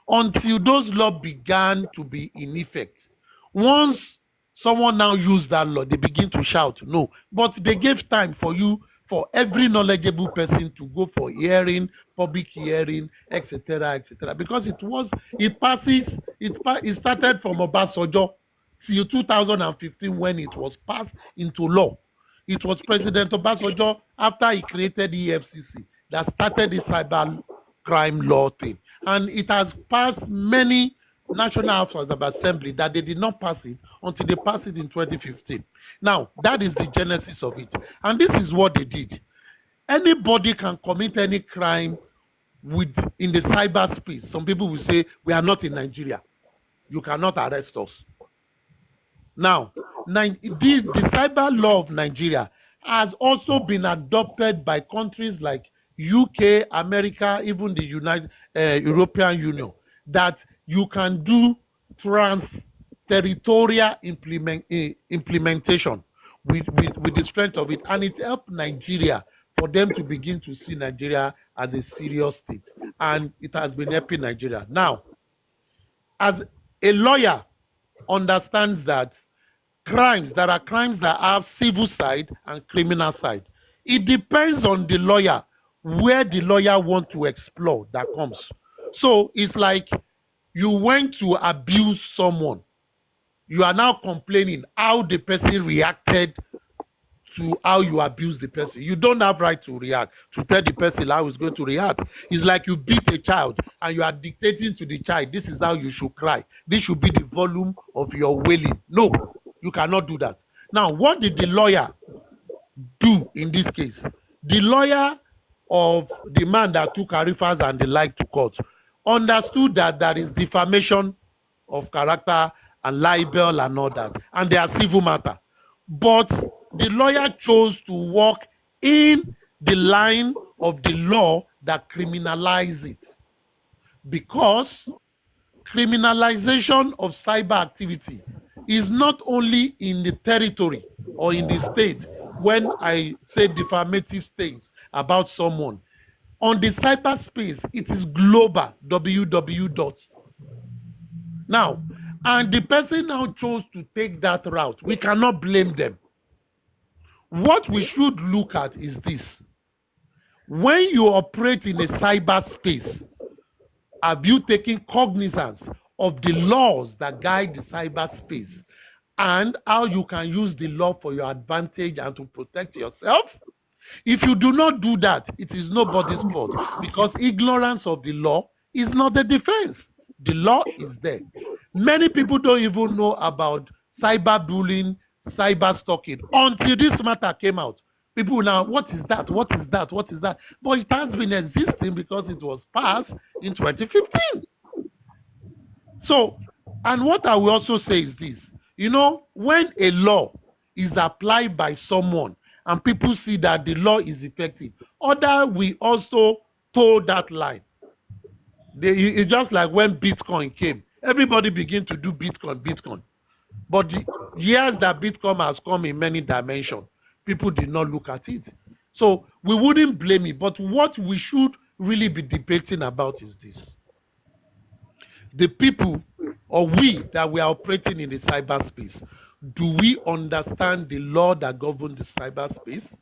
until those laws began to be in effect. Once someone now used that law, they begin to shout no. But they gave time for every knowledgeable person to go for hearing, public hearing, etc., etc. Because it started from Obasanjo till 2015 when it was passed into law. It was President Obasanjo, after he created the EFCC, that started the cyber crime law thing. And it has passed many National House of Assembly that they did not pass it until they passed it in 2015. Now, that is the genesis of it. And this is what they did. Anybody can commit any crime in the cyberspace. Some people will say, we are not in Nigeria. You cannot arrest us. Now, the cyber law of Nigeria has also been adopted by countries like UK, America, even the European Union, that you can do trans-territorial implementation with the strength of it. And it helped Nigeria for them to begin to see Nigeria as a serious state. And it has been helping Nigeria. Now, as a lawyer understands that there are crimes that have civil side and criminal side. It depends on the lawyer, where the lawyer wants to explore that comes. So it's like you went to abuse someone. You are now complaining how the person reacted to how you abuse the person. You don't have right to react, to tell the person how he's going to react. It's like you beat a child and you are dictating to the child, this is how you should cry. This should be the volume of your wailing. No, you cannot do that. Now, what did the lawyer do in this case? The lawyer of the man that took Arifas and the like to court understood that there is defamation of character and libel and all that, and they are civil matter. But the lawyer chose to walk in the line of the law that criminalizes it, because criminalization of cyber activity is not only in the territory or in the state. When I say defamative statements about someone, on the cyberspace, it is global, www. Now, and the person now chose to take that route. We cannot blame them. What we should look at is this: when you operate in a cyberspace, have you taken cognizance of the laws that guide the cyberspace and how you can use the law for your advantage and to protect yourself? If you do not do that, it is nobody's fault, because ignorance of the law is not the defense. The law is there. Many people don't even know about cyberbullying, cyber stalking until this matter came out. People now, what is that? What is that? What is that? But it has been existing because it was passed in 2015. So, and what I will also say is this: when a law is applied by someone and people see that the law is effective, others will also toe that line. It's just like when Bitcoin came. Everybody began to do Bitcoin. But the years that Bitcoin has come in many dimensions, people did not look at it. So we wouldn't blame it. But what we should really be debating about is this: the people, or we that we are operating in the cyberspace, do we understand the law that governs the cyberspace?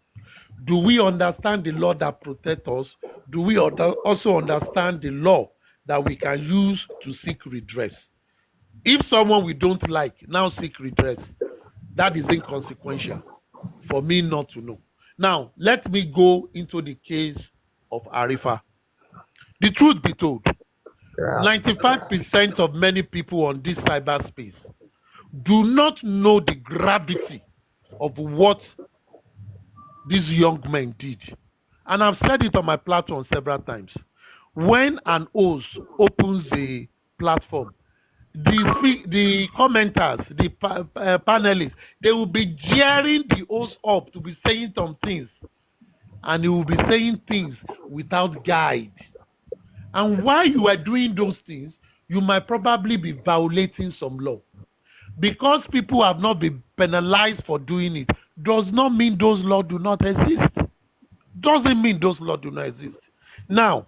Do we understand the law that protects us? Do we also understand the law that we can use to seek redress. If someone we don't like now seek redress, that is inconsequential for me not to know. Now, let me go into the case of Arifa. The truth be told, 95% of many people on this cyberspace do not know the gravity of what these young men did. And I've said it on my platform several times. When an host opens a platform, the commenters, the panelists, they will be jeering the host up to be saying some things, and he will be saying things without guide. And while you are doing those things, you might probably be violating some law. Because people have not been penalized for doing it, does not mean those laws do not exist. Doesn't mean those laws do not exist. Now,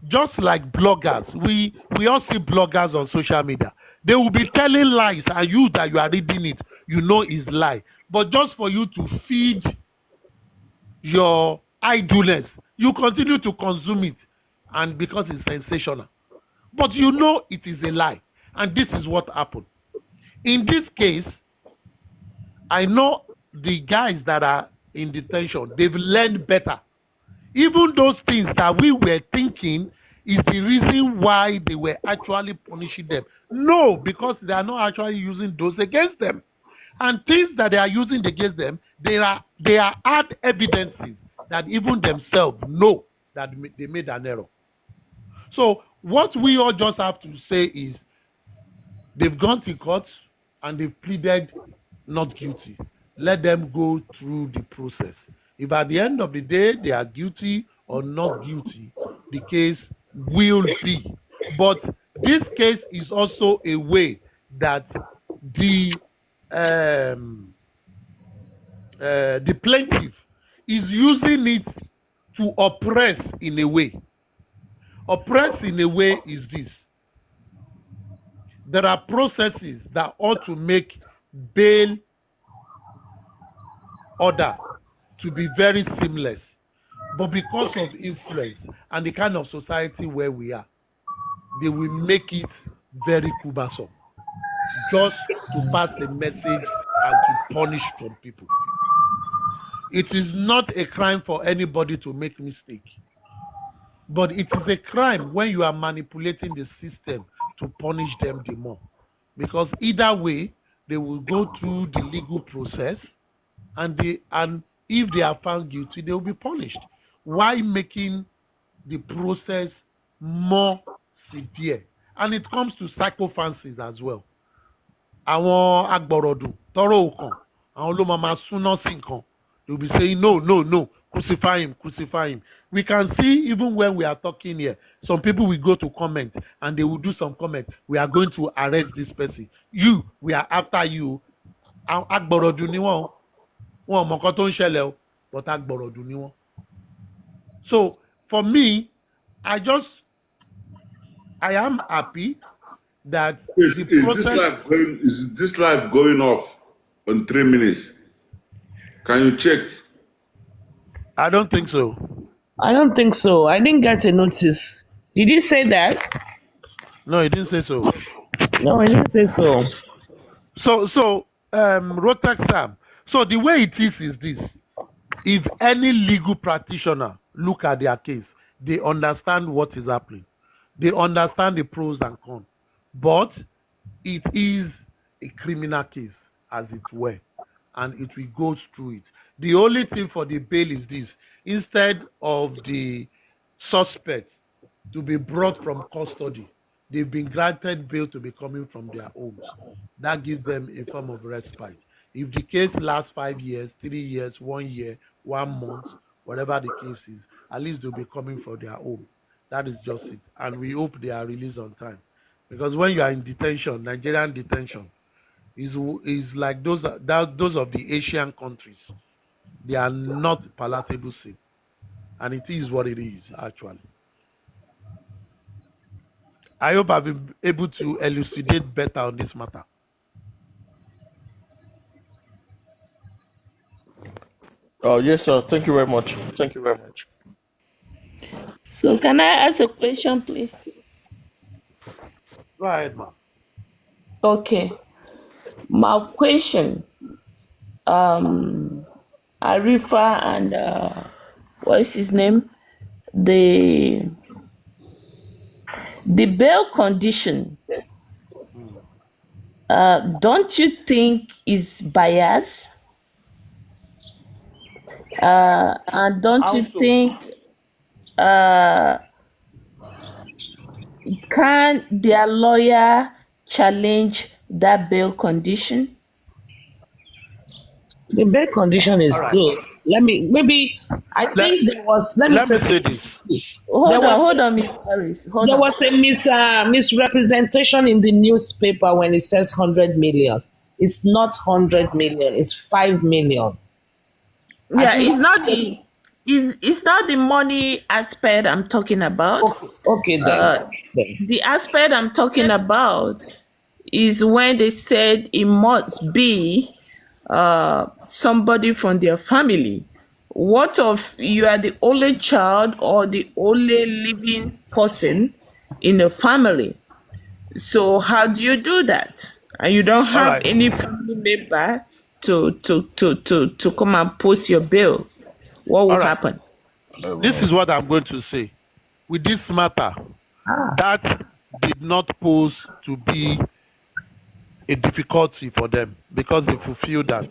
just like bloggers, we all see bloggers on social media. They will be telling lies, and you that you are reading it, you know is lie. But just for you to feed your idleness, you continue to consume it, and because it's sensational. But you know it is a lie, and this is what happened. In this case, I know the guys that are in detention, they've learned better. Even those things that we were thinking is the reason why they were actually punishing them. No, because they are not actually using those against them. And things that they are using against them, they are hard evidences that even themselves know that they made an error. So what we all just have to say is they've gone to court and they've pleaded not guilty. Let them go through the process. If at the end of the day they are guilty or not guilty, the case will be. But this case is also a way that the plaintiff is using it to oppress in a way. Oppress in a way is this. There are processes that ought to make bail order to be very seamless. But because of influence and the kind of society where we are, they will make it very cumbersome just to pass a message and to punish some people. It is not a crime for anybody to make mistake, but it is a crime when you are manipulating the system to punish them the more, because either way they will go through the legal process, and if they are found guilty, they will be punished. Why making the process more severe? And it comes to sycophancies as well. Àwọn agbọ̀rọ̀dùn tọrọ òkàn, àwọn ló máa súná sí nǹkan. They will be saying no, crucify him. We can see even when we are talking here, some people will go to comment and they will do some comment. We are going to arrest this person. We are after you. Agbọ̀rọ̀dùn ni wọ́n, wọn mọ nǹkan tó ń ṣẹlẹ̀ o, but agbọ̀rọ̀dùn ni wọ́n. So for me, I am happy that is this live going off in 3 minutes? Can you check? I don't think so. I don't think so. I didn't get a notice. Did he say that? No, he didn't say so. No, I didn't say so. So Rotex Sam. So the way it is this: if any legal practitioner look at their case, they understand what is happening. They understand the pros and cons. But it is a criminal case, as it were, and it will go through it. The only thing for the bail is this: instead of the suspect to be brought from custody, they've been granted bail to be coming from their homes. That gives them a form of respite. If the case lasts 5 years, 3 years, 1 year, 1 month, whatever the case is, at least they'll be coming from their home. That is just it. And we hope they are released on time. Because when you are in detention, Nigerian detention is like those of the Asian countries. They are not palatable sin. And it is what it is, actually. I hope I've been able to elucidate better on this matter. Oh, yes, sir. Thank you very much. So can I ask a question, please? Go ahead, ma'am. Okay. My question, Arifa and what is his name? The bail condition, don't you think is biased? And don't How you so? think can their lawyer challenge that bail condition? The bail condition is All right. good. I Let, think there was, let me let say me say something. this. Hold on, Miss Harris. Hold There on. was a misrepresentation in the newspaper when it says 100 million. It's not 100 million, it's 5 million. I Yeah, think it's not the money aspect I'm talking about. okay then. The aspect I'm talking about is when they said it must be somebody from their family. What if you are the only child or the only living person in a family? So how do you do that? And you don't All have right. any family member to come and post your bill. What will All right. happen? This is what I'm going to say. With this matter, that did not pose to be a difficulty for them because they fulfill that.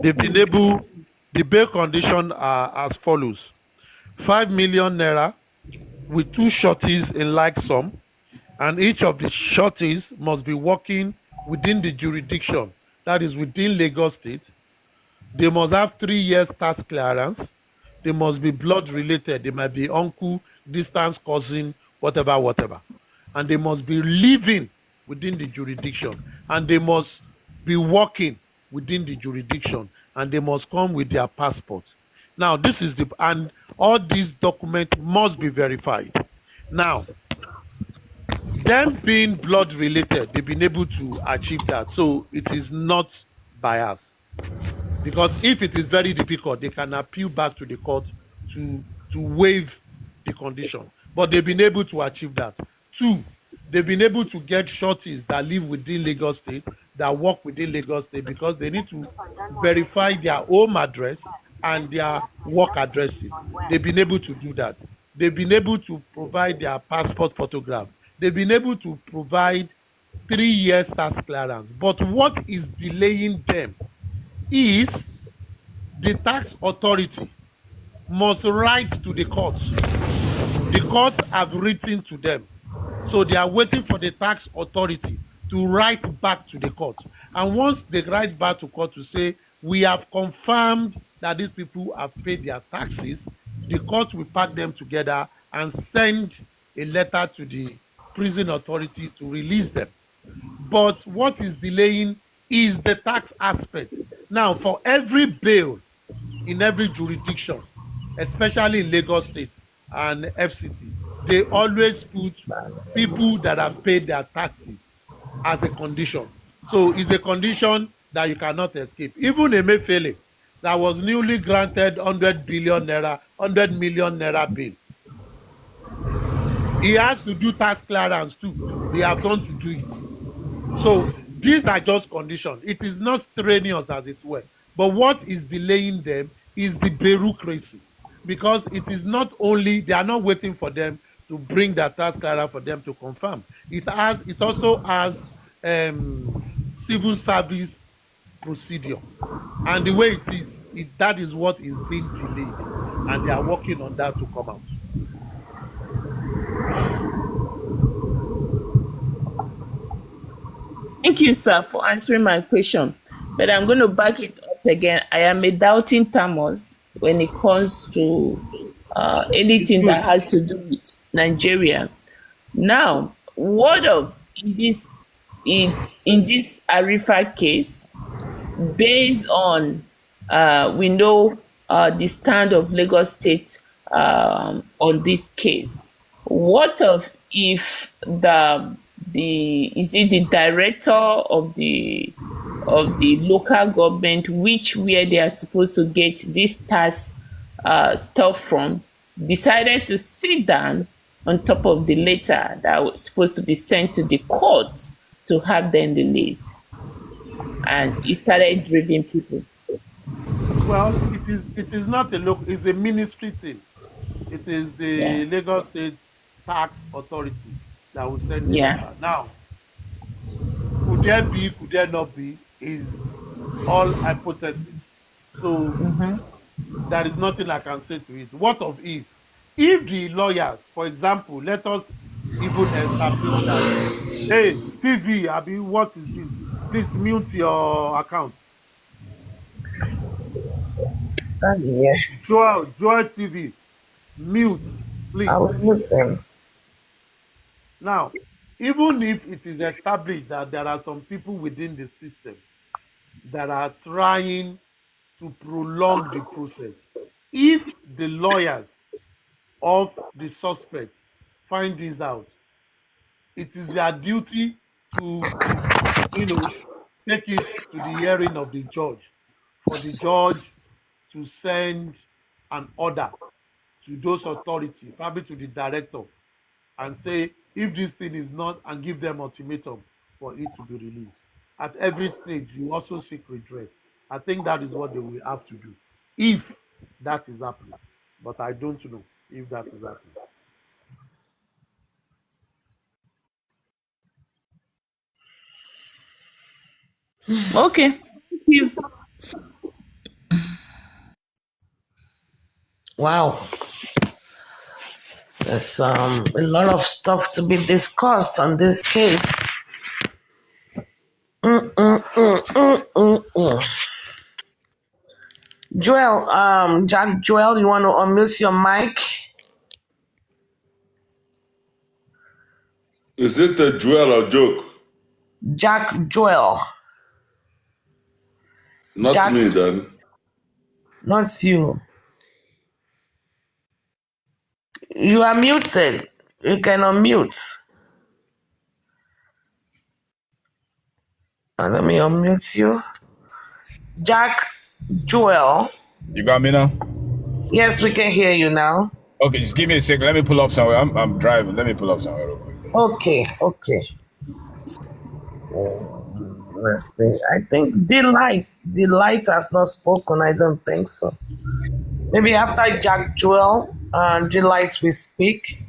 They've been able, the bail condition are as follows: 5 million naira with 2 shorties in like sum, and each of the shorties must be working within the jurisdiction, that is within Lagos State. They must have 3 years tax clearance. They must be blood related. They might be uncle, distance cousin, whatever. And they must be living within the jurisdiction. And they must be working within the jurisdiction. And they must come with their passport. Now, and all these documents must be verified. Now, them being blood related, they've been able to achieve that. So it is not biased. Because if it is very difficult, they can appeal back to the court to waive the condition. But they've been able to achieve that. 2, they've been able to get shorties that live within Lagos State, that work within Lagos State, because they need to verify their home address and their work addresses. They've been able to do that. They've been able to provide their passport photograph. They've been able to provide 3 years tax clearance. But what is delaying them is the tax authority must write to the courts. The court have written to them. So they are waiting for the tax authority to write back to the court. And once they write back to court to say, we have confirmed that these people have paid their taxes, the court will pack them together and send a letter to the prison authority to release them. But what is delaying is the tax aspect. Now, for every bail in every jurisdiction, especially in Lagos State and FCT, they always put people that have paid their taxes as a condition. So it's a condition that you cannot escape. Even Emefiele, that was newly granted 100 million naira bail, he has to do tax clearance too. They have done to do it. So these are just conditions. It is not strenuous as it were. But what is delaying them is the bureaucracy. Because it is not only, they are not waiting for them to bring their tax clearance for them to confirm. It also has civil service procedure. And the way it is, that is what is being delayed. And they are working on that to come out. Thank you, sir, for answering my question. But I'm going to back it up again. I am a doubting Thomas when it comes to anything that has to do with Nigeria. Now, what of in this Arifa case, based on we know the stand of Lagos State on this case? What of if is it the director of the local government, where they are supposed to get this tax stuff from, decided to sit down on top of the letter that was supposed to be sent to the court to have them released. And it started driving people. Well, it is not a local, it's a ministry thing. It is the Lagos State Tax Authority that will send the letter. Now, could there be, could there not be, is all hypothesis. So there is nothing I can say to it. What of if? If the lawyers, for example, let us even establish that, hey, TV, Abi, what is this? Please mute your account. Joel TV, mute, please. I will mute him. Now, even if it is established that there are some people within the system that are trying to prolong the process, if the lawyers of the suspect find this out, it is their duty to, take it to the hearing of the judge, for the judge to send an order to those authorities, probably to the director, and say, if this thing is not, and give them ultimatum for it to be released. At every stage, you also seek redress. I think that is what they will have to do, if that is happening. But I don't know if that is happening. Okay. Thank you. Wow. There's a lot of stuff to be discussed on this case. Joel, Jack Joel, you want to unmute your mic? Is it a Joel or joke? Jack Joel. Not Jack, me then. not you. You are muted. You can unmute. Let me unmute you. Jack Joel. You got me now? Yes, we can hear you now. Okay, just give me a second. Let me pull up somewhere. I'm driving. Let me pull up somewhere real quick. Okay. Let's see. I think Delight has not spoken. I don't think so. Maybe after Jack Joel, Delight will speak.